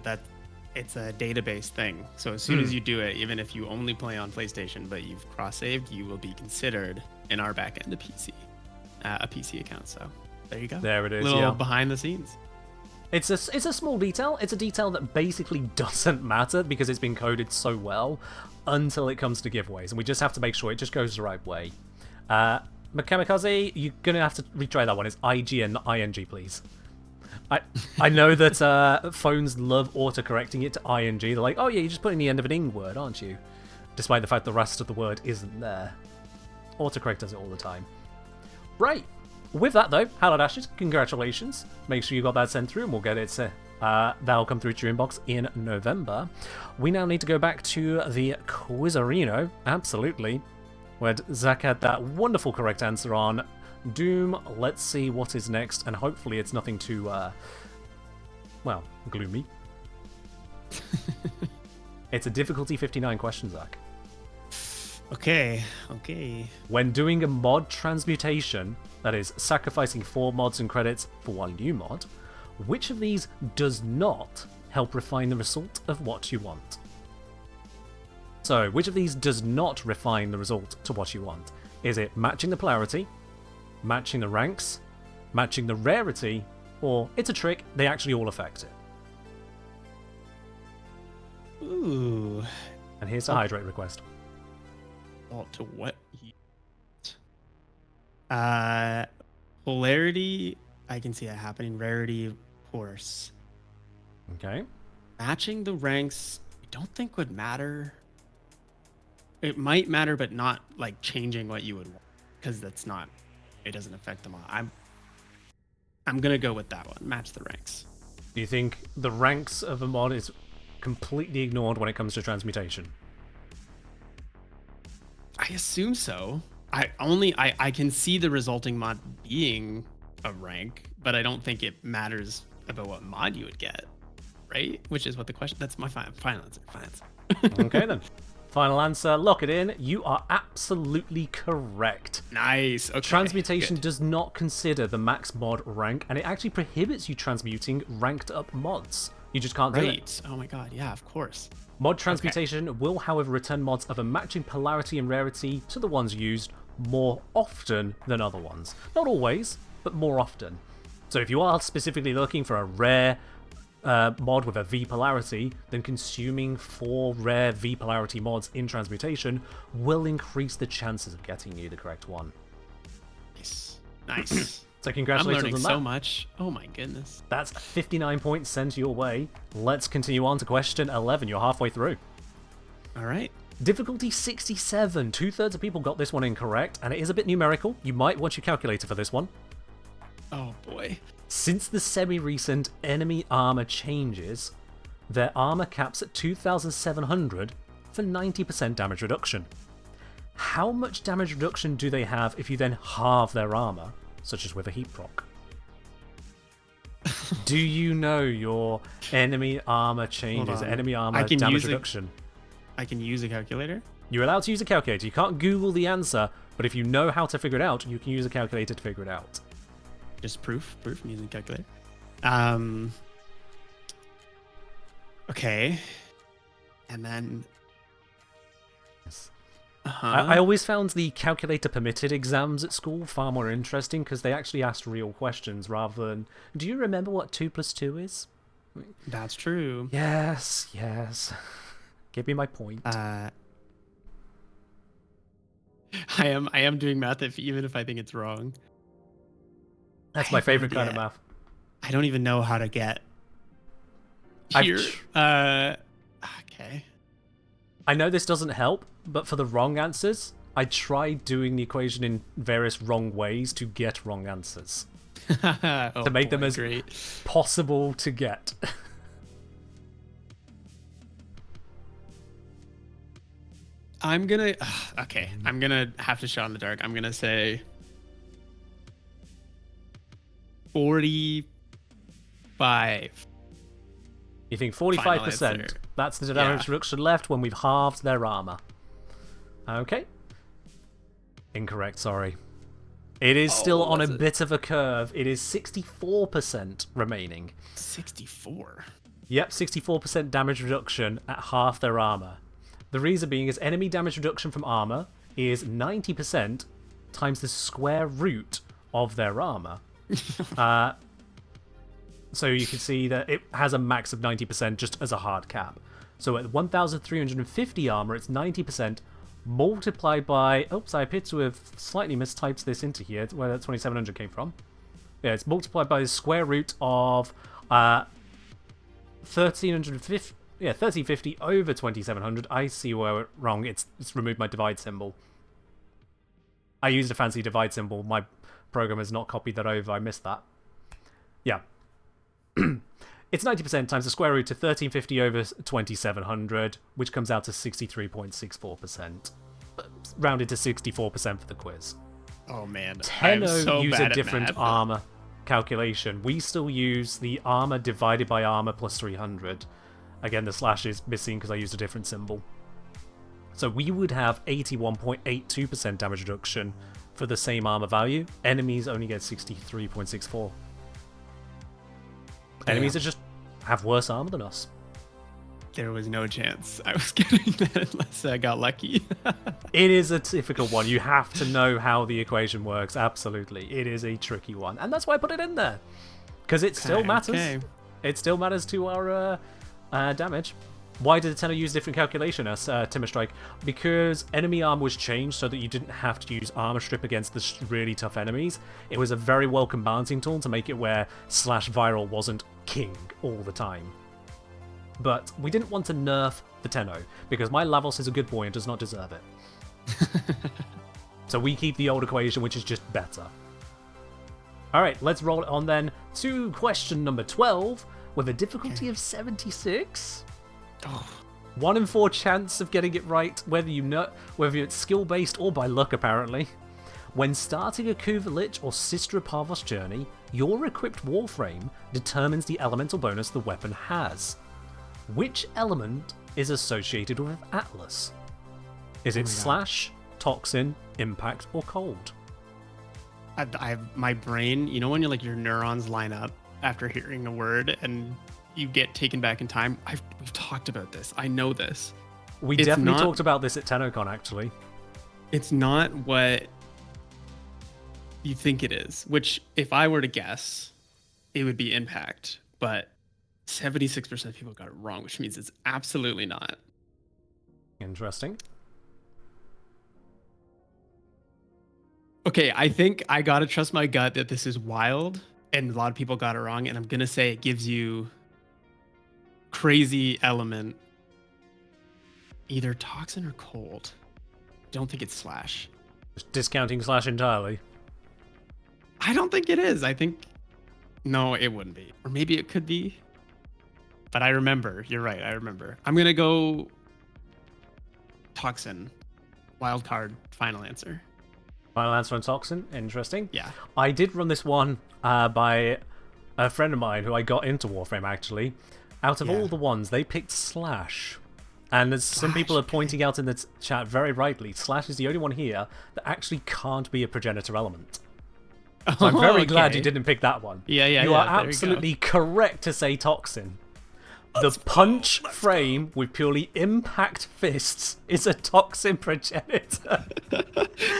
It's a database thing. So as soon as you do it, even if you only play on PlayStation, but you've cross-saved, you will be considered in our backend a PC account. So there you go. There it is. Little yeah. behind the scenes. It's a small detail. It's a detail that basically doesn't matter because it's been coded so well until it comes to giveaways, and we just have to make sure it just goes the right way. Kamikaze, you're gonna have to retry that one. It's IGN, not ING, please. I know that phones love autocorrecting it to ING. They're like, oh yeah, you're just putting the end of an ing word, aren't you? Despite the fact the rest of the word isn't there. Autocorrect does it all the time. Right. With that though, Hallowed Ashes, congratulations. Make sure you got that sent through and we'll get it. That'll come through to your inbox in November. We now need to go back to the Quizarino. Absolutely. Where Zach had that wonderful correct answer on Doom. Let's see what is next, and hopefully it's nothing too, well, gloomy. It's a difficulty 59 question, Zach. Okay. When doing a mod transmutation, that is, sacrificing 4 mods and credits for one new mod, which of these does not help refine the result of what you want? So, which of these does not refine the result to what you want? Is it matching the polarity, matching the ranks, matching the rarity, or it's a trick, they actually all affect it? Ooh. And here's a hydrate request. To what? Polarity, I can see that happening. Rarity, of course. Okay. Matching the ranks, I don't think would matter. It might matter, but not like changing what you would want, because that's not. It doesn't affect them all. I'm gonna go with that one. Match the ranks. Do you think the ranks of a mod is completely ignored when it comes to transmutation? I assume so. I can see the resulting mod being a rank, but I don't think it matters about what mod you would get, right? Which is what the question. That's my final answer. Okay then. Final answer. Lock it in. You are absolutely correct. Nice. Okay. Transmutation Good. does not consider the max mod rank, and it actually prohibits you transmuting ranked up mods. You just can't do it. Right. Oh my god. Yeah. Of course. Mod transmutation will, however, return mods of a matching polarity and rarity to the ones used more often than other ones. Not always, but more often. So if you are specifically looking for a rare mod with a V polarity, then consuming 4 rare V polarity mods in transmutation will increase the chances of getting you the correct one. Nice. So I'm congratulations learning on that. so much. Oh my goodness. That's 59 points sent your way. Let's continue on to question 11. You're halfway through. All right. Difficulty 67. 2/3 of people got this one incorrect, and it is a bit numerical. You might want your calculator for this one. Oh boy. Since the semi-recent enemy armor changes, their armor caps at 2,700 for 90% damage reduction. How much damage reduction do they have if you then halve their armor, such as with a heat proc? Do you know your enemy armor changes, enemy armor damage reduction? I can use a calculator? You're allowed to use a calculator. You can't Google the answer, but if you know how to figure it out, you can use a calculator to figure it out. Just proof I'm using a calculator. Okay. And then I always found the calculator permitted exams at school far more interesting because they actually asked real questions rather than, do you remember what 2 + 2 is? That's true. Yes. Give me my point. I am doing math even if I think it's wrong. That's my favorite kind of math. I don't even know how to get here. Okay. I know this doesn't help, but for the wrong answers, I tried doing the equation in various wrong ways to get wrong answers. To make them as possible to get. I'm gonna have to shot in the dark. I'm gonna say 45. You think 45%? That's the damage reduction left when we've halved their armor. Okay. Incorrect, sorry. It is still on a bit of a curve. It is 64% remaining. 64? Yep, 64% damage reduction at half their armor. The reason being is enemy damage reduction from armor is 90% times the square root of their armor. So you can see that it has a max of 90% just as a hard cap. So at 1,350 armor, it's 90% multiplied by... Oops, I appear to have slightly mistyped this into here, where that 2,700 came from. Yeah, it's multiplied by the square root of 1,350... Yeah, 1350 over 2,700. I see where I went wrong. It's removed my divide symbol. I used a fancy divide symbol. My program has not copied that over. I missed that. Yeah. It's 90% times the square root of 1350 over 2,700, which comes out to 63.64%. Rounded to 64% for the quiz. Oh man, Tenno use a different armor calculation. We still use the armor divided by armor plus 300. Again, the slash is missing because I used a different symbol. So we would have 81.82% damage reduction for the same armor value. Enemies only get 63.64. Enemies that just have worse armor than us. There was no chance I was getting that unless I got lucky. It is a difficult one. You have to know how the equation works. Absolutely. It is a tricky one. And that's why I put it in there. Because it still matters. Okay. It still matters to our damage. Why did the Tenno use a different calculation as Timber Strike? Because enemy armor was changed so that you didn't have to use armor strip against the really tough enemies. It was a very welcome balancing tool to make it where slash viral wasn't king all the time. But we didn't want to nerf the Tenno because my Lavos is a good boy and does not deserve it. So we keep the old equation, which is just better. Alright, let's roll it on then to question number 12 with a difficulty of 76. 1 in 4 chance of getting it right, whether it's skill-based or by luck, apparently. When starting a Kuva Lich or Sistra Parvos journey, your equipped Warframe determines the elemental bonus the weapon has. Which element is associated with Atlas? Is it slash, toxin, impact, or cold? My brain, you know when your neurons line up after hearing a word and you get taken back in time? We've talked about this. I know this. We definitely talked about this at TennoCon, actually. It's not what you think it is, which if I were to guess, it would be impact, but 76% of people got it wrong, which means it's absolutely not. Interesting. Okay, I think I gotta trust my gut that this is wild, and a lot of people got it wrong, and I'm gonna say it gives you crazy element, either toxin or cold. Don't think it's slash. Just discounting slash entirely. I don't think it is. I think no, it wouldn't be, or maybe it could be. But I remember. You're right. I remember. I'm gonna go toxin. Wild card. Final answer. Final answer on toxin. Interesting. Yeah. I did run this one by a friend of mine who I got into Warframe, actually. Out of all the ones, they picked slash. And as some people are pointing out in the chat very rightly, slash is the only one here that actually can't be a progenitor element. So I'm very glad you didn't pick that one. Yeah. You are absolutely correct to say toxin. The punch frame with purely impact fists is a toxin progenitor.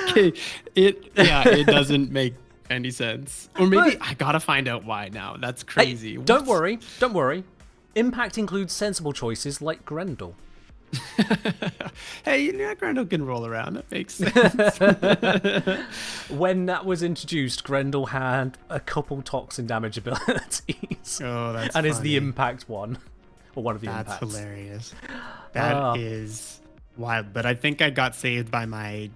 Okay, it doesn't make any sense. Or maybe I gotta find out why now. That's crazy. Hey, don't worry. Impact includes sensible choices like Grendel. Hey, Grendel can roll around. That makes sense. When that was introduced, Grendel had a couple toxin damage abilities. Oh, that's and is the funny. impact one. Or one of the That's impacts. hilarious. That is wild. But I think I got saved by my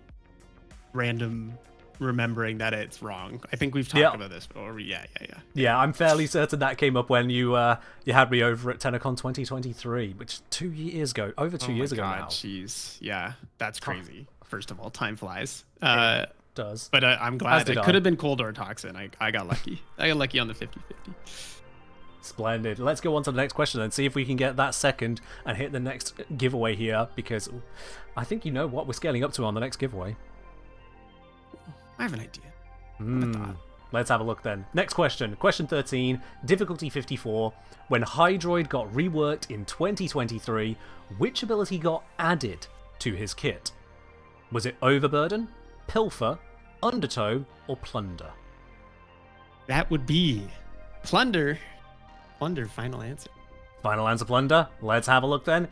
random remembering that it's wrong. I think we've talked about this before. Yeah. Yeah, I'm fairly certain that came up when you had me over at TennoCon 2023, which is 2 years ago. Over 2 years ago now. Jeez. Yeah, that's crazy. First of all, time flies. It does. But I'm glad. did It I. could have been cold or toxin. I got lucky. I got lucky on the 50-50. Splendid. Let's go on to the next question and see if we can get that second and hit the next giveaway here, because I think you know what we're scaling up to on the next giveaway. I have an idea. I have a thought. Let's have a look then. Next question. Question 13, difficulty 54. When Hydroid got reworked in 2023, which ability got added to his kit? Was it Overburden, Pilfer, Undertow, or Plunder? That would be Plunder. Plunder, final answer. Final answer, Plunder. Let's have a look then.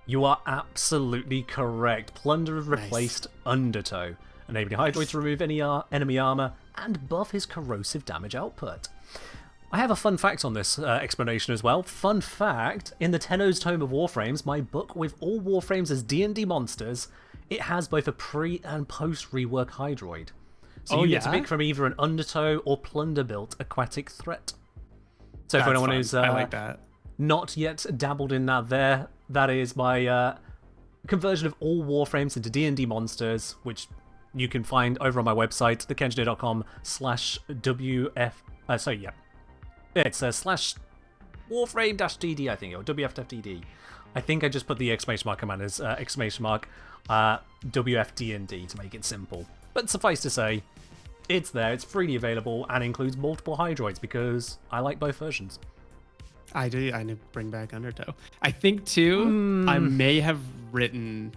You are absolutely correct. Plunder replaced Undertow, enabling Hydroid to remove any enemy armor and buff his corrosive damage output. I have a fun fact on this explanation as well. Fun fact, in the Tenno's Tome of Warframes, my book with all Warframes as D&D monsters, it has both a pre- and post-rework Hydroid. So you get to pick from either an Undertow or Plunder-built aquatic threat. So for anyone who's I like that. not yet dabbled in that that is my conversion of all Warframes into D&D monsters, which you can find over on my website, thekenjino.com/WF... It's slash Warframe-DD, I think, or WFFDD. I think I just put the exclamation mark command as exclamation mark WFDND to make it simple. But suffice to say, it's there, it's freely available, and includes multiple Hydroids, because I like both versions. I do. I need to bring back Undertow. I think, too, I may have written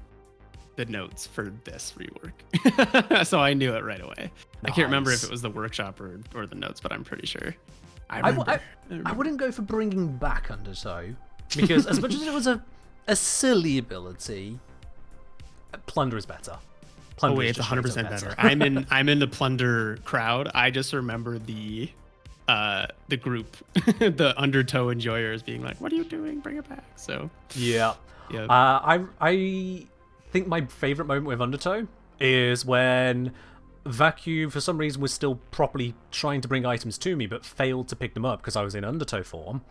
the notes for this rework. So I knew it right away. I can't remember if it was the workshop or the notes, but I'm pretty sure. I wouldn't go for bringing back Undertow, because as much as it was a silly ability, Plunder is better. Plunder it's 100% better. I'm in the Plunder crowd. I just remember the group, the Undertow enjoyers, being like, "What are you doing? Bring it back!" So yeah. I think my favorite moment with Undertow is when Vacuum, for some reason, was still properly trying to bring items to me, but failed to pick them up because I was in Undertow form.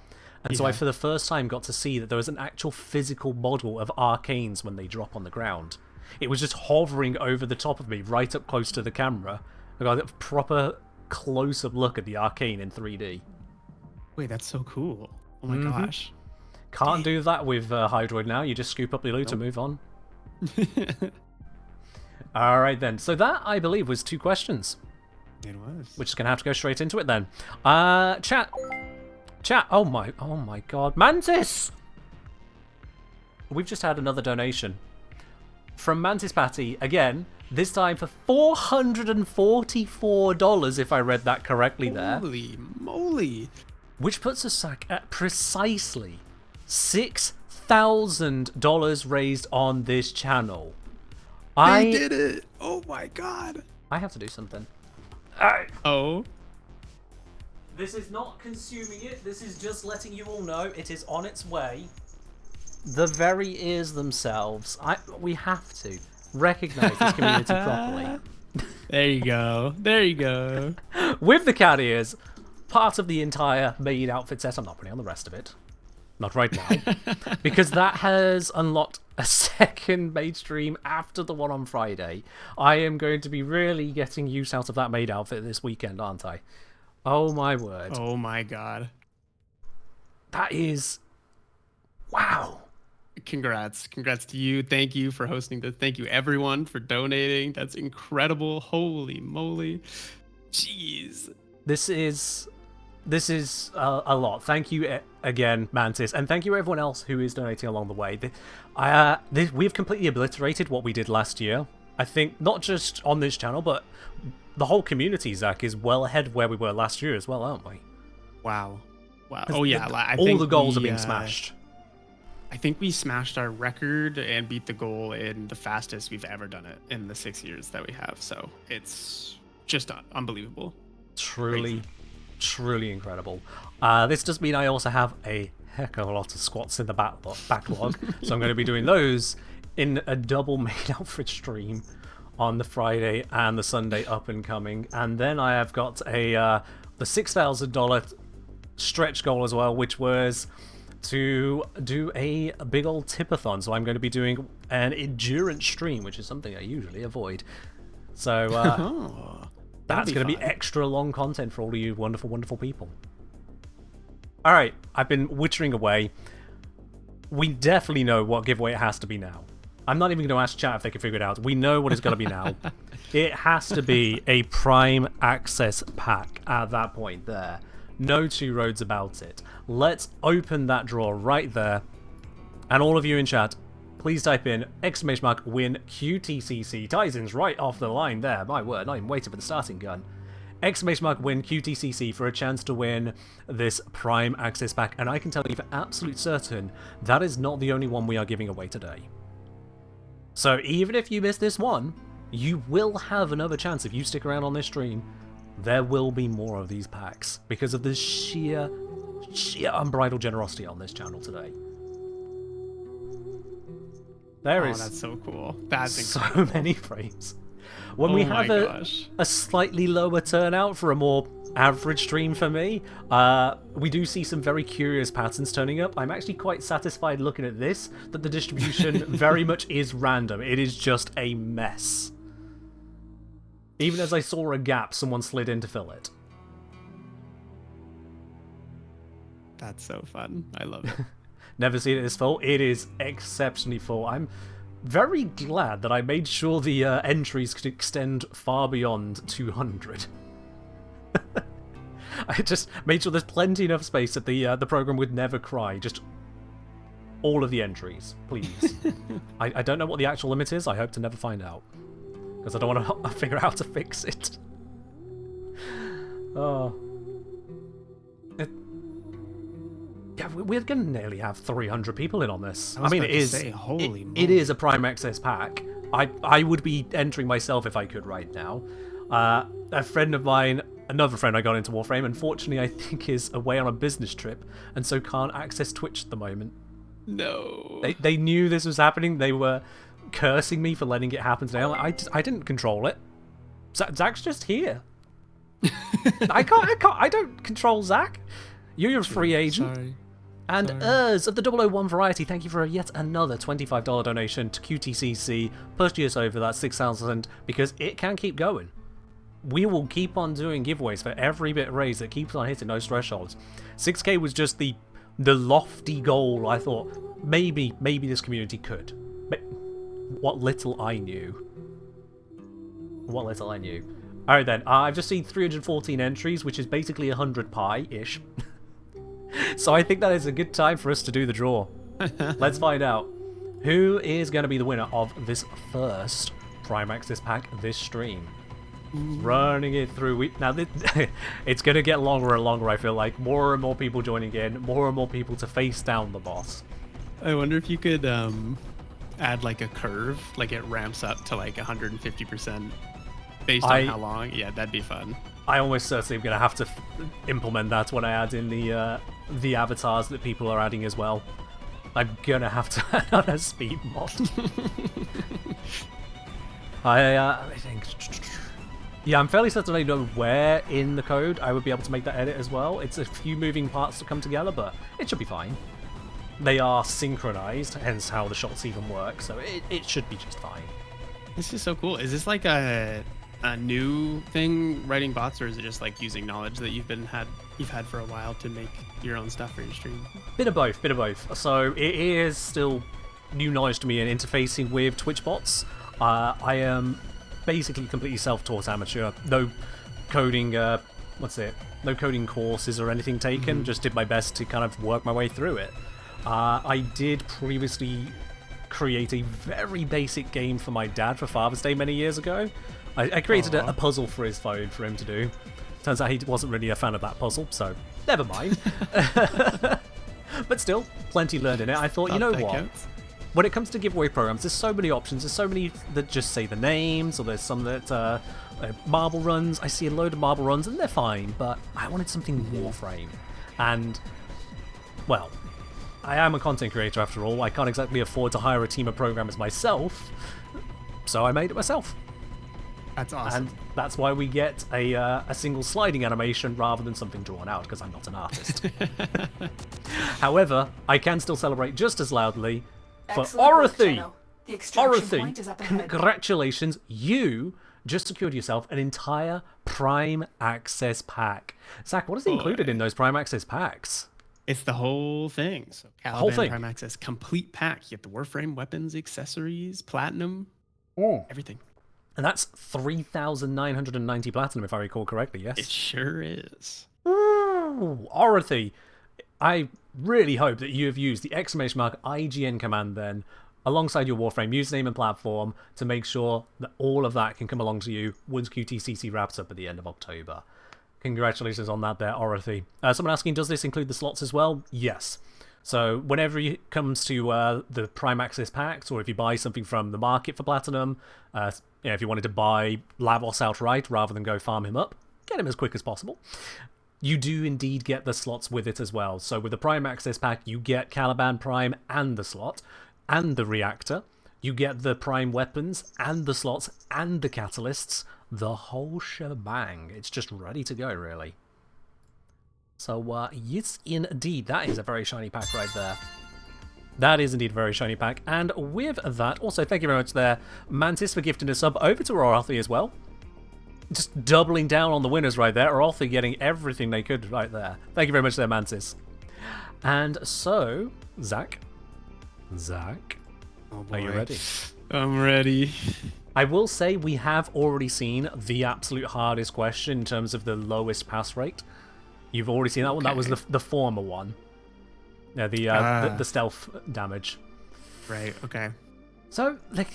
And so I, for the first time, got to see that there was an actual physical model of arcanes when they drop on the ground. It was just hovering over the top of me, right up close to the camera. I got a proper close-up look at the arcane in 3D. Wait, that's so cool. Oh my gosh. Can't do that with Hydroid now. You just scoop up the loot and move on. Alright then. So that, I believe, was 2 questions. It was. We're just going to have to go straight into it then. Chat. Oh my god. Mantis! We've just had another donation from Mantis Patty, again, this time for $444, if I read that correctly there. Holy moly. Which puts us at precisely $6,000 raised on this channel. I did it! Oh my god. I have to do something. Oh. This is not consuming it, this is just letting you all know it is on its way. The very ears themselves. We have to recognize this community properly. There you go. There you go. With the cat ears, part of the entire main outfit set. I'm not putting on the rest of it. Not right now. Because that has unlocked a second maid stream after the one on Friday. I am going to be really getting use out of that maid outfit this weekend, aren't I? Oh my word. Oh my god. That is... Wow. Congrats to you. Thank you for hosting this. Thank you everyone for donating. That's incredible. Holy moly. Jeez. This is a lot. Thank you again, Mantis, and thank you everyone else who is donating along the way. We've completely obliterated what we did last year. I think not just on this channel, but the whole community, Zach, is well ahead of where we were last year as well, aren't we? Wow. Oh yeah. I think all the goals are being smashed. I think we smashed our record and beat the goal in the fastest we've ever done it in the 6 years that we have. So it's just unbelievable. Truly, truly incredible. This does mean I also have a heck of a lot of squats in the backlog. So I'm going to be doing those in a double main outfit stream on the Friday and the Sunday up and coming. And then I have got the $6,000 stretch goal as well, which was to do a big old tipathon. So I'm going to be doing an endurance stream, which is something I usually avoid. So that's going to be extra long content for all of you wonderful, wonderful people. All right, I've been wittering away. We definitely know what giveaway it has to be now. I'm not even going to ask chat if they can figure it out. We know what it's going to be now. It has to be a Prime Access pack at that point there. No two roads about it. Let's open that drawer right there. And all of you in chat, please type in !win QTCC. Tyson's right off the line there. My word, not even waiting for the starting gun. !win QTCC for a chance to win this Prime Access pack. And I can tell you for absolute certain, that is not the only one we are giving away today. So even if you miss this one, you will have another chance if you stick around on this stream. There will be more of these packs because of the sheer unbridled generosity on this channel today. There is that's so cool. That's so incredible. many frames. When we have a slightly lower turnout for a more average stream for me, we do see some very curious patterns turning up. I'm actually quite satisfied looking at this, that the distribution very much is random. It is just a mess. Even as I saw a gap, someone slid in to fill it. That's so fun. I love it. Never seen it this full. It is exceptionally full. I'm very glad that I made sure the entries could extend far beyond 200. I just made sure there's plenty enough space that the program would never cry. Just all of the entries, please. I don't know what the actual limit is. I hope to never find out. Because I don't want to figure out how to fix it. Oh. Yeah, we're going to nearly have 300 people in on this. I mean, it is it is a Prime Access pack. I would be entering myself if I could right now. A friend of mine, another friend I got into Warframe, unfortunately I think is away on a business trip and so can't access Twitch at the moment. No. They knew this was happening. They were cursing me for letting it happen today. I'm like, I didn't control it. Zach's just here. I don't control Zach. You're a free agent. Sorry. And Urs of the 001 variety, thank you for yet another $25 donation to QTCC. Push us over that 6,000 because it can keep going. We will keep on doing giveaways for every bit raised that keeps on hitting those thresholds. 6K was just the lofty goal. I thought maybe this community could. What little I knew. What little I knew. Alright then, I've just seen 314 entries, which is basically 100 pi-ish. So I think that is a good time for us to do the draw. Let's find out who is going to be the winner of this first Prime Access pack this stream. Running it through. Now, it's going to get longer and longer, I feel like. More and more people joining in, more and more people to face down the boss. I wonder if you could add like a curve, like it ramps up to like 150% based on how long. Yeah, that'd be fun. I almost certainly am going to have to implement that when I add in the avatars that people are adding as well. I'm going to have to add on a speed mod. I think... Yeah, I'm fairly certain I know where in the code I would be able to make that edit as well. It's a few moving parts to come together, but it should be fine. They are synchronized, hence how the shots even work, so it should be just fine. This is so cool. Is this like a new thing, writing bots, or is it just like using knowledge that you've had for a while to make your own stuff for your stream? Bit of both. So it is still new knowledge to me in interfacing with Twitch bots. I am basically completely self-taught amateur. No coding, no coding courses or anything taken. Just did my best to kind of work my way through it. I did previously create a very basic game for my dad for Father's Day many years ago. I created a puzzle for his phone for him to do. Turns out he wasn't really a fan of that puzzle, so never mind. But still, plenty learned in it. I thought, you know That what? counts. When it comes to giveaway programs, there's so many options. There's so many that just say the names, or there's some that marble runs. I see a load of marble runs, and they're fine, but I wanted something Warframe. And, well, I am a content creator after all. I can't exactly afford to hire a team of programmers myself, so I made it myself. That's awesome. And that's why we get a single sliding animation rather than something drawn out, because I'm not an artist. However, I can still celebrate just as loudly for Excellent work, Orothy. Tenno. The extraction point is Orothy, up ahead. congratulations. You just secured yourself an entire Prime Access pack. Zach, what is included in those Prime Access packs? It's the whole thing. So Whole Caliban thing. Prime Access complete pack. You get the Warframe weapons, accessories, platinum, everything. And that's 3,990 platinum, if I recall correctly, yes? It sure is. Ooh, Orothy. I really hope that you have used the exclamation mark IGN command then, alongside your Warframe username and platform, to make sure that all of that can come along to you once QTCC wraps up at the end of October. Congratulations on that there, Orothy. Someone asking, does this include the slots as well? Yes. So whenever it comes to the Prime Access packs, or if you buy something from the market for Platinum, if you wanted to buy Lavos outright rather than go farm him up, get him as quick as possible. You do indeed get the slots with it as well. So with the Prime Access pack, you get Caliban Prime and the slot, and the reactor. You get the Prime weapons, and the slots, and the catalysts. The whole shebang. It's just ready to go, really. So, yes, indeed, that is a very shiny pack right there. That is indeed a very shiny pack. And with that, also, thank you very much there, Mantis, for gifting a sub over to Orothy as well. Just doubling down on the winners right there. Orothy getting everything they could right there. Thank you very much there, Mantis. And so, Zach, Oh boy. are you ready? I'm ready. I will say we have already seen the absolute hardest question in terms of the lowest pass rate. You've already seen that one. That was the former one. Yeah, the stealth damage. Right, okay. So, like,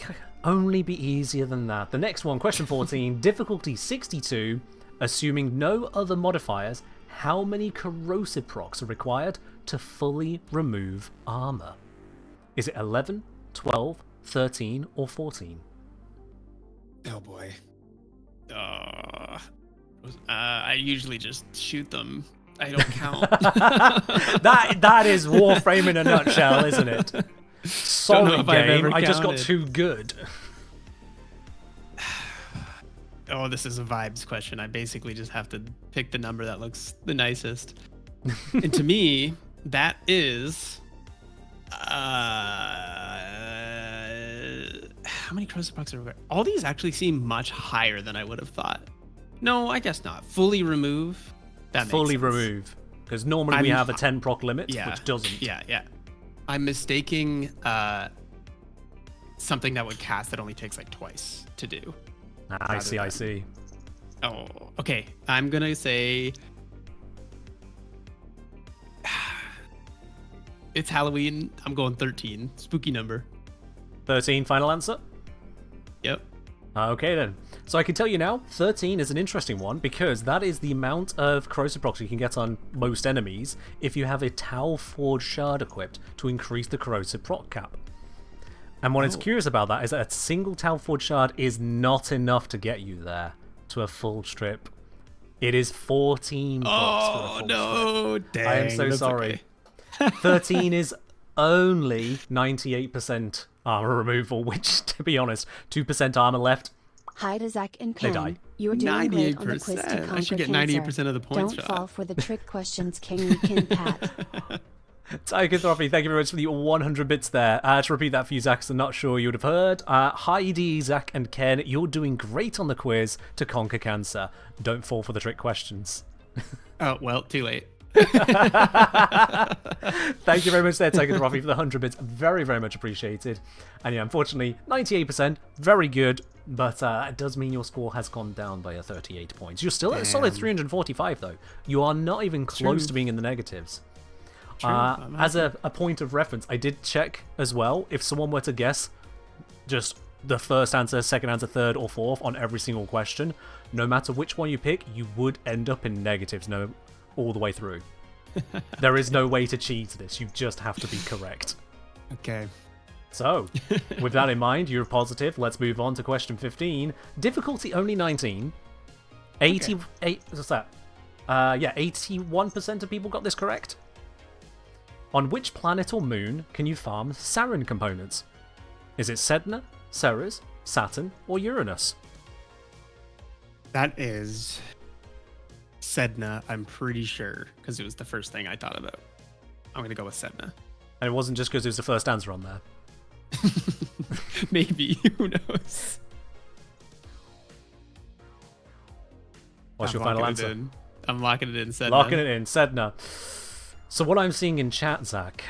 only be easier than that. The next one, question 14, difficulty 62, assuming no other modifiers, how many corrosive procs are required to fully remove armor? Is it 11, 12, 13, or 14? Oh boy. I usually just shoot them. I don't count. That is Warframe in a nutshell, isn't it? Sorry, if I've game. ever I just got counted. too good. Oh, this is a vibes question. I basically just have to pick the number that looks the nicest. And to me, that is how many corrosive procs are required? All these actually seem much higher than I would have thought. No, I guess not. Fully remove. That makes Fully sense. remove. Because normally we have a 10 proc limit, which doesn't. Yeah. I'm mistaking something that would cast that only takes like twice to do. I see. Oh, okay. I'm gonna say it's Halloween. I'm going 13. Spooky number. 13, final answer? Yep. Okay then. So I can tell you now, 13 is an interesting one because that is the amount of corrosive procs you can get on most enemies if you have a Tau Forge shard equipped to increase the corrosive proc cap. And what is curious about that is that a single Tau Forge shard is not enough to get you there to a full strip. It is 14 procs for a full strip. No, dang. I am so that's sorry. okay. 13 is only 98% armor removal, which, to be honest, 2% armor left. Hi to Zach and They Ken. die. You're doing great on the quiz to 98%. conquer I should get cancer. 98% of the points, Don't Sean. fall for the trick questions, King Ken Pat. Tiger Throppy, thank you very much for the 100 bits there. To repeat that for you, Zach, 'cause I'm not sure you would have heard. Heidi, Zach, and Ken, you're doing great on the quiz to conquer cancer. Don't fall for the trick questions. Oh, well, too late. Thank you very much there, Tiger Throppy, for the 100 bits. Very, very much appreciated. And yeah, unfortunately, 98%, very good. But it does mean your score has gone down by 38 points. You're still at a solid 345, though. You are not even close to being in the negatives. As a point of reference, I did check as well. If someone were to guess just the first answer, second answer, third, or fourth on every single question, no matter which one you pick, you would end up in negatives all the way through. There is no way to cheat this. You just have to be correct. Okay. So, with that in mind, you're positive. Let's move on to question 15. Difficulty only 19. 88. What's that? 81% of people got this correct. On which planet or moon can you farm sarin components? Is it Sedna, Ceres, Saturn, or Uranus? That is Sedna, I'm pretty sure, because it was the first thing I thought about. I'm going to go with Sedna. And it wasn't just because it was the first answer on there. Maybe. Who knows? What's I'm your final locking it answer? in. I'm locking it in, Sedna. Locking it in, Sedna. So what I'm seeing in chat, Zach,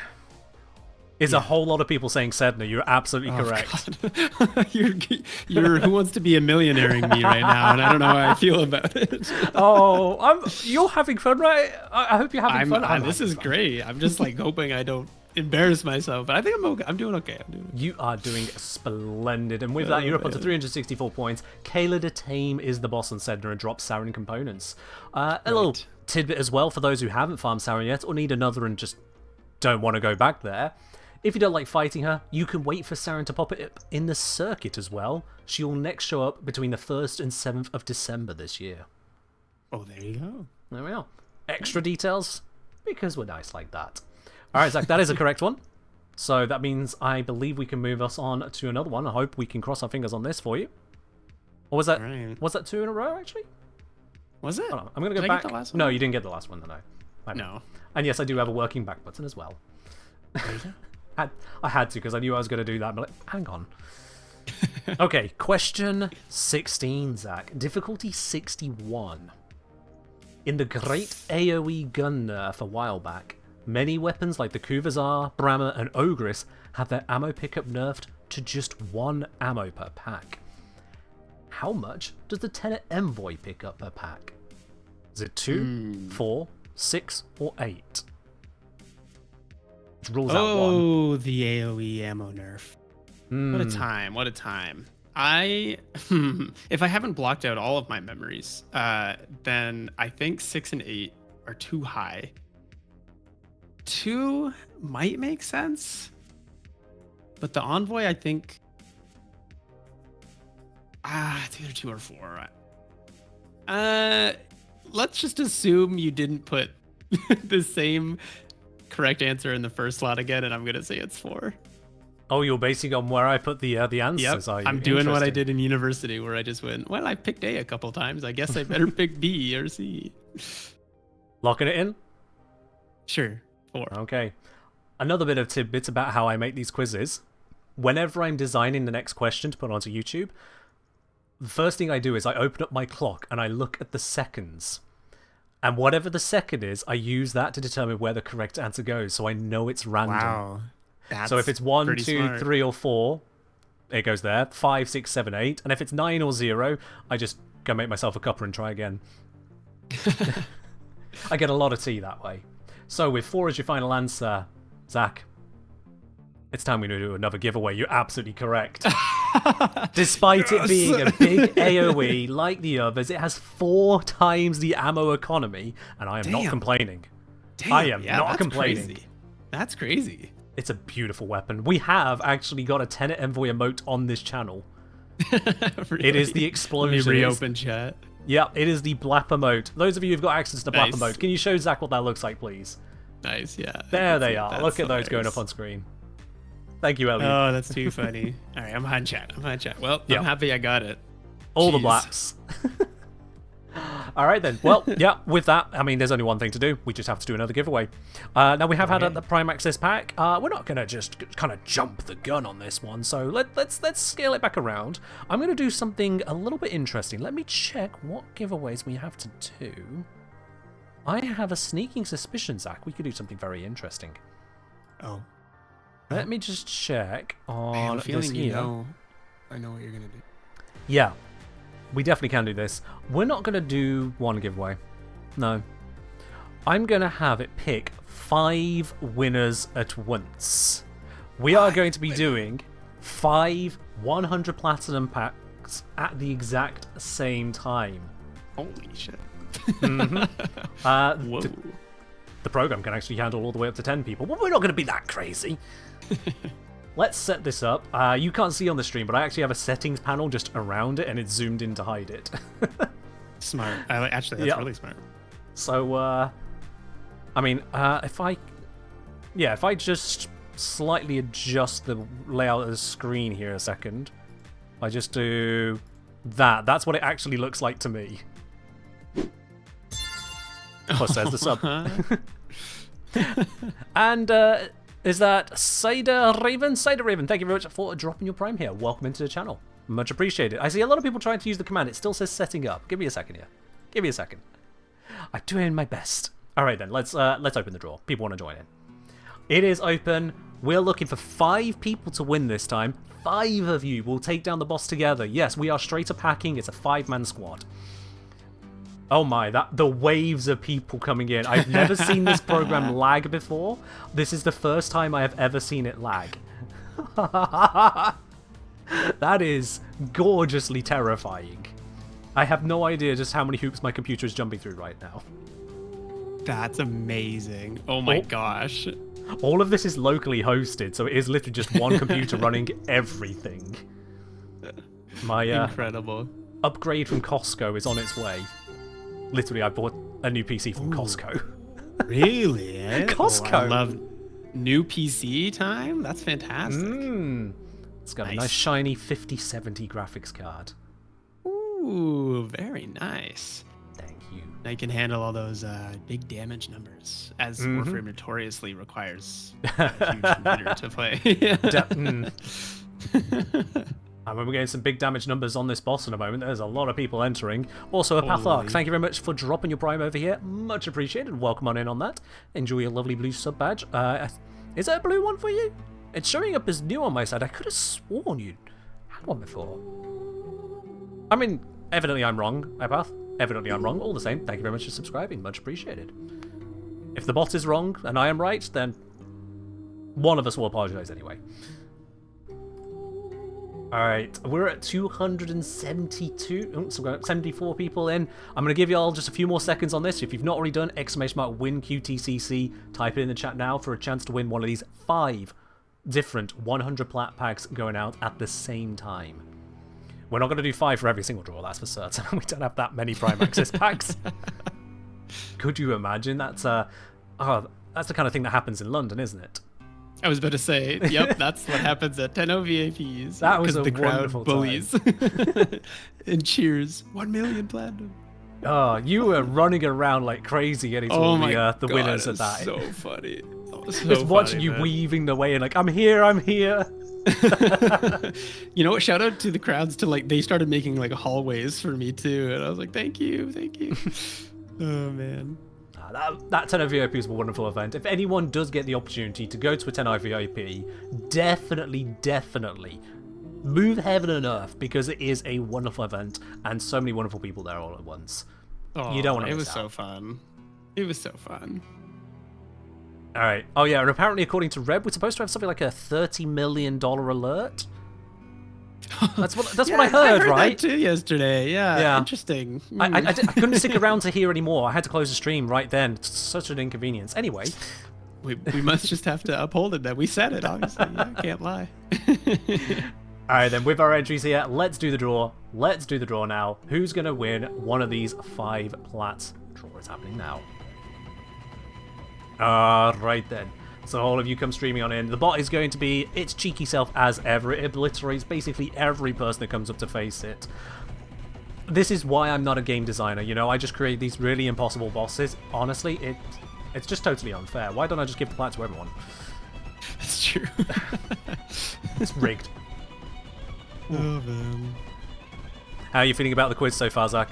is a whole lot of people saying Sedna. You're absolutely correct. You're Who Wants to Be a Millionairing me right now, and I don't know how I feel about it. You're having fun, right? I hope you're having fun. This is great. I'm just like hoping I don't embarrass myself, but I think I'm okay. I'm doing okay. You are doing splendid, and with that, you're up onto 364 points. Kayla de Tame is the boss on Sedna and drops sarin components. A little tidbit as well for those who haven't farmed sarin yet or need another and just don't want to go back there. If you don't like fighting her, you can wait for Sarin to pop it up in the circuit as well. She'll next show up between the 1st and 7th of December this year. Oh, there you go. There we are. Extra details, because we're nice like that. Alright, Zach, that is a correct one. So that means I believe we can move us on to another one. I hope we can cross our fingers on this for you. Or was that was that 2 in a row, actually? Was it? Hold on, I'm going to go Did back. I get the last one? No, you didn't get the last one, no. No. And yes, I do have a working back button as well. I had to because I knew I was going to do that, but hang on. Okay, question 16, Zach. Difficulty 61. In the great AoE gun nerf a while back, many weapons like the Kuvazar, Brahma, and Ogress have their ammo pickup nerfed to just 1 ammo per pack. How much does the Tenet Envoy pick up per pack? Is it 2, 4, 6, or 8? Rules out 1. Oh, the AoE ammo nerf. What a time. What a time. If I haven't blocked out all of my memories, then I think 6 and 8 are too high. 2 might make sense, but the Envoy, I think, it's either 2 or 4. Let's just assume you didn't put the same correct answer in the first slot again, and I'm gonna say it's 4. Oh, you're basing on where I put the answers, are you? I'm doing what I Interesting. did in university, where I just went, well, I picked A a couple times. I guess I better pick B or C. Locking it in? Sure, 4. Okay. Another bit of tidbits about how I make these quizzes. Whenever I'm designing the next question to put onto YouTube, the first thing I do is I open up my clock and I look at the seconds. And whatever the second is, I use that to determine where the correct answer goes, so I know it's random. Wow. So if it's 1, pretty 2, smart. 3, or 4, it goes there. 5, 6, 7, 8. And if it's 9 or 0, I just go make myself a cuppa and try again. I get a lot of tea that way. So with 4 as your final answer, Zach, it's time we do another giveaway. You're absolutely correct. Despite it being a big AoE like the others, it has 4 times the ammo economy, and I am not complaining. I am not complaining. Crazy. That's crazy. It's a beautiful weapon. We have actually got a Tenet Envoy emote on this channel. Really? It is the explosion. Let me reopen chat. Yeah, it is the Blap emote. Those of you who've got access to Blap Nice. emote, can you show Zach what that looks like, please? Nice, yeah. There they are. That's Look at those going up hilarious. on screen. Thank you, Elliot. Oh, that's too funny. All right, I'm on chat. Well, Yeah. I'm happy I got it. All the Jeez. Blaps. All right, then. Well, yeah, with that, I mean, there's only one thing to do. We just have to do another giveaway. Now, we have had the Prime Access pack. We're not going to just kind of jump the gun on this one, so let's scale it back around. I'm going to do something a little bit interesting. Let me check what giveaways we have to do. I have a sneaking suspicion, Zach, we could do something very interesting. Oh, Let me just check on I have a this feeling here. I know what you're gonna do. Yeah, we definitely can do this. We're not going to do one giveaway. No. I'm going to have it pick 5 winners at once. We are going to be doing 5 100 Platinum packs at the exact same time. Holy shit! Whoa. Whoa. the program can actually handle all the way up to 10 people. Well, we're not going to be that crazy. Let's set this up. You can't see on the stream, but I actually have a settings panel just around it, and it's zoomed in to hide it. Smart. Actually, that's really smart. So, I mean, if I just slightly adjust the layout of the screen here a second, I just do that. That's what it actually looks like to me. Plus, there's the sub. And is that Cider Raven? Cider Raven, thank you very much for dropping your prime here. Welcome into the channel. Much appreciated. I see a lot of people trying to use the command. It still says setting up. Give me a second here. Give me a second. I'm doing my best. All right then, let's open the draw. People want to join in. It is open. We're looking for 5 people to win this time. 5 of you will take down the boss together. Yes, we are straight up hacking. It's a 5-man squad. Oh my, the waves of people coming in. I've never seen this program lag before. This is the first time I have ever seen it lag. That is gorgeously terrifying. I have no idea just how many hoops my computer is jumping through right now. That's amazing. Oh my gosh. All of this is locally hosted, so it is literally just one computer running everything. My incredible upgrade from Costco is on its way. Literally, I bought a new PC from Costco. Really? Eh? Costco. Oh, I love new PC time. That's fantastic. It's got a nice shiny 5070 graphics card. Ooh, very nice. Thank you. Now you can handle all those big damage numbers, as Warframe notoriously requires a huge meter to play. And we're getting some big damage numbers on this boss in a moment. There's a lot of people entering. Also, a Pathark, thank you very much for dropping your prime over here. Much appreciated. Welcome on in on that. Enjoy your lovely blue sub badge. Is there a blue one for you? It's showing up as new on my side. I could have sworn you had one before. I mean, evidently I'm wrong, iPath. Evidently I'm wrong. All the same, thank you very much for subscribing. Much appreciated. If the bot is wrong and I am right, then one of us will apologize anyway. Alright, we're at 272, 74 people in. I'm going to give you all just a few more seconds on this. If you've not already done, !win QTCC, type it in the chat now for a chance to win one of these 5 different 100 plat packs going out at the same time. We're not going to do 5 for every single draw, that's for certain. We don't have that many Prime Access packs. Could you imagine? That's the kind of thing that happens in London, isn't it? I was about to say, yep, that's what happens at 10O VIPs. That was a the crowd wonderful bullies and cheers. 1 million platinum. Oh, you were running around like crazy getting to all the winners of that. So funny. Just watching you weaving the way and like, I'm here. You know what? Shout out to the crowds to they started making like hallways for me too, and I was like, thank you. Oh man. That 10 VIP is a wonderful event. If anyone does get the opportunity to go to a 10 VIP, definitely move heaven and earth, because it is a wonderful event and so many wonderful people there all at once. Oh, you don't want to miss miss out. It was so fun. All right. Oh yeah, and apparently according to Reb, we're supposed to have something like a $30 million alert. That's what I heard, right? That too yesterday. Yeah. Interesting. I couldn't stick around to hear anymore. I had to close the stream right then. It's such an inconvenience. Anyway, we must just have to uphold it. That we said it. Obviously, I can't lie. All right, then with our entries here, let's do the draw. Let's do the draw now. Who's gonna win one of these 5 plats? Draw is happening now. Right then. So all of you come streaming on in. The bot is going to be its cheeky self as ever. It obliterates basically every person that comes up to face it. This is why I'm not a game designer, you know? I just create these really impossible bosses. Honestly, it's just totally unfair. Why don't I just give the plat to everyone? That's true. It's rigged. Oh, man. How are you feeling about the quiz so far, Zach?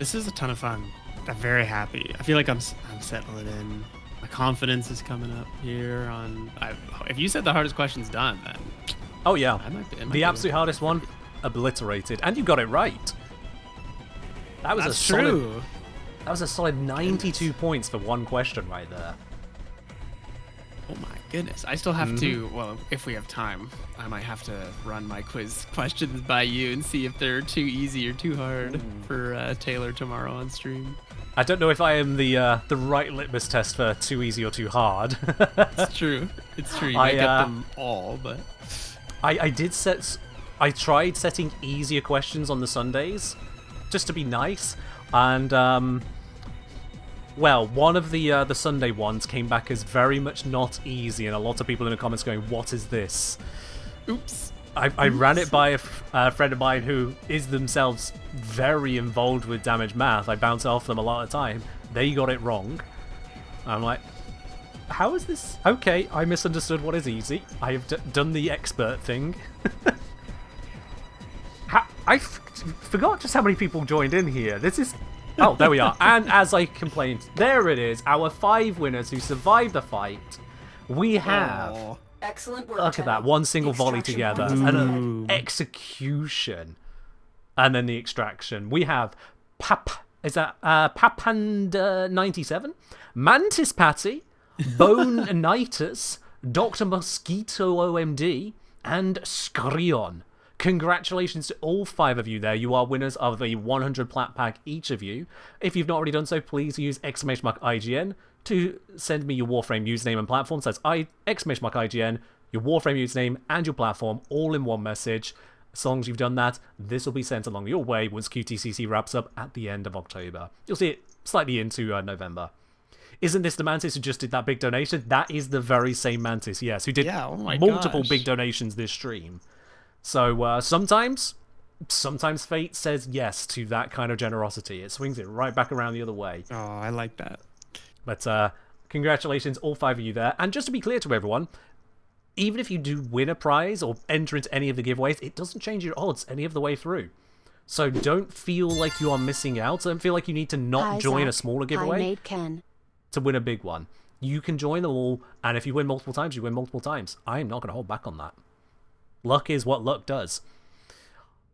This is a ton of fun. I'm very happy. I feel like I'm settling in. My confidence is coming up here on... if you said the hardest question's done, then... Oh, yeah. It might the absolute hardest one, obliterated. And you got it right. That was true. That was a solid 92 points for one question right there. Oh my goodness. I still have to... Well, if we have time, I might have to run my quiz questions by you and see if they're too easy or too hard for Taylor tomorrow on stream. I don't know if I am the right litmus test for too easy or too hard. It's true. It's true. You might get them all, but I tried setting easier questions on the Sundays, just to be nice, and well, one of the Sunday ones came back as very much not easy, and a lot of people in the comments going, "What is this?" oops. I ran it by a friend of mine who is themselves very involved with damage math. I bounce off them a lot of the time. They got it wrong. I'm like, how is this? Okay, I misunderstood what is easy. I have done the expert thing. I forgot just how many people joined in here. This is... Oh, there we are. And as I complained, there it is. Our 5 winners who survived the fight. We have... Aw. Excellent work. Look at that. Tenno. One single The volley extraction together. point is And ahead. an execution. And then the extraction. We have Papanda 97, Mantis Patty, Bone Nitus, Dr. Mosquito OMD, and Skrion. Congratulations to all 5 of you there. You are winners of the 100 plat pack each of you. If you've not already done so, please use !IGN to send me your Warframe username and platform. So that's !IGN, your Warframe username and your platform all in one message. As long as you've done that, this will be sent along your way once QTCC wraps up at the end of October. You'll see it slightly into November. Isn't this the Mantis who just did that big donation? That is the very same Mantis, yes, who did Oh my multiple gosh. big donations this stream. So sometimes fate says yes to that kind of generosity. It swings it right back around the other way. Oh, I like that. But congratulations, all 5 of you there. And just to be clear to everyone, even if you do win a prize or enter into any of the giveaways, it doesn't change your odds any of the way through. So don't feel like you are missing out. Don't feel like you need to not Hi, join a Zach. smaller I giveaway made Ken. to win a big one. You can join them all, and if you win multiple times, you win multiple times. I am not going to hold back on that. Luck is what luck does.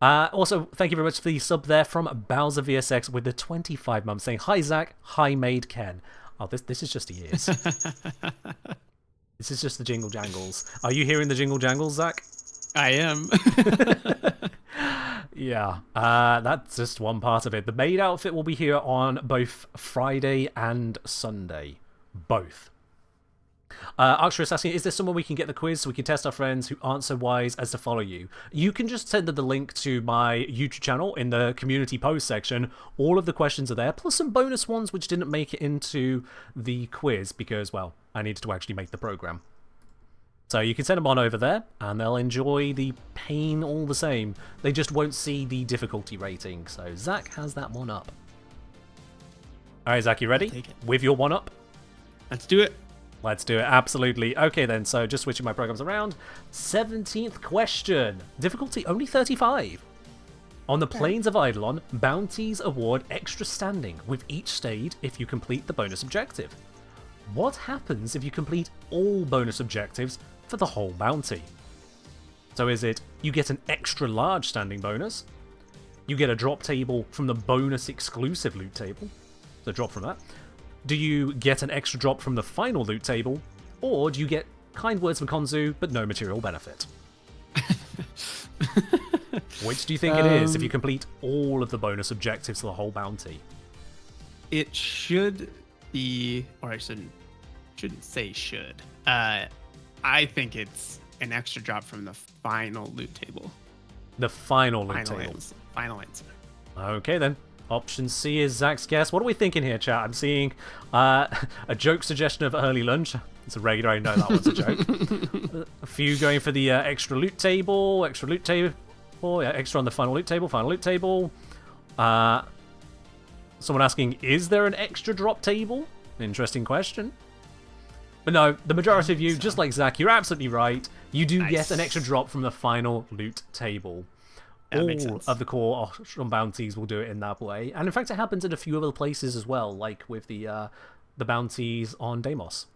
Also, thank you very much for the sub there from Bowser VSX with the 25 months saying, "Hi Zach, hi Maid Ken." Oh, this is just the ears. This is just the jingle jangles. Are you hearing the jingle jangles, Zach? I am. Yeah, that's just one part of it. The maid outfit will be here on both Friday and Sunday. Both. Archer asking, is there somewhere we can get the quiz so we can test our friends who aren't so wise as to follow you? You can just send them the link to my YouTube channel in the community post section. All of the questions are there, plus some bonus ones which didn't make it into the quiz because, well, I needed to actually make the program. So you can send them on over there, and they'll enjoy the pain all the same. They just won't see the difficulty rating. So Zach has that one up. All right, Zach, you ready? Take it. With your one up? Let's do it. Let's do it, absolutely. Okay then, so just switching my programs around. 17th question. Difficulty only 35. On the Plains of Eidolon, bounties award extra standing with each stage if you complete the bonus objective. What happens if you complete all bonus objectives for the whole bounty? So is it you get an extra large standing bonus, you get a drop table from the bonus exclusive loot table, so drop from that, do you get an extra drop from the final loot table, or do you get kind words from Konzu but no material benefit? Which do you think it is if you complete all of the bonus objectives for the whole bounty? It should be, or I shouldn't say should. I think it's an extra drop from the final loot table. The final loot table. Final answer. Okay then. Option C is Zach's guess. What are we thinking here, chat? I'm seeing a joke suggestion of early lunch. It's a regular, I know that one's a joke. A few going for the extra loot table, yeah, extra on the final loot table. Someone asking, is there an extra drop table? Interesting question. But no, the majority of you, just like Zach, you're absolutely right. You do get an extra drop from the final loot table. That makes All sense. of the core on bounties will do it in that way. And in fact, it happens in a few other places as well, like with the bounties on Deimos.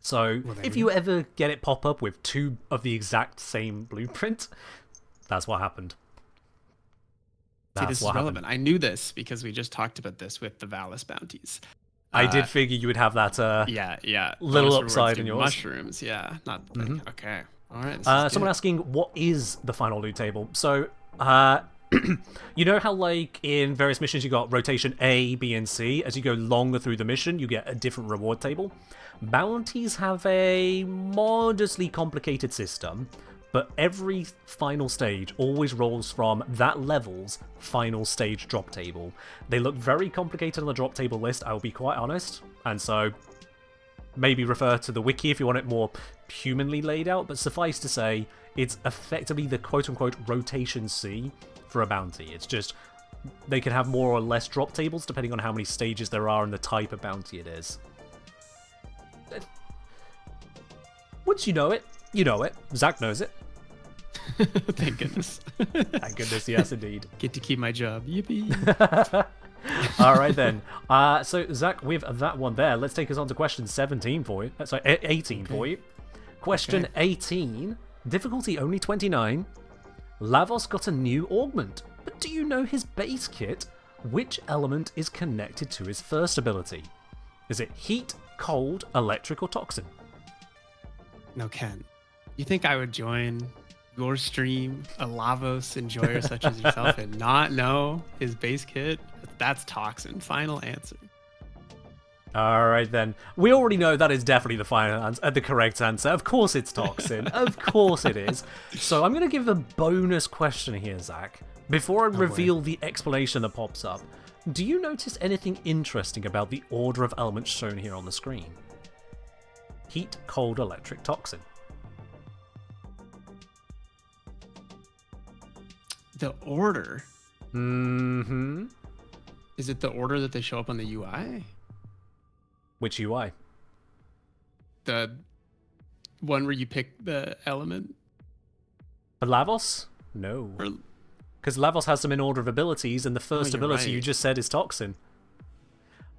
So if you ever get it pop up with 2 of the exact same blueprint, that's what happened. See, this is relevant. I knew this because we just talked about this with the Valis bounties. I did figure you would have that Yeah. little Bonus rewards upside do in yours. Mushrooms, yeah. Not like, okay. All right. Someone asking, what is the final loot table? So, You know how, like, in various missions you got rotation A, B, and C? As you go longer through the mission, you get a different reward table. Bounties have a modestly complicated system, but every final stage always rolls from that level's final stage drop table. They look very complicated on the drop table list, I will be quite honest, and so maybe refer to the wiki if you want it more humanly laid out, but suffice to say, it's effectively the quote-unquote rotation C for a bounty. It's just, they can have more or less drop tables depending on how many stages there are and the type of bounty it is. Once you know it, you know it. Zach knows it. Thank goodness. Thank goodness, yes indeed. Get to keep my job. Yippee. All right then. So Zach, with that one there, let's take us on to question 17 for you. Sorry, 18 for you. Question 18. Difficulty only 29. Lavos got a new augment, but do you know his base kit? Which element is connected to his first ability? Is it heat, cold, electric, or toxin? No, Ken. You think I would join your stream, a Lavos enjoyer such as yourself, and not know his base kit? That's toxin. Final answer. All right then. We already know that is definitely the final answer, the correct answer. Of course it's toxin. Of course it is. So I'm going to give a bonus question here, Zach. Before I reveal the explanation that pops up, do you notice anything interesting about the order of elements shown here on the screen? Heat, cold, electric, toxin. The order? Mm-hmm. Is it the order that they show up on the UI? Which UI? The one where you pick the element? For Lavos? No. Because Lavos has them in order of abilities, and the first ability you just said is Toxin.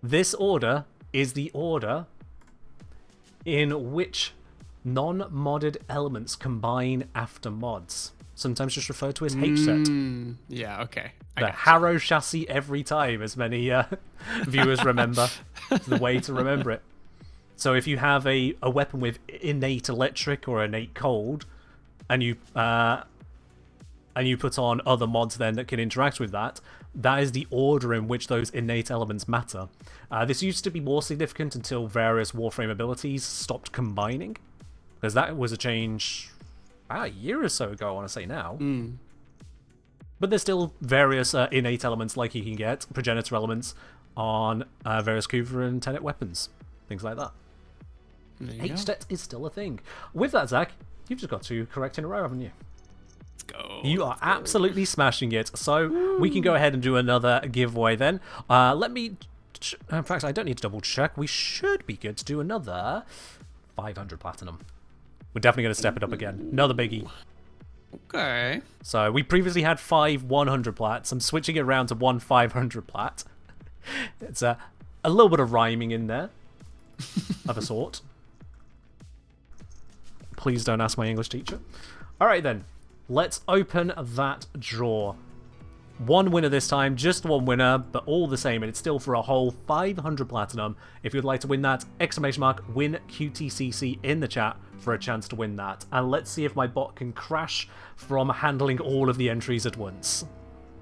This order is the order in which non-modded elements combine after mods. Sometimes just referred to as H-set. Yeah, okay. The Harrow chassis every time, as many viewers remember. It's the way to remember it. So if you have a weapon with innate electric or innate cold, and you put on other mods then that can interact with that, that is the order in which those innate elements matter. This used to be more significant until various Warframe abilities stopped combining, because that was a change a year or so ago, I want to say now. But there's still various innate elements like you can get, progenitor elements, on various Kuva and Tenet weapons. Things like that. H-set is still a thing. With that, Zach, you've just got 2 correct in a row, haven't you? Let's go. You are absolutely smashing it. So we can go ahead and do another giveaway then. Let me... In fact, I don't need to double check. We should be good to do another 500 platinum. We're definitely going to step it up again. Another biggie. Okay. So we previously had 5 100 plats. I'm switching it around to 1 500 plat. It's a little bit of rhyming in there, of a sort. Please don't ask my English teacher. All right then, let's open that drawer. 1 winner this time, just 1 winner, but all the same, and it's still for a whole 500 platinum. If you'd like to win that, !win QTCC in the chat for a chance to win that. And let's see if my bot can crash from handling all of the entries at once.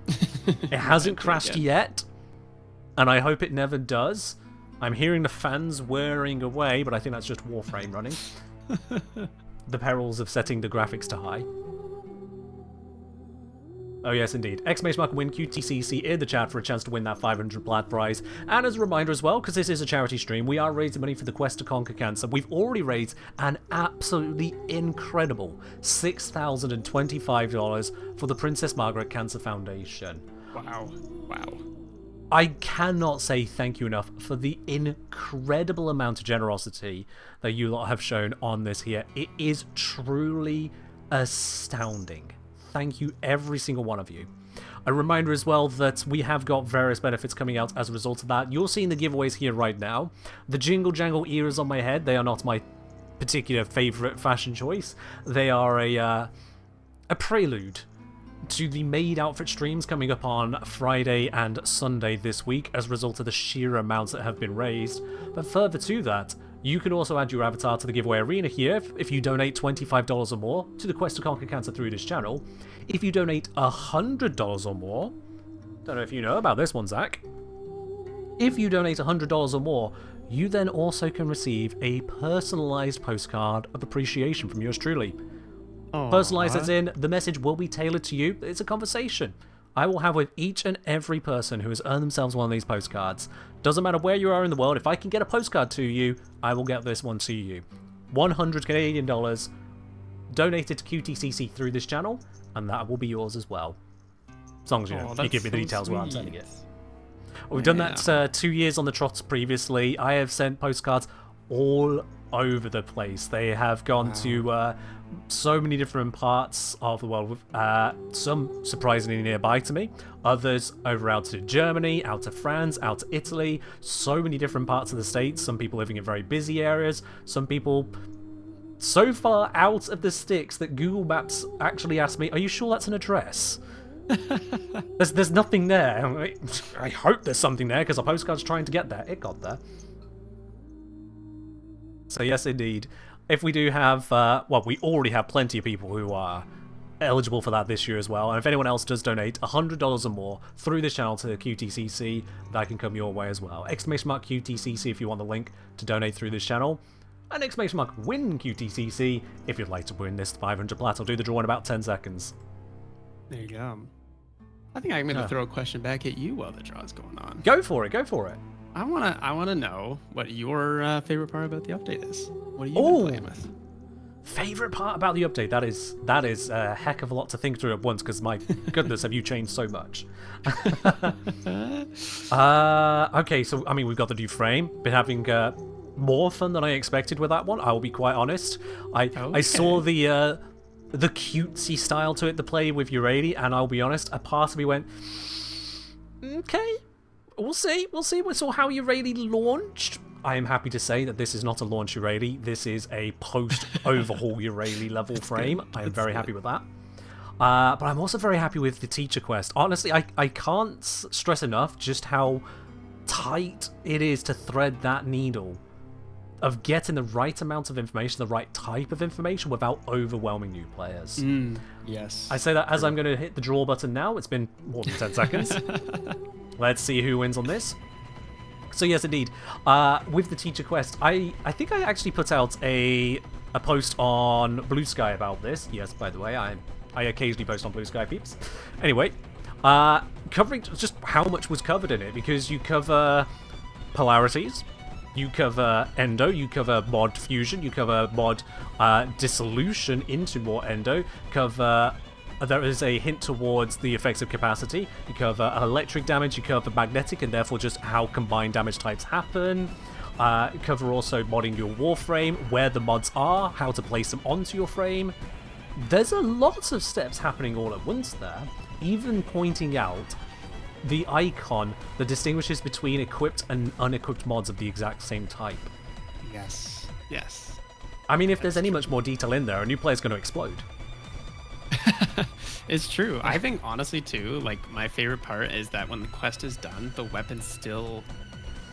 It hasn't crashed yet, and I hope it never does. I'm hearing the fans whirring away, but I think that's just Warframe running. The perils of setting the graphics to high. Oh yes, indeed. !win QTCC in the chat for a chance to win that 500 plat prize. And as a reminder as well, because this is a charity stream, we are raising money for the quest to conquer cancer. We've already raised an absolutely incredible $6,025 for the Princess Margaret Cancer Foundation. Wow. Wow. I cannot say thank you enough for the incredible amount of generosity that you lot have shown on this here. It is truly astounding. Thank you, every single one of you. A reminder as well that we have got various benefits coming out as a result of that. You're seeing the giveaways here right now. The jingle jangle ears on my head, they are not my particular favourite fashion choice. They are a prelude to the maid outfit streams coming up on Friday and Sunday this week as a result of the sheer amounts that have been raised. But further to that, You can also add your avatar to the giveaway arena here if you donate $25 or more to the quest to conquer cancer through this channel. If you donate $100 or more, don't know if you know about this one, Zach. If you donate $100 or more, you then also can receive a personalized postcard of appreciation from yours truly. Personalized as in, the message will be tailored to you. It's a conversation I will have with each and every person who has earned themselves one of these postcards. Doesn't matter where you are in the world, if I can get a postcard to you, I will get this one to you. 100 Canadian dollars donated to QTCC through this channel, and that will be yours as well. As long as you give me the details where I'm sending it. We've done that 2 years on the trots previously. I have sent postcards all over the place. They have gone to so many different parts of the world, some surprisingly nearby to me, others over out to Germany, out to France, out to Italy, so many different parts of the States, some people living in very busy areas, some people so far out of the sticks that Google Maps actually asked me, are you sure that's an address? there's nothing there. I hope there's something there because a postcard's trying to get there. It got there. So yes, indeed. If we do have, well, we already have plenty of people who are eligible for that this year as well. And if anyone else does donate $100 or more through this channel to QTCC, that can come your way as well. !QTCC if you want the link to donate through this channel. And !win QTCC if you'd like to win this 500 plat. I'll do the draw in about 10 seconds. There you go. I think I'm going to throw a question back at you while the draw's going on. Go for it, go for it. I wanna know what your favorite part about the update is. What have you been playing with? Favorite part about the update? That is a heck of a lot to think through at once, because my goodness, have you changed so much? Okay, so I mean, we've got the new frame. Been having more fun than I expected with that one. I will be quite honest. I saw the cutesy style to it, the play with Urali, and I'll be honest, a part of me went, okay. We'll see. We saw how Urali launched. I am happy to say that this is not a launch Urali. This is a post-overhaul Urali level frame. I am very happy with that. But I'm also very happy with the teacher quest. Honestly, I can't stress enough just how tight it is to thread that needle of getting the right amount of information, the right type of information without overwhelming new players. Yes. I say that as I'm going to hit the draw button now. It's been more than 10 seconds. Let's see who wins on this. So yes, indeed. With the teacher quest, I think I actually put out a post on Blue Sky about this. Yes, by the way, I occasionally post on Blue Sky, peeps. Anyway, covering just how much was covered in it, because you cover polarities, you cover endo, you cover mod fusion, you cover mod dissolution into more endo, cover... There is a hint towards the effects of capacity. You cover electric damage, you cover magnetic, and therefore just how combined damage types happen. You cover also modding your Warframe, where the mods are, how to place them onto your frame. There's a lot of steps happening all at once there, even pointing out the icon that distinguishes between equipped and unequipped mods of the exact same type. Yes. Yes. I mean, if there's any much more detail in there, a new player's going to explode. It's true. I think honestly too, like my favorite part is that when the quest is done, the weapon still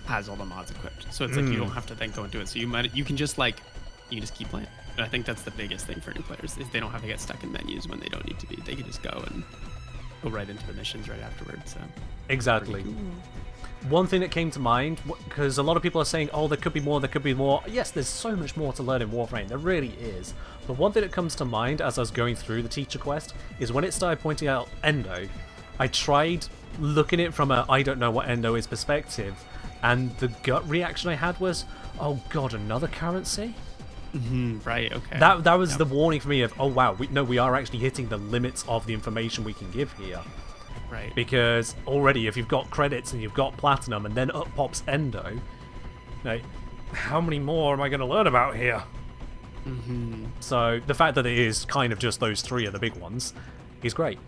has all the mods equipped. So it's like you don't have to then go into it. So you can just keep playing. And I think that's the biggest thing for new players is they don't have to get stuck in menus when they don't need to be. They can just go right into the missions right afterwards. So exactly. One thing that came to mind, because a lot of people are saying, oh, there could be more, there could be more. Yes, there's so much more to learn in Warframe. There really is. But one thing that comes to mind as I was going through the teacher quest is when it started pointing out endo, I tried looking at it from a I don't know what endo is perspective, and the gut reaction I had was, oh god, another currency? Right, okay. That was the warning for me of, oh wow, we are actually hitting the limits of the information we can give here. Right. Because already, if you've got credits and you've got platinum, and then up pops endo, like, how many more am I going to learn about here? So the fact that it is kind of just those three are the big ones is great.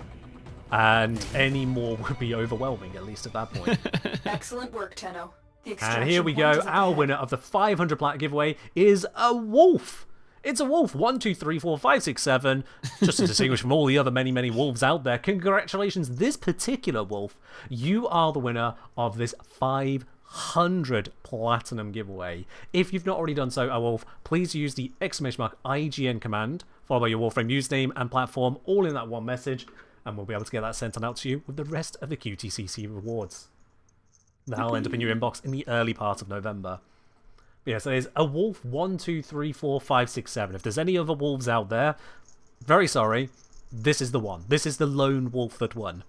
And any more would be overwhelming, at least at that point. Excellent work, Tenno. And here we go. Our winner of the 500 plat giveaway is a wolf. It's a wolf. 1, 2, 3, 4, 5, 6, 7. Just to distinguish from all the other many, many wolves out there. Congratulations, this particular wolf. You are the winner of this 500 100 platinum giveaway. If you've not already done so, Wolf, please use the !IGN command, followed by your Warframe username and platform, all in that one message, and we'll be able to get that sent on out to you with the rest of the QTCC rewards. That'll end up in your inbox in the early part of November. Yeah, so there's a wolf 1, 2, 3, 4, 5, 6, 7. If there's any other wolves out there, very sorry, this is the one. This is the lone wolf that won.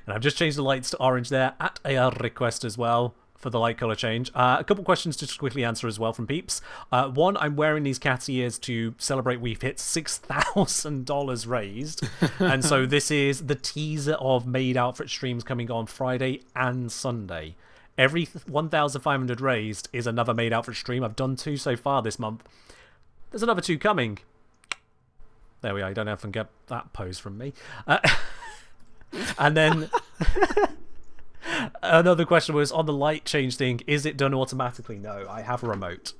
And I've just changed the lights to orange there at a request as well for the light color change. A couple questions to just quickly answer as well from peeps. One, I'm wearing these cat ears to celebrate we've hit $6,000 raised. And so this is the teaser of Made Outfit streams coming on Friday and Sunday. Every 1,500 raised is another Made Outfit stream. I've done 2 so far this month. There's another 2 coming. There we are. You don't have to get that pose from me. And then another question was on the light change thing. Is it done automatically? No, I have a remote.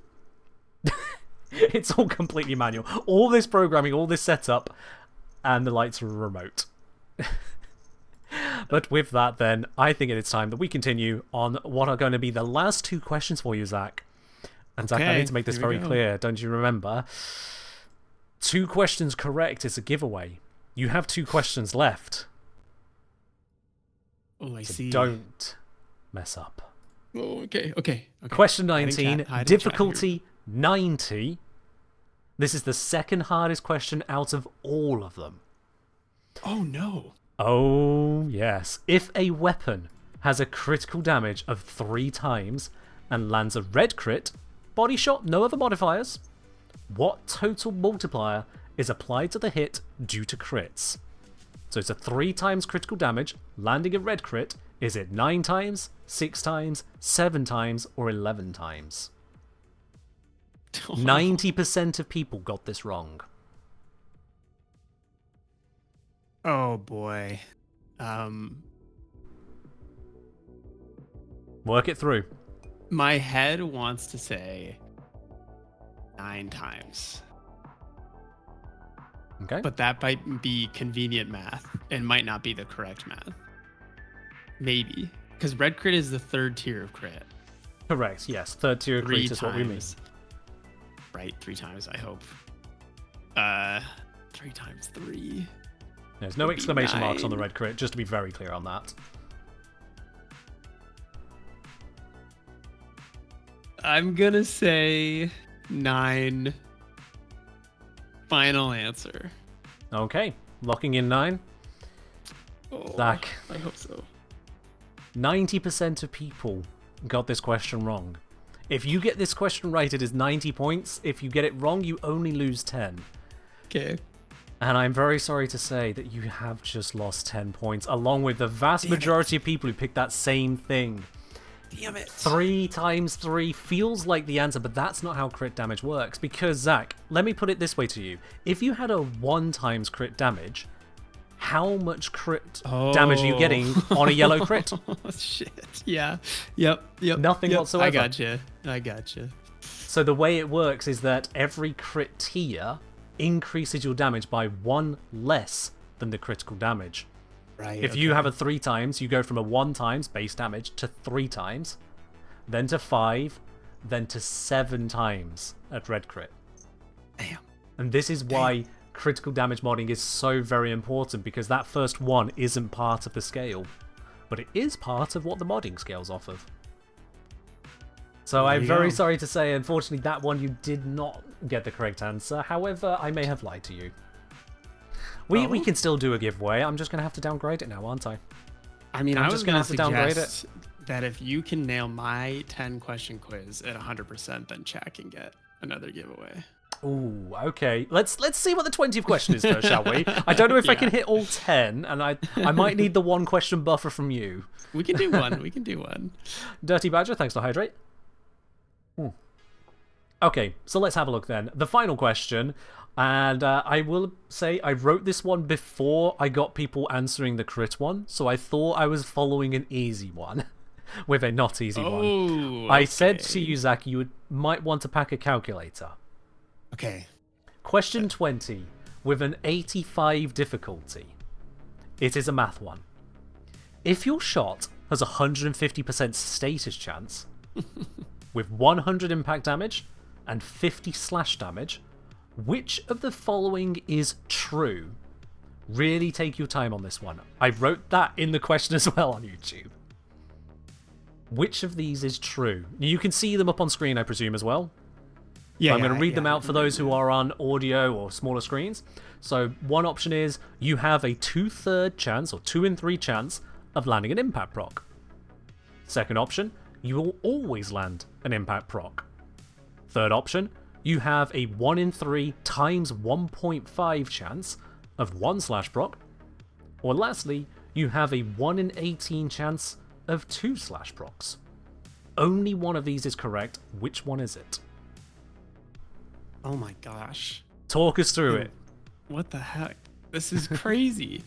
It's all completely manual. All this programming, all this setup, and the lights are remote. But with that, then, I think it is time that we continue on what are going to be the last 2 questions for you, Zach. And Zach, I need to make this very clear. Don't you remember? 2 questions correct is a giveaway. You have 2 questions left. Oh, I So see. don't mess up. Oh, okay. Question 19, Hide in chat difficulty 90. This is the second hardest question out of all of them. Oh, no. Oh, yes. If a weapon has a critical damage of 3 times and lands a red crit, body shot, no other modifiers, what total multiplier is applied to the hit due to crits? So it's a 3 times critical damage, landing a red crit. Is it 9 times, 6 times, 7 times, or 11 times? 90% of people got this wrong. Oh, boy. Work it through. My head wants to say 9 times. Okay. But that might be convenient math and might not be the correct math. Maybe. Because red crit is the 3rd tier of crit. Correct, yes. 3rd tier 3 crit is what we mean. times. Right, 3 times, I hope. 3 times 3. There's no Would be exclamation marks on the 9. red crit, just to be very clear on that. I'm gonna say 9. Final answer. Okay, locking in 9. Oh, Zach. I hope so. 90% of people got this question wrong. If you get this question right, it is 90 points. If you get it wrong, you only lose 10. Okay. And I'm very sorry to say that you have just lost 10 points, along with the vast majority of people who picked that same thing. Damn it. 3 times 3 feels like the answer, but that's not how crit damage works. Because, Zach, let me put it this way to you. If you had a 1 times crit damage, how much crit damage are you getting on a yellow crit? Oh, shit. Yeah. Yep. Nothing whatsoever. I gotcha. So the way it works is that every crit tier increases your damage by 1 less than the critical damage. Right. If you have a 3 times, you go from a 1 times base damage to 3 times, then to 5, then to 7 times at red crit. Damn. And this is why critical damage modding is so very important, because that first 1 isn't part of the scale, but it is part of what the modding scales off of. So I'm very sorry to say, unfortunately, that one you did not get the correct answer. However, I may have lied to you. We can still do a giveaway. I'm just going to have to downgrade it now, aren't I? I mean, I'm I just was gonna going have to to downgrade suggest that if you can nail my 10 question quiz at 100%, then chat can get another giveaway. Ooh, okay. Let's see what the 20th question is first, shall we? I don't know if I can hit all 10, and I might need the 1 question buffer from you. We can do one. Dirty Badger, thanks to Hydrate. Okay, so let's have a look then. The final question, and I will say I wrote this one before I got people answering the crit one, so I thought I was following an easy one with a not easy one. I said to you, Zach, you might want to pack a calculator. Okay. Question 20, with an 85 difficulty. It is a math one. If your shot has a 150% status chance with 100 impact damage and 50 slash damage. Which of the following is true? Really take your time on this one. I wrote that in the question as well on YouTube. Which of these is true? You can see them up on screen, I presume, as well. Yeah, I'm going to read them out for those who are on audio or smaller screens. So one option is you have a 2/3 chance or 2 in 3 chance of landing an impact proc. Second option, you will always land an impact proc. Third option, you have a 1 in 3 times 1.5 chance of 1 slash proc. Or lastly, you have a 1 in 18 chance of 2 slash procs. Only one of these is correct. Which one is it? Oh my gosh. Talk us through it. What the heck? This is crazy.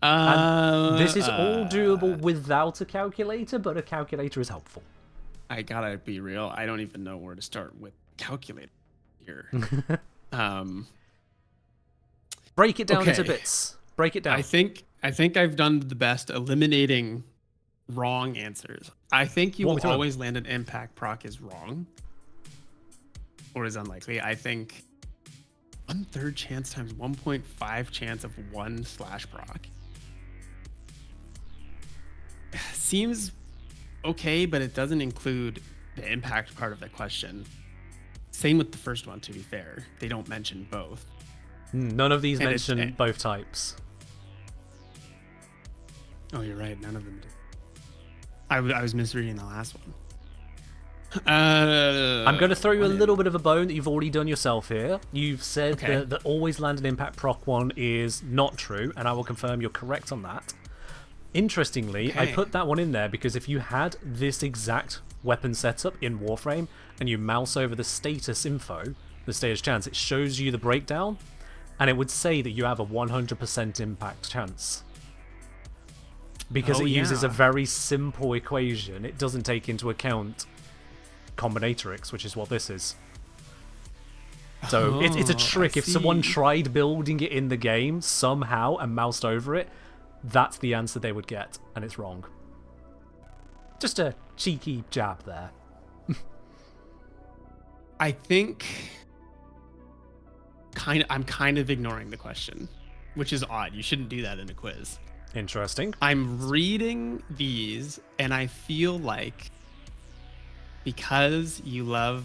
And this is all doable without a calculator, but a calculator is helpful. I gotta be real. I don't even know where to start with calculator here. Break it down into Okay. bits. Break it down. I think I've done the best eliminating wrong answers. I think you Walk me will through 'em. always land an impact proc is wrong. Or is unlikely. I think 1/3 chance times 1.5 chance of 1 slash proc. Seems okay, but it doesn't include the impact part of the question. Same with the first one, to be fair. They don't mention both. None of these And it's- mention both types. Oh, you're right. None of them do. I was misreading the last one. I'm going to throw you a little bit of a bone that you've already done yourself here. You've said Okay. that the always land an impact proc one is not true, and I will confirm you're correct on that. Interestingly, I Okay. put that one in there because if you had this exact weapon setup in Warframe and you mouse over the status info, the status chance, it shows you the breakdown, and it would say that you have a 100% impact chance. Because Oh, it uses a yeah. very simple equation. It doesn't take into account combinatorics, which is what this is. So it's a Oh, trick. I If someone see. tried building it in the game somehow and moused over it, that's the answer they would get, and it's wrong. Just a cheeky jab there. I think I'm kind of ignoring the question, which is odd. You shouldn't do that in a quiz. Interesting. I'm reading these and I feel like because you love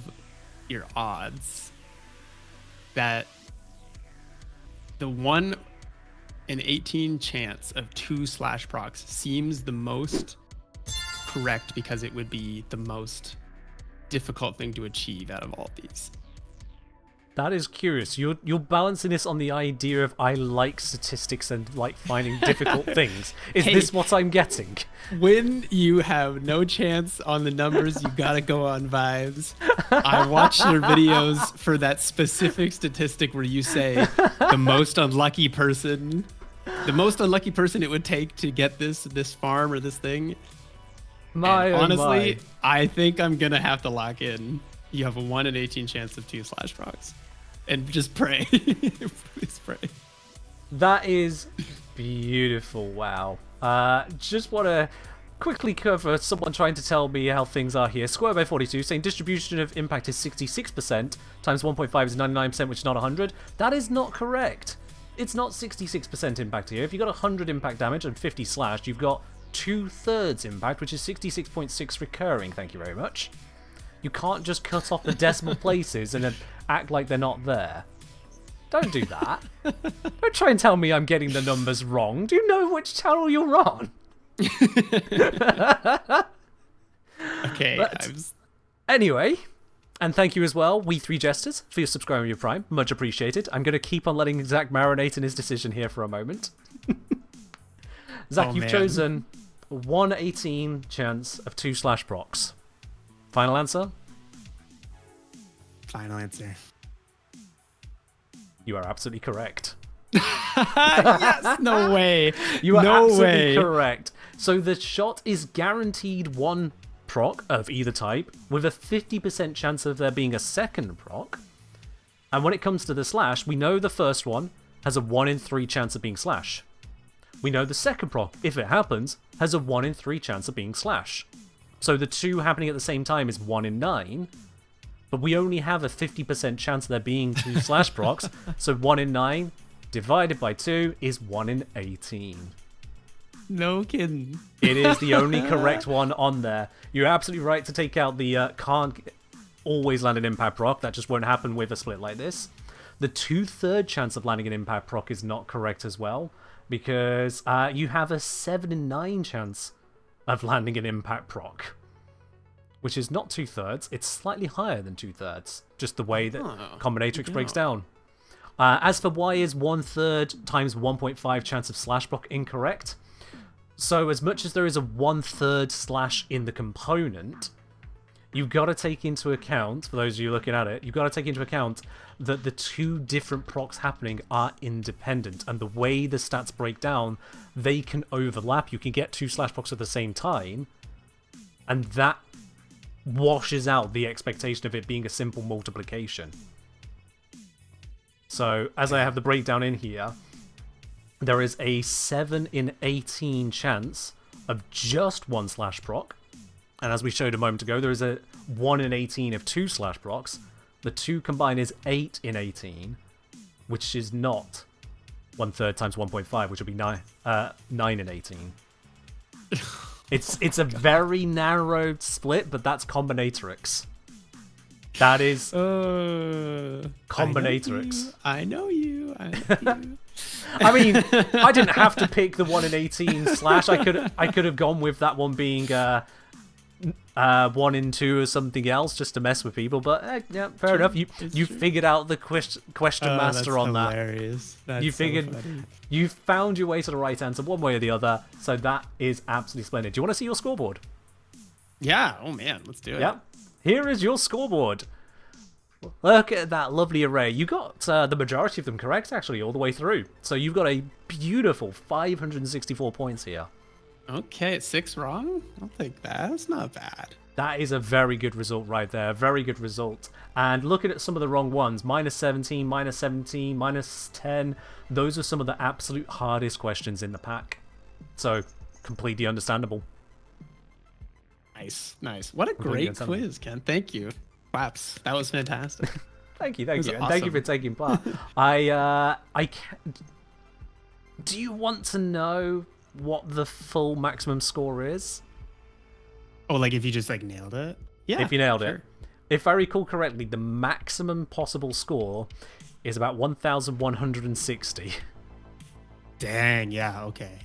your odds, that the 1 in 18 chance of 2 slash procs seems the most correct because it would be the most difficult thing to achieve out of all of these. That is curious. You're balancing this on the idea of I like statistics and like finding difficult things. Is Hey. this what I'm getting? When you have no chance on the numbers, you gotta go on vibes. I watched your videos for that specific statistic where you say the most unlucky person it would take to get this farm or this thing. My And oh honestly, my. I think I'm gonna have to lock in. You have a 1 in 18 chance of 2 slash procs. And just pray. Please pray. That is beautiful. Wow. Just want to quickly cover someone trying to tell me how things are here. Square by 42 saying distribution of impact is 66%, times 1.5 is 99%, which is not 100. That is not correct. It's not 66% impact here. If you got 100 impact damage and 50 slash, you've got 2/3 impact, which is 66.6 recurring. Thank you very much. You can't just cut off the decimal places and then act like they're not there. Don't do that. Don't try and tell me I'm getting the numbers wrong. Do you know which channel you're on? Okay. But- Anyway, and thank you as well, We3Jesters, for your subscribing your Prime. Much appreciated. I'm going to keep on letting Zach marinate in his decision here for a moment. Zach, Oh, you've man. chosen 1/18 chance of 2 slash procs. Final answer? Final answer. You are absolutely correct. Yes, no way. You are no absolutely way. correct. So the shot is guaranteed 1 proc of either type, with a 50% chance of there being a second proc. And when it comes to the slash, we know the first one has a 1 in 3 chance of being slash. We know the second proc, if it happens, has a 1 in 3 chance of being slash. So the two happening at the same time is 1 in 9, but we only have a 50% chance of there being 2 slash procs, so 1 in 9 divided by 2 is 1 in 18. No kidding. It is the only correct one on there. You're absolutely right to take out the can't always land an impact proc. That just won't happen with a split like this. The 2/3 chance of landing an impact proc is not correct as well, because you have a 7 in 9 chance of landing an impact proc, which is not 2/3. It's slightly higher than 2/3, just the way that combinatrix breaks down. As for why is 1/3 times 1.5 chance of slash proc incorrect, so as much as there is a 1/3 slash in the component, you've got to take into account, for those of you looking at it, you've got to take into account that the two different procs happening are independent, and the way the stats break down, they can overlap. You can get 2 slash procs at the same time, and that washes out the expectation of it being a simple multiplication. So, as I have the breakdown in here, there is a 7 in 18 chance of just 1 slash proc. And as we showed a moment ago, there is a 1 in 18 of 2 slash procs. The two combined is 8 in 18, which is not 1/3 times 1.5, which would be 9 in 18. It's a very narrow split, but that's combinatrix. That is combinatrix. I know you. I mean, I didn't have to pick the 1 in 18 slash. I could have gone with that one being 1 in 2 or something else just to mess with people. But yeah, fair enough. You figured out the question master on that. Hilarious. That's You figured you found your way to the right answer one way or the other. So that is absolutely splendid. Do you want to see your scoreboard? Yeah. Oh man, let's do it. Yep. Here is your scoreboard. Look at that lovely array. You got the majority of them correct, actually, all the way through. So you've got a beautiful 564 points here. Okay, 6 wrong? I'll take that. That's not bad. That is a very good result right there. Very good result. And looking at some of the wrong ones, -17, -17, -10, those are some of the absolute hardest questions in the pack. So, completely understandable. Nice, nice. What a great quiz, Ken. Thank you. Claps. That was fantastic. Thank you. That And was thank you awesome. for taking part. I can't... Do you want to know what the full maximum score is? Oh, like if you just like nailed it? Yeah. If you nailed sure. it. If I recall correctly, the maximum possible score is about 1,160. Dang, yeah, okay.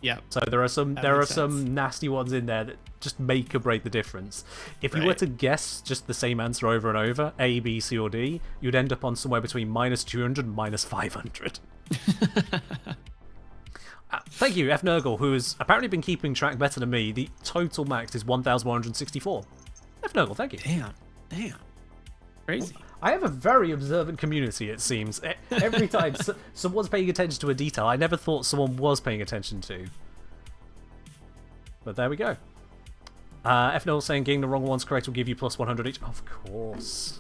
Yeah. So there are some makes sense. nasty ones in there that just make or break the difference. If you were Right. to guess just the same answer over and over, A, B, C, or D, you'd end up on somewhere between -200 and -500. Thank you, F. Nurgle, who has apparently been keeping track better than me. The total max is 1,164. F. Nurgle, thank you. Damn. Crazy. I have a very observant community, it seems. Every time someone's paying attention to a detail I never thought someone was paying attention to. But there we go. F. Nurgle saying getting the wrong ones correct will give you plus 100 each. Of course.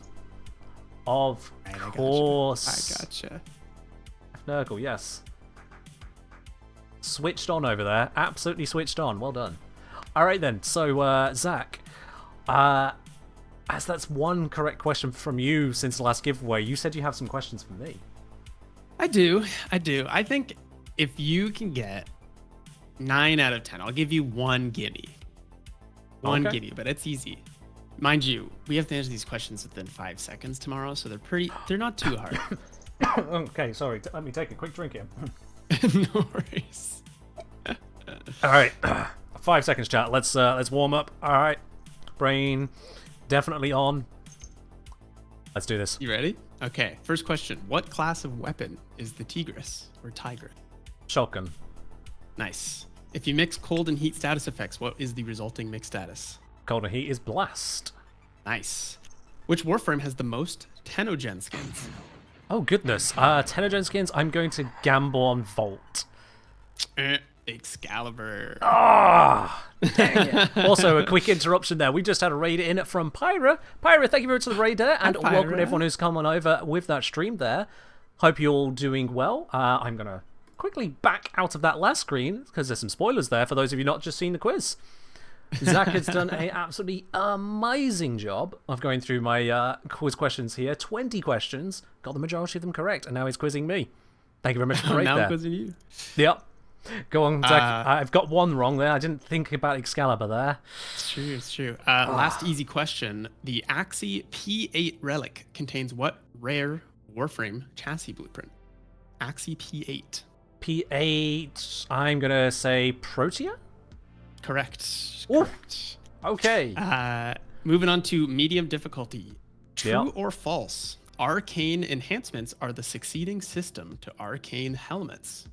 Of course. I gotcha. F. Nurgle, yes. Switched on over there. Absolutely switched on. Well done. Alright then, so Zach, as that's one correct question from you since the last giveaway, you said you have some questions for me. I do. I think if you can get 9 out of 10, I'll give you one gimme. One Okay. gimme, but it's easy. Mind you, we have to answer these questions within 5 seconds tomorrow, so they're not too hard. Okay, sorry. Let me take a quick drink here. No worries. All right, 5 seconds, chat. Let's warm up. All right, brain definitely on. Let's do this. You ready? Okay, first question. What class of weapon is the Tigris or Tiger? Shotgun. Nice. If you mix cold and heat status effects, what is the resulting mix status? Cold and heat is blast. Nice. Which Warframe has the most Tenogen skins? Oh goodness. Tenogen skins. I'm going to gamble on Volt. Excalibur. Ah, dang it. Also, a quick interruption there. We just had a raid in from Pyra. Pyra, thank you very much for the raid there, and Hi, welcome to Pyra. everyone who's come on over with that stream there. Hope you're all doing well. I'm going to quickly back out of that last screen, because there's some spoilers there for those of you not just seen the quiz. Zach has done an absolutely amazing job of going through my quiz questions here. 20 questions, got the majority of them correct, and now he's quizzing me. Thank you very much for the break Now there. I'm quizzing you. Yep. Go on, Zach. I've got one wrong there. I didn't think about Excalibur there. It's true, it's true. Last easy question. The Axie P8 relic contains what rare Warframe chassis blueprint? Axie P8. P8, I'm going to say Protea? Correct. Ooh. Correct. Okay. Moving on to medium difficulty. True Yep. or false? Arcane enhancements are the succeeding system to arcane helmets.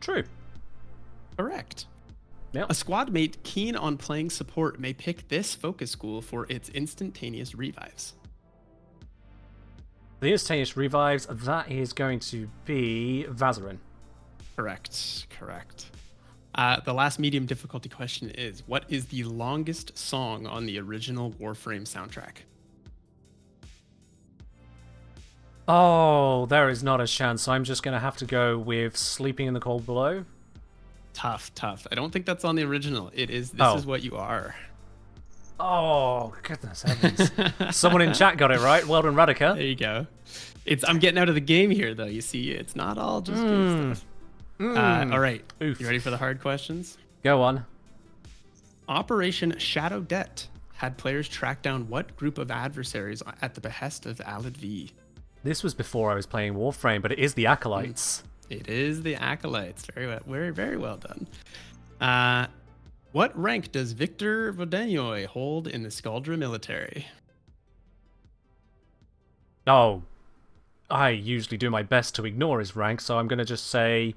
True. Correct. Yep. A squad mate keen on playing support may pick this focus school for its instantaneous revives. The instantaneous revives, that is going to be Vazarin. Correct. Correct. The last medium difficulty question is, what is the longest song on the original Warframe soundtrack? Oh, there is not a chance. I'm just going to have to go with Sleeping in the Cold Below. Tough, tough. I don't think that's on the original. It is. This Oh. is what you are. Oh, goodness heavens. Someone in chat got it right. Well done, Radika. There you go. I'm getting out of the game here, though. You see, it's not all just good stuff. All right. Oof. You ready for the hard questions? Go on. Operation Shadow Det had players track down what group of adversaries at the behest of Alid V? This was before I was playing Warframe, but it is the Acolytes. It is the Acolytes. Very well, very well done. What rank does Victor Vodenoy hold in the Skaldra military? Oh, I usually do my best to ignore his rank, so I'm going to just say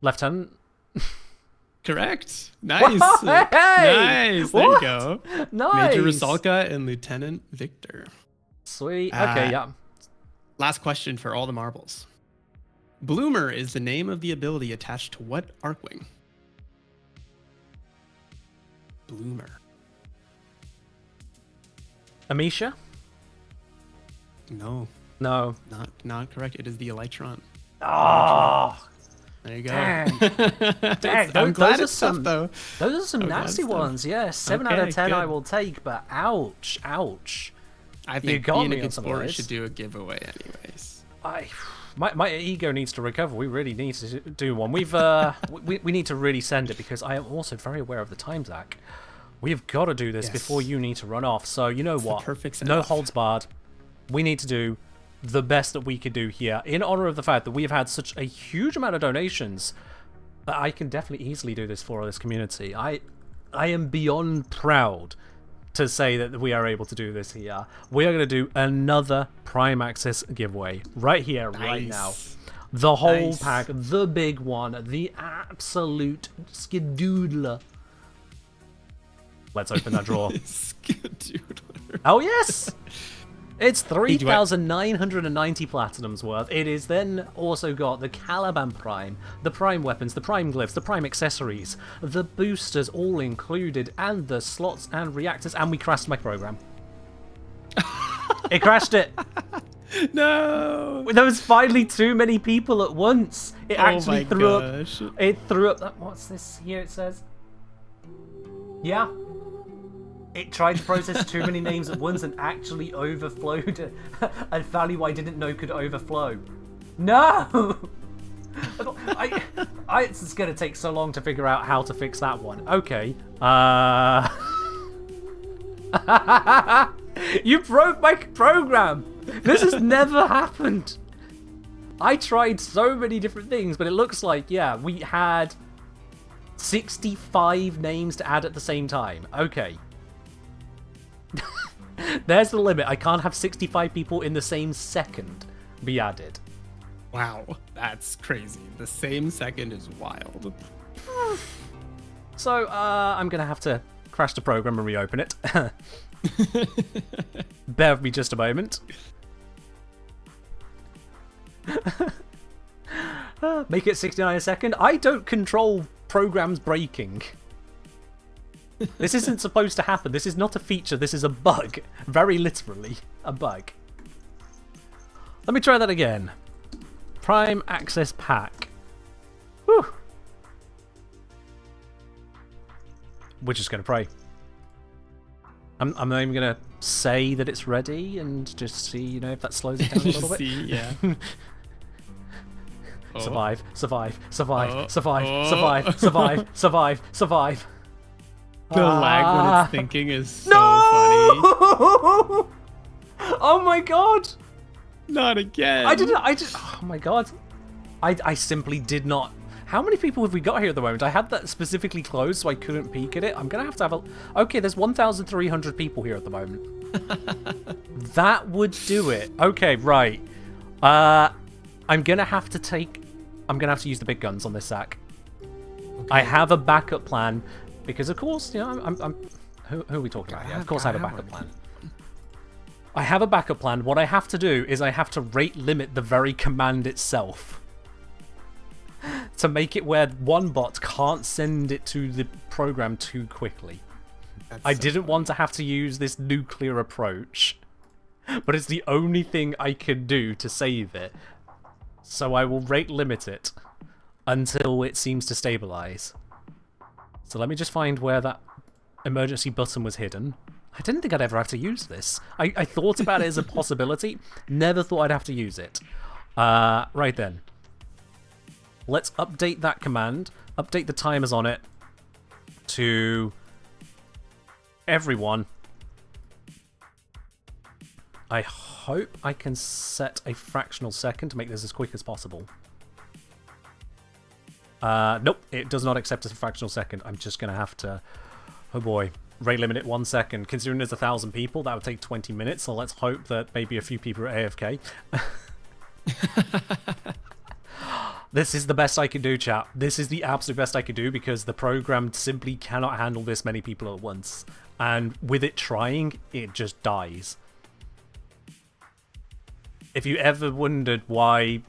Lieutenant. Correct. Nice. Hey! Nice. There you What? go. Nice. Major Rusalka and Lieutenant Victor. Sweet. Okay, yeah. Last question for all the marbles. Bloomer is the name of the ability attached to what Arcwing? Bloomer. Amisha? No, No. not correct. It is the Elytron. Oh, There you go. dang. Dang, I'm glad those are it's tough, some, though. those are some I'm glad nasty it's tough. ones. Yeah, 7 out of Okay, 10 I good. will take, but ouch, ouch. I think got being me a on good some of sport those. should do a giveaway anyways. My ego needs to recover. We really need to do one. We've we need to really send it, because I am also very aware of the time, Zach. We've got to do this Yes. before you need to run off. So you know the what? perfect No send-off. holds barred. We need to do the best that we could do here in honor of the fact that we have had such a huge amount of donations. That I can definitely easily do this for this community. I am beyond proud to say that we are able to do this here. We are going to do another Prime Access giveaway right here, right now. Nice. The whole Nice. pack, the big one, the absolute skidoodler. Let's open that drawer. Skadoodler. Oh yes! It's do I- 3,990 platinums worth. It is then also got the Caliban Prime, the Prime weapons, the Prime glyphs, the Prime accessories, the boosters all included, and the slots and reactors, and we crashed my program. It crashed it. No. There was finally too many people at once. It actually my threw up. gosh. It threw up. What's this here? It says. Yeah. It tried to process too many names at once and actually overflowed a value I didn't know could overflow. No! It's just going to take so long to figure out how to fix that one. Okay. You broke my program! This has never happened! I tried so many different things, but it looks like, yeah, we had 65 names to add at the same time. Okay. There's the limit. I can't have 65 people in the same second be added. Wow, that's crazy. The same second is wild. So, I'm going to have to crash the program and reopen it. Bear with me just a moment. Make it 69 a second. I don't control programs breaking. This isn't supposed to happen. This is not a feature. This is a bug. Very literally, a bug. Let me try that again. Prime Access Pack. Whew. We're just going to pray. I'm not even going to say that it's ready and just see, you know, if that slows it down a little bit. See, yeah. Survive, survive, survive, Oh. survive, Oh. survive, survive, survive, survive. The lag when Ah. it's thinking is so No! funny. Oh my god! Not again. Oh my god. I simply did not. How many people have we got here at the moment? I had that specifically closed so I couldn't peek at it. I'm gonna have to have a... Okay, there's 1,300 people here at the moment. That would do it. Okay, right. I'm gonna have to use the big guns on this sack. Okay. I have a backup plan because, of course, you know, who are we talking about? Yeah, of course I have a backup plan. I have a backup plan. What I have to do is I have to rate limit the very command itself to make it where one bot can't send it to the program too quickly. I didn't want to have to use this nuclear approach, but it's the only thing I can do to save it. So I will rate limit it until it seems to stabilize. So let me just find where that emergency button was hidden. I didn't think I'd ever have to use this. I thought about it as a possibility, never thought I'd have to use it. Right then. Let's update that command, update the timers on it to everyone. I hope I can set a fractional second to make this as quick as possible. Nope, it does not accept a fractional second. I'm just going to have to... Oh boy. Rate limit it 1 second. Considering there's 1,000 people, that would take 20 minutes, so let's hope that maybe a few people are AFK. This is the best I can do, chat. This is the absolute best I can do because the program simply cannot handle this many people at once. And with it trying, it just dies. If you ever wondered why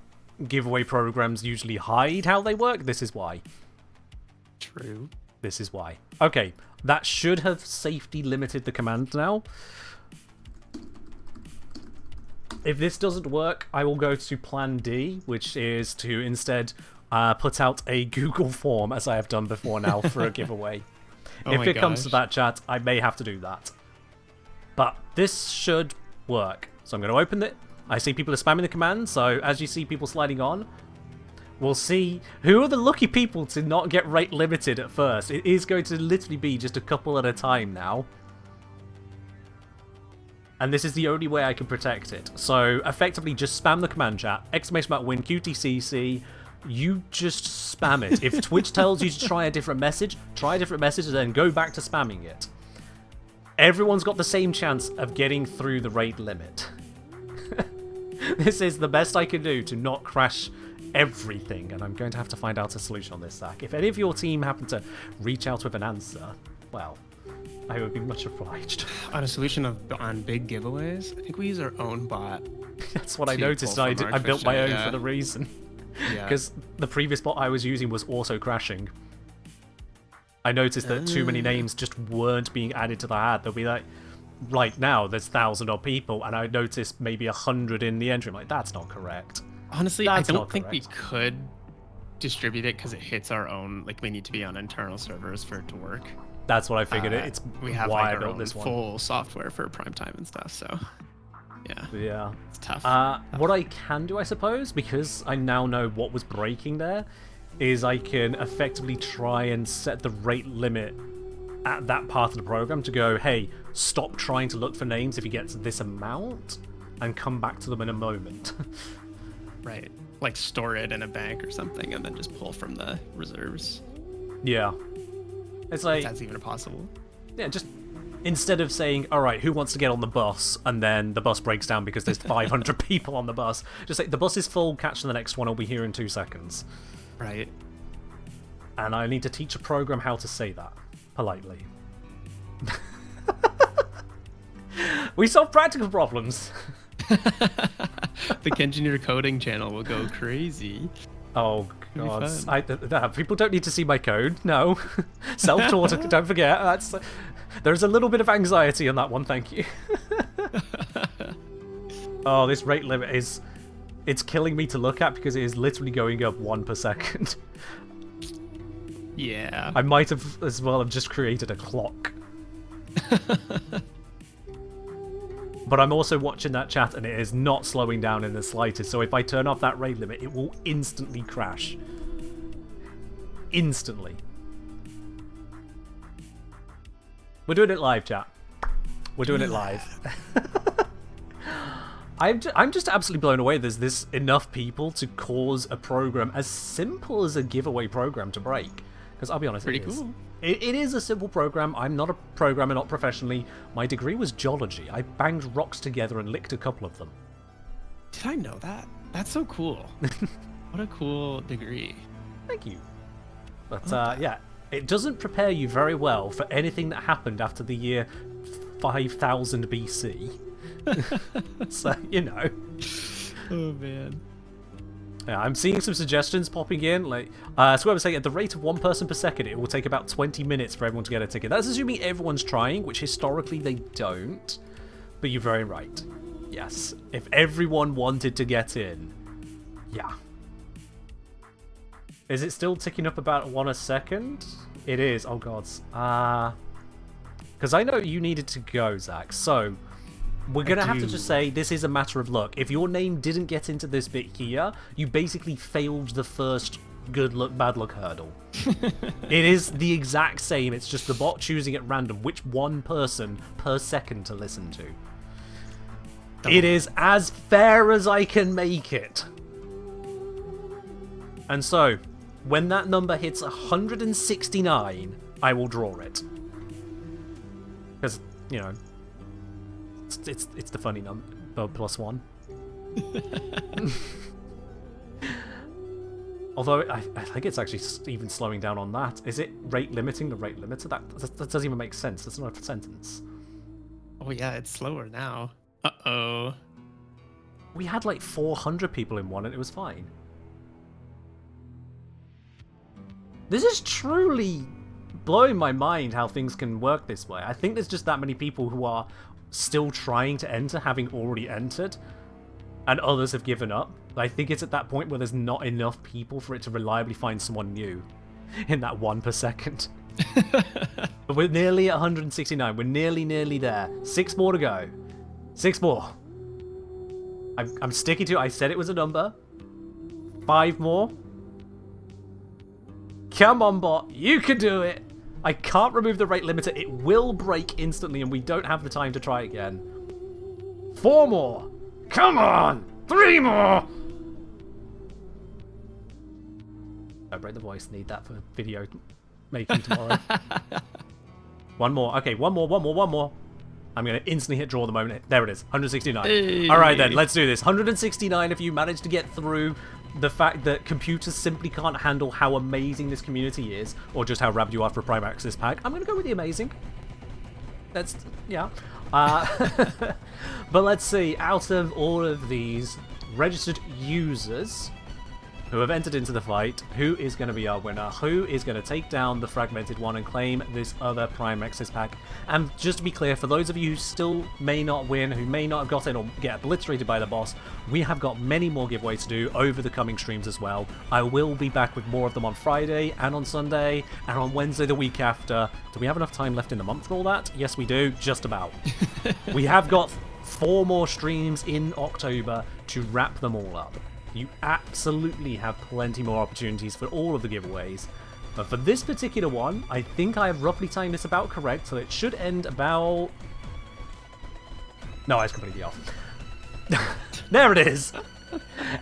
giveaway programs usually hide how they work, this is why. True. This is why. Okay, that should have safety limited the command now. If this doesn't work, I will go to plan D, which is to instead put out a Google form, as I have done before now, for a giveaway. If it comes to that, chat, I may have to do that. But this should work. So I'm going to open it. I see people are spamming the command, so as you see people sliding on, we'll see who are the lucky people to not get rate limited at first. It is going to literally be just a couple at a time now. And this is the only way I can protect it. So effectively just spam the command chat, !win QTCC, you just spam it. If Twitch tells you to try a different message and then go back to spamming it. Everyone's got the same chance of getting through the rate limit. This is the best I can do to not crash everything, and I'm going to have to find out a solution on this sack. If any of your team happen to reach out with an answer, well, I would be much obliged. On a solution on big giveaways, I think we use our own bot. That's what I noticed. I built my own for the reason. Yeah. Because the previous bot I was using was also crashing. I noticed that too many names just weren't being added to the hat. They'll be like, right now there's 1,000 odd people, and I noticed maybe 100 in the entry. I'm like, that's not correct. Honestly, That's I don't not think we correct. could distribute it because it hits our own. Like, we need to be on internal servers for it to work. That's what I figured. It's We have why like I our built own this one. full software for prime time and stuff. So, yeah, Yeah. it's tough. What I can do, I suppose, because I now know what was breaking there, is I can effectively try and set the rate limit at that part of the program to go, hey, stop trying to look for names if you get to this amount, and come back to them in a moment. Right. Like store it in a bank or something and then just pull from the reserves. Yeah. It's If like, that's even possible. yeah, just instead of saying, all right, who wants to get on the bus, and then the bus breaks down because there's 500 people on the bus, just say, the bus is full, catch the next one, I'll be here in 2 seconds. Right. And I need to teach a program how to say that politely. We solve practical problems. The Kengineer coding channel will go crazy. Oh It'll god, be fun. people don't need to see my code. No, self-taught. Don't forget. There's a little bit of anxiety on that one. Thank you. Oh, this rate limit is It's killing me to look at because it is literally going up 1 per second. Yeah. I might have as well have just created a clock. But I'm also watching that chat and it is not slowing down in the slightest. So if I turn off that rate limit, it will instantly crash. Instantly. We're doing it live, chat. We're doing it live. I'm just absolutely blown away. There's this enough people to cause a program as simple as a giveaway program to break. Because I'll be honest, Pretty cool. It is a simple program. I'm not a programmer, not professionally. My degree was geology. I banged rocks together and licked a couple of them. Did I know that? That's so cool. What a cool degree. Thank you. But yeah, it doesn't prepare you very well for anything that happened after the year 5000 BC. So, you know. Oh, man. Yeah, I'm seeing some suggestions popping in. Like, so I was saying at the rate of 1 person per second, it will take about 20 minutes for everyone to get a ticket. That's assuming everyone's trying, which historically they don't. But you're very right. Yes, if everyone wanted to get in, yeah. Is it still ticking up about 1 a second? It is. Oh god. Because I know you needed to go, Zach. So we're going to have to just say this is a matter of luck. If your name didn't get into this bit here, you basically failed the first good luck, bad luck hurdle. It is the exact same. It's just the bot choosing at random which one person per second to listen to. It is as fair as I can make it. And so, when that number hits 169, I will draw it. Because, you know, it's the funny number, +1. Although I think it's actually even slowing down on that. Is it rate limiting the rate limiter? That doesn't even make sense. That's not a sentence. Oh yeah, it's slower now. Uh-oh. We had like 400 people in one and it was fine. This is truly blowing my mind how things can work this way. I think there's just that many people who are still trying to enter, having already entered, and others have given up. I think it's at that point where there's not enough people for it to reliably find someone new in that 1 per second. But we're nearly at 169. We're nearly there. 6 more to go. 6 more. I'm sticking to it. I said it was a number. 5 more. Come on, bot. You can do it. I can't remove the rate limiter. It will break instantly, and we don't have the time to try again. 4 more. Come on. 3 more. Don't break the voice. Need that for video making tomorrow. 1 more. Okay, 1 more. I'm going to instantly hit draw the moment. There it is. 169. Hey. All right, then. Let's do this. 169 if you manage to get through the fact that computers simply can't handle how amazing this community is, or just how rabid you are for a Prime Access pack. I'm going to go with the amazing. That's, yeah. But let's see, out of all of these registered users who have entered into the fight, who is going to be our winner? Who is going to take down the fragmented one and claim this other Prime Access pack? And just to be clear, for those of you who still may not win, who may not have got in or get obliterated by the boss, we have got many more giveaways to do over the coming streams as well. I will be back with more of them on Friday and on Sunday and on Wednesday the week after. Do we have enough time left in the month for all that? Yes, we do. Just about. We have got 4 more streams in October to wrap them all up. You absolutely have plenty more opportunities for all of the giveaways. But for this particular one, I think I have roughly timed this about correct, so it should end about... No, I was completely off. There it is!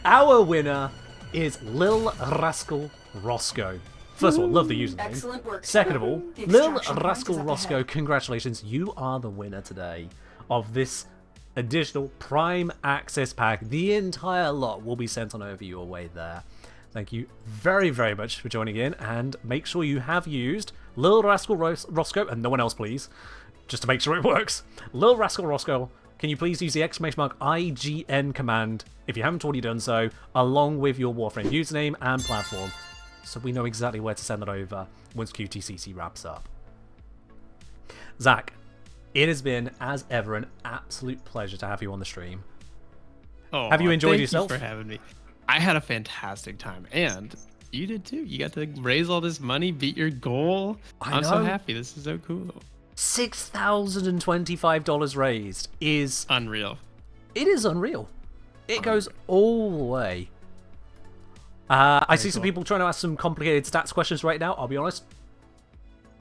Our winner is Lil Rascal Roscoe. First of all, love the username. Excellent work. Second of all, The Lil extraction point Rascal is up Roscoe, ahead. congratulations. You are the winner today of this additional Prime Access pack. The entire lot will be sent on over your way there. Thank you very, very much for joining in, and make sure you have used Lil Rascal Roscoe, and no one else please, just to make sure it works. Lil Rascal Roscoe, can you please use the !IGN command, if you haven't already done so, along with your Warframe username and platform, so we know exactly where to send that over once QTCC wraps up. Zach, it has been, as ever, an absolute pleasure to have you on the stream. Oh, Have you enjoyed thank yourself? You for having me. I had a fantastic time, and you did too. You got to raise all this money, beat your goal. I'm so know. happy. This is so cool. $6,025 raised is Unreal. it is unreal. It goes all the way. I see some cool. people trying to ask some complicated stats questions right now. I'll be honest,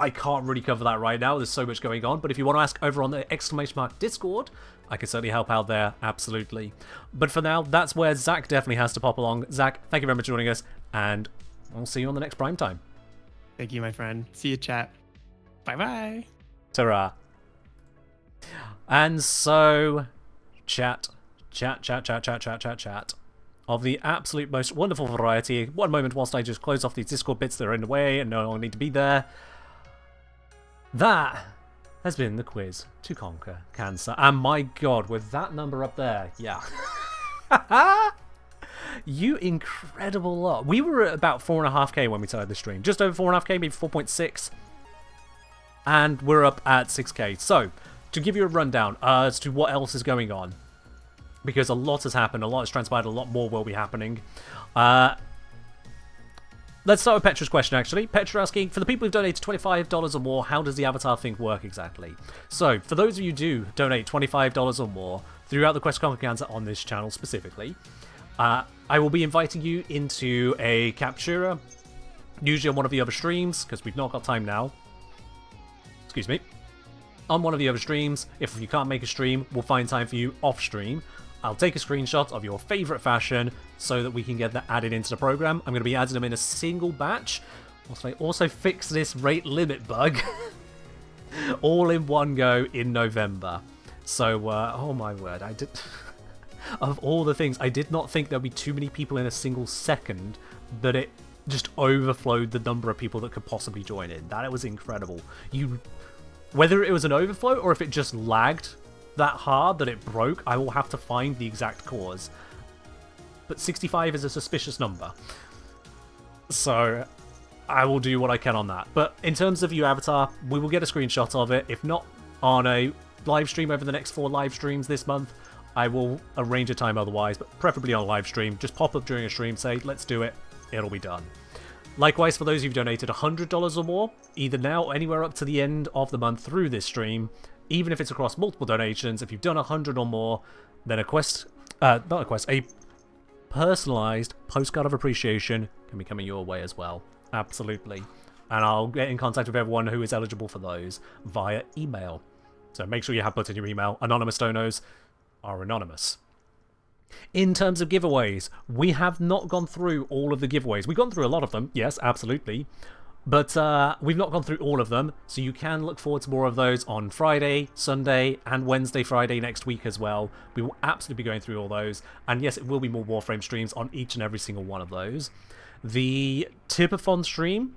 I can't really cover that right now. There's so much going on. But if you want to ask over on the !mark Discord, I can certainly help out there. Absolutely. But for now, that's where Zach definitely has to pop along. Zach, thank you very much for joining us, and I'll see you on the next prime time. Thank you, my friend. See you, chat. Bye-bye. Ta-ra. And so, chat of the absolute most wonderful variety. One moment whilst I just close off these Discord bits that are in the way and no one need to be there. That has been the quiz to conquer cancer. And my god, with that number up there, yeah. You incredible lot. We were at about 4.5k when we started the stream. Just over 4.5k, maybe 4.6. And we're up at 6k. So, to give you a rundown as to what else is going on, because a lot has happened, a lot has transpired, a lot more will be happening. Let's start with Petra's question, actually. Petra asking, for the people who've donated $25 or more, how does the avatar thing work exactly? So, for those of you who do donate $25 or more throughout the Quest to Conquer Cancer on this channel specifically, I will be inviting you into a captura, usually on one of the other streams, because we've not got time now. Excuse me. On one of the other streams, if you can't make a stream, we'll find time for you off stream. I'll take a screenshot of your favorite fashion so that we can get that added into the program. I'm going to be adding them in a single batch. Whilst I also fix this rate limit bug all in one go in November. So, oh my word, I did... Of all the things, I did not think there'd be too many people in a single second, but it just overflowed the number of people that could possibly join in. That was incredible. Whether it was an overflow or if it just lagged that hard that it broke, I will have to find the exact cause. But 65 is a suspicious number. So I will do what I can on that. But in terms of your avatar, we will get a screenshot of it. If not on a live stream over the next 4 live streams this month, I will arrange a time otherwise, but preferably on a live stream. Just pop up during a stream, say, let's do it, it'll be done. Likewise, for those who've donated $100 or more, either now or anywhere up to the end of the month through this stream, even if it's across multiple donations, if you've done 100 or more, then a personalized postcard of appreciation can be coming your way as well. Absolutely. And I'll get in contact with everyone who is eligible for those via email. So make sure you have put in your email. Anonymous donos are anonymous. In terms of giveaways, we have not gone through all of the giveaways. We've gone through a lot of them, yes, absolutely. But we've not gone through all of them, so you can look forward to more of those on Friday, Sunday, and Wednesday, Friday next week as well. We will absolutely be going through all those. And yes, it will be more Warframe streams on each and every single one of those. The Tipathon stream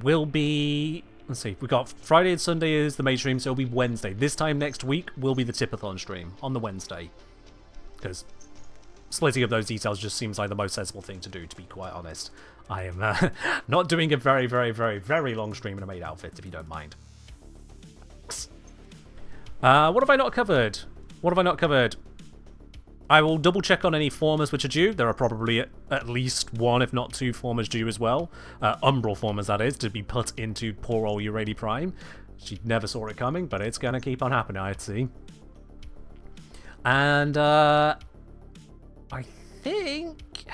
will be... Let's see, we've got Friday and Sunday is the main stream, so it'll be Wednesday. This time next week will be the Tipathon stream on the Wednesday. Because splitting up those details just seems like the most sensible thing to do, to be quite honest. I am not doing a very, very, very, very long stream in a maid outfit, if you don't mind. What have I not covered? What have I not covered? I will double check on any formers which are due. There are probably at least 1, if not 2 formers due as well. Umbral formers, that is, to be put into poor old Urady Prime. She never saw it coming, but it's going to keep on happening, I'd see. And I think...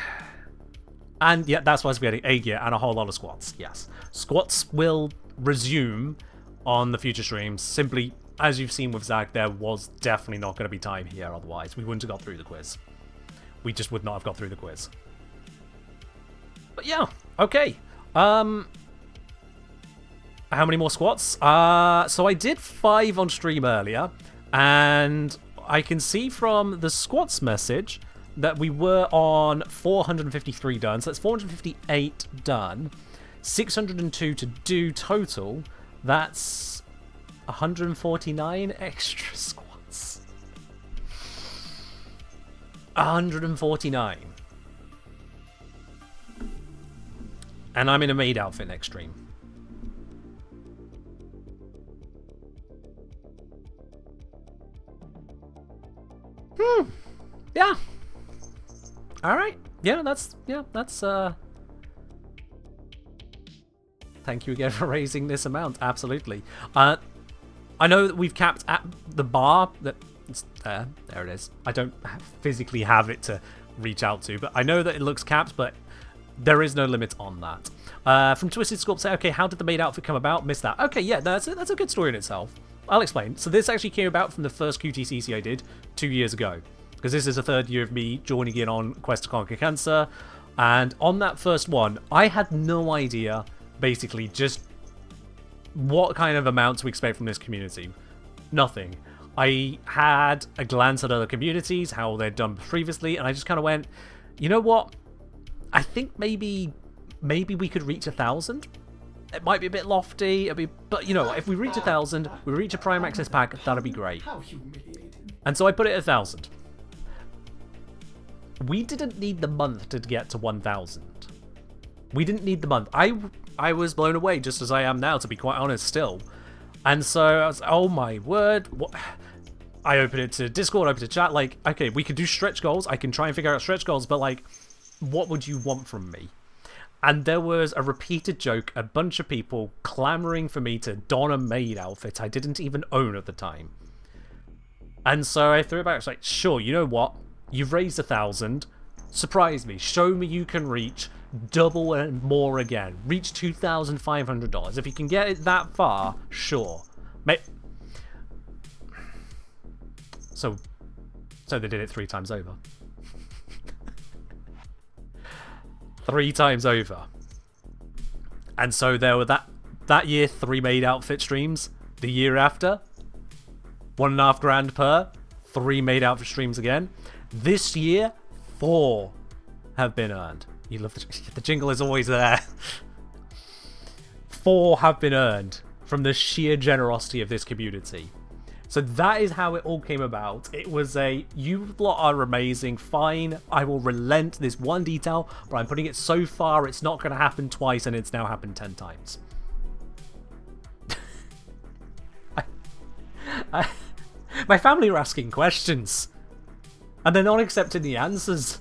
And yeah, that's why we're getting a gear and a whole lot of squats, yes. Squats will resume on the future streams. Simply, as you've seen with Zach, there was definitely not going to be time here otherwise. We wouldn't have got through the quiz. We just would not have got through the quiz. But yeah, okay. How many more squats? So I did 5 on stream earlier, and I can see from the squats message that we were on 453 done, so that's 458 done. 602 to do total. That's 149 extra squats. 149. And I'm in a maid outfit next stream. Yeah. Alright. Yeah, that's... Thank you again for raising this amount. Absolutely. I know that we've capped at the bar. It's there. There it is. I don't physically have it to reach out to, but I know that it looks capped, but there is no limit on that. From Twisted Sculpt say, okay, how did the maid outfit come about? Missed that. Okay, yeah, that's a good story in itself. I'll explain. So this actually came about from the first QTCC I did 2 years ago, because this is the third year of me joining in on Quest to Conquer Cancer, and on that first one, I had no idea, basically, just what kind of amounts we expect from this community. Nothing. I had a glance at other communities, how they'd done previously, and I just kind of went, you know what? I think maybe we could reach 1,000. It might be a bit lofty, but you know, if we reach 1,000, we reach a Prime Access pack, that'd be great. How humiliating. And so I put it at 1,000. We didn't need the month to get to 1,000. We didn't need the month. I was blown away, just as I am now, to be quite honest, still. And so I was, oh my word, what? I opened it to Discord, opened it to chat, like, okay, we could do stretch goals, I can try and figure out stretch goals, but like, what would you want from me? And there was a repeated joke, a bunch of people clamoring for me to don a maid outfit I didn't even own at the time. And so I threw it back, it's like, sure, you know what? You've raised 1,000, surprise me, show me you can reach double and more again. Reach $2,500. If you can get it that far, sure. So they did it 3 times over. 3 times over. And so there were that year 3 maid outfit streams. The year after, 1.5 grand per, 3 maid outfit streams again. This year, 4 have been earned. You love the jingle is always there. 4 have been earned from the sheer generosity of this community. So that is how it all came about. It was you lot are amazing, fine, I will relent this one detail, but I'm putting it so far it's not going to happen twice, and it's now happened 10 times. My family are asking questions, and they're not accepting the answers.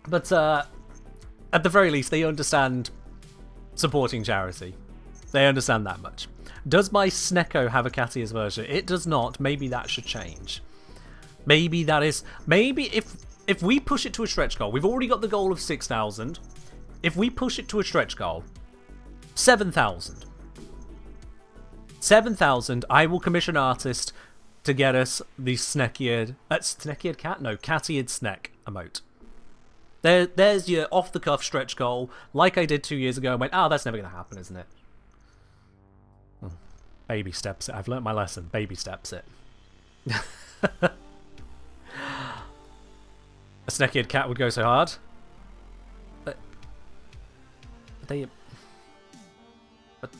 But at the very least, they understand supporting charity. They understand that much. Does my Snecko have a Catia's version? It does not. Maybe that should change. Maybe that is... Maybe if we push it to a stretch goal, we've already got the goal of 6,000. If we push it to a stretch goal, 7,000. 7,000, I will commission an artist to get us the Sneck-eared... Sneck-eared cat? No, cat-eared Sneck emote. There's your off-the-cuff stretch goal, like I did 2 years ago, and went, oh, that's never going to happen, isn't it? Baby steps it. I've learnt my lesson. Baby steps it. A Sneck-eared cat would go so hard. But they... But...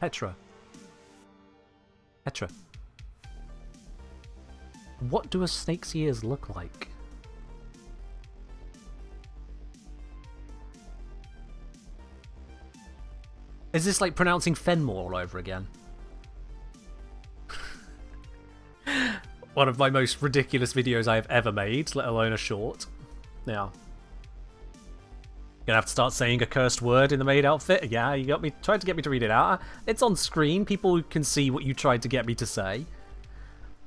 Petra. What do a snake's ears look like? Is this like pronouncing Fenmore all over again? One of my most ridiculous videos I have ever made, let alone a short. Yeah. Gonna have to start saying a cursed word in the maid outfit? Yeah, you got me, tried to get me to read it out. It's on screen, people can see what you tried to get me to say.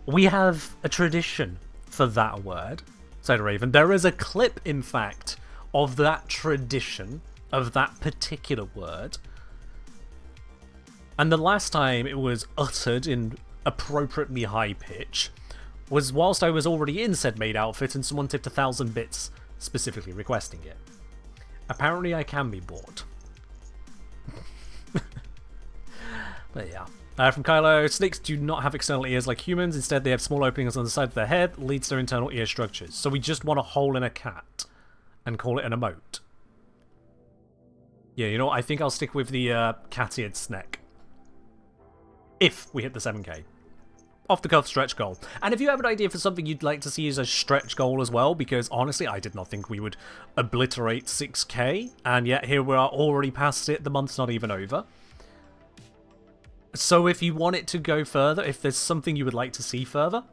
We have a tradition for that word, said Raven. There is a clip, in fact, of that tradition, of that particular word. And the last time it was uttered in appropriately high pitch was whilst I was already in said maid outfit and someone tipped 1,000 bits specifically requesting it. Apparently I can be bought. But yeah. From Kylo, snakes do not have external ears like humans. Instead, they have small openings on the side of their head, leads to their internal ear structures. So we just want a hole in a cat and call it an emote. Yeah, you know what? I think I'll stick with the cat-eared Sneck. If we hit the 7k. Off-the-cuff stretch goal. And if you have an idea for something you'd like to see as a stretch goal as well, because honestly, I did not think we would obliterate 6k, and yet here we are already past it. The month's not even over. So if you want it to go further, if there's something you would like to see further,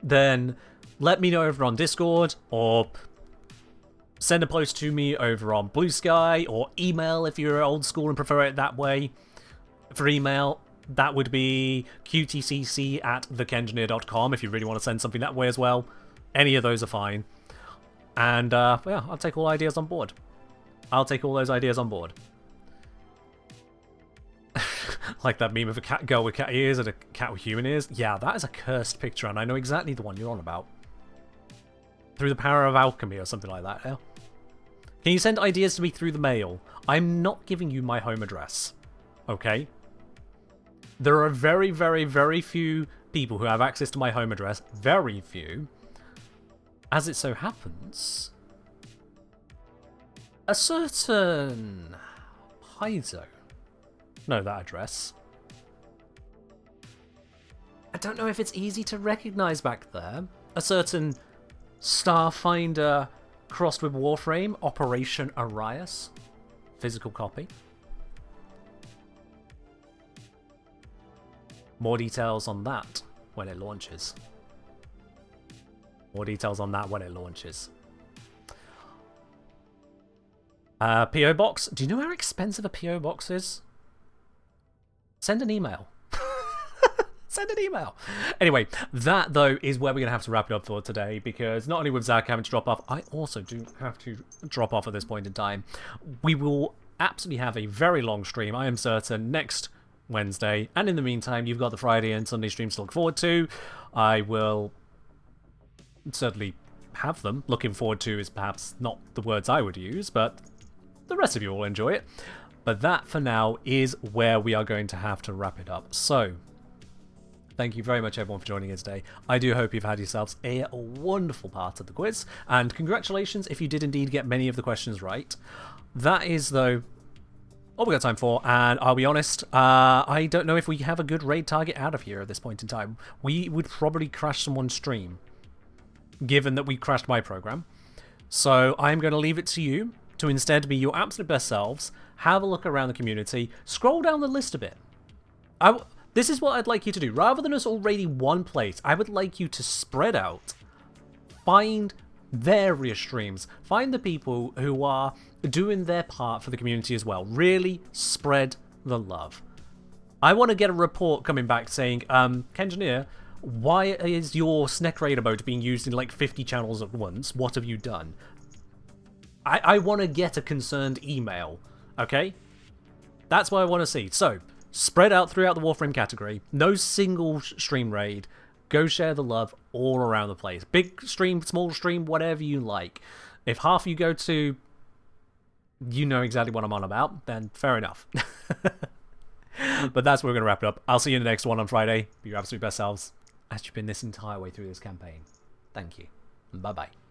then let me know over on Discord, or send a post to me over on Blue Sky, or email if you're old school and prefer it that way. For email, that would be qtcc@thekengineer.com if you really want to send something that way as well. Any of those are fine. And yeah, I'll take all ideas on board. I'll take all those ideas on board. Like that meme of a cat girl with cat ears and a cat with human ears. Yeah, that is a cursed picture, and I know exactly the one you're on about. Through the power of alchemy or something like that, yeah? Can you send ideas to me through the mail? I'm not giving you my home address, okay? There are very, very, very few people who have access to my home address. Very few. As it so happens, a certain Paizo know that address. I don't know if it's easy to recognize back there. A certain Starfinder crossed with Warframe, Operation Arias. Physical copy. More details on that when it launches. More details on that when it launches. PO box. Do you know how expensive a PO box is? Send an email. Send an email. Anyway, that though is where we're going to have to wrap it up for today, because not only with Zach having to drop off, I also do have to drop off at this point in time. We will absolutely have a very long stream, I am certain, next Wednesday. And in the meantime, you've got the Friday and Sunday streams to look forward to. I will certainly have them. Looking forward to is perhaps not the words I would use, but the rest of you will enjoy it. But that, for now, is where we are going to have to wrap it up. So, thank you very much, everyone, for joining us today. I do hope you've had yourselves a wonderful part of the quiz. And congratulations if you did indeed get many of the questions right. That is, though, all we got time for. And I'll be honest, I don't know if we have a good raid target out of here at this point in time. We would probably crash someone's stream, given that we crashed my program. So I'm going to leave it to you to instead be your absolute best selves. Have a look around the community. Scroll down the list a bit. This is what I'd like you to do. Rather than us all raiding one place, I would like you to spread out. Find various streams. Find the people who are doing their part for the community as well. Really spread the love. I want to get a report coming back saying, Kengineer, why is your Snake Raider mode being used in like 50 channels at once? What have you done? I want to get a concerned email, okay? That's what I want to see. So, spread out throughout the Warframe category. No single stream raid. Go share the love all around the place. Big stream, small stream, whatever you like. If half you go to, you know exactly what I'm on about, then fair enough. But that's where we're going to wrap it up. I'll see you in the next one on Friday. Be your absolute best selves, as you've been this entire way through this campaign. Thank you. Bye-bye.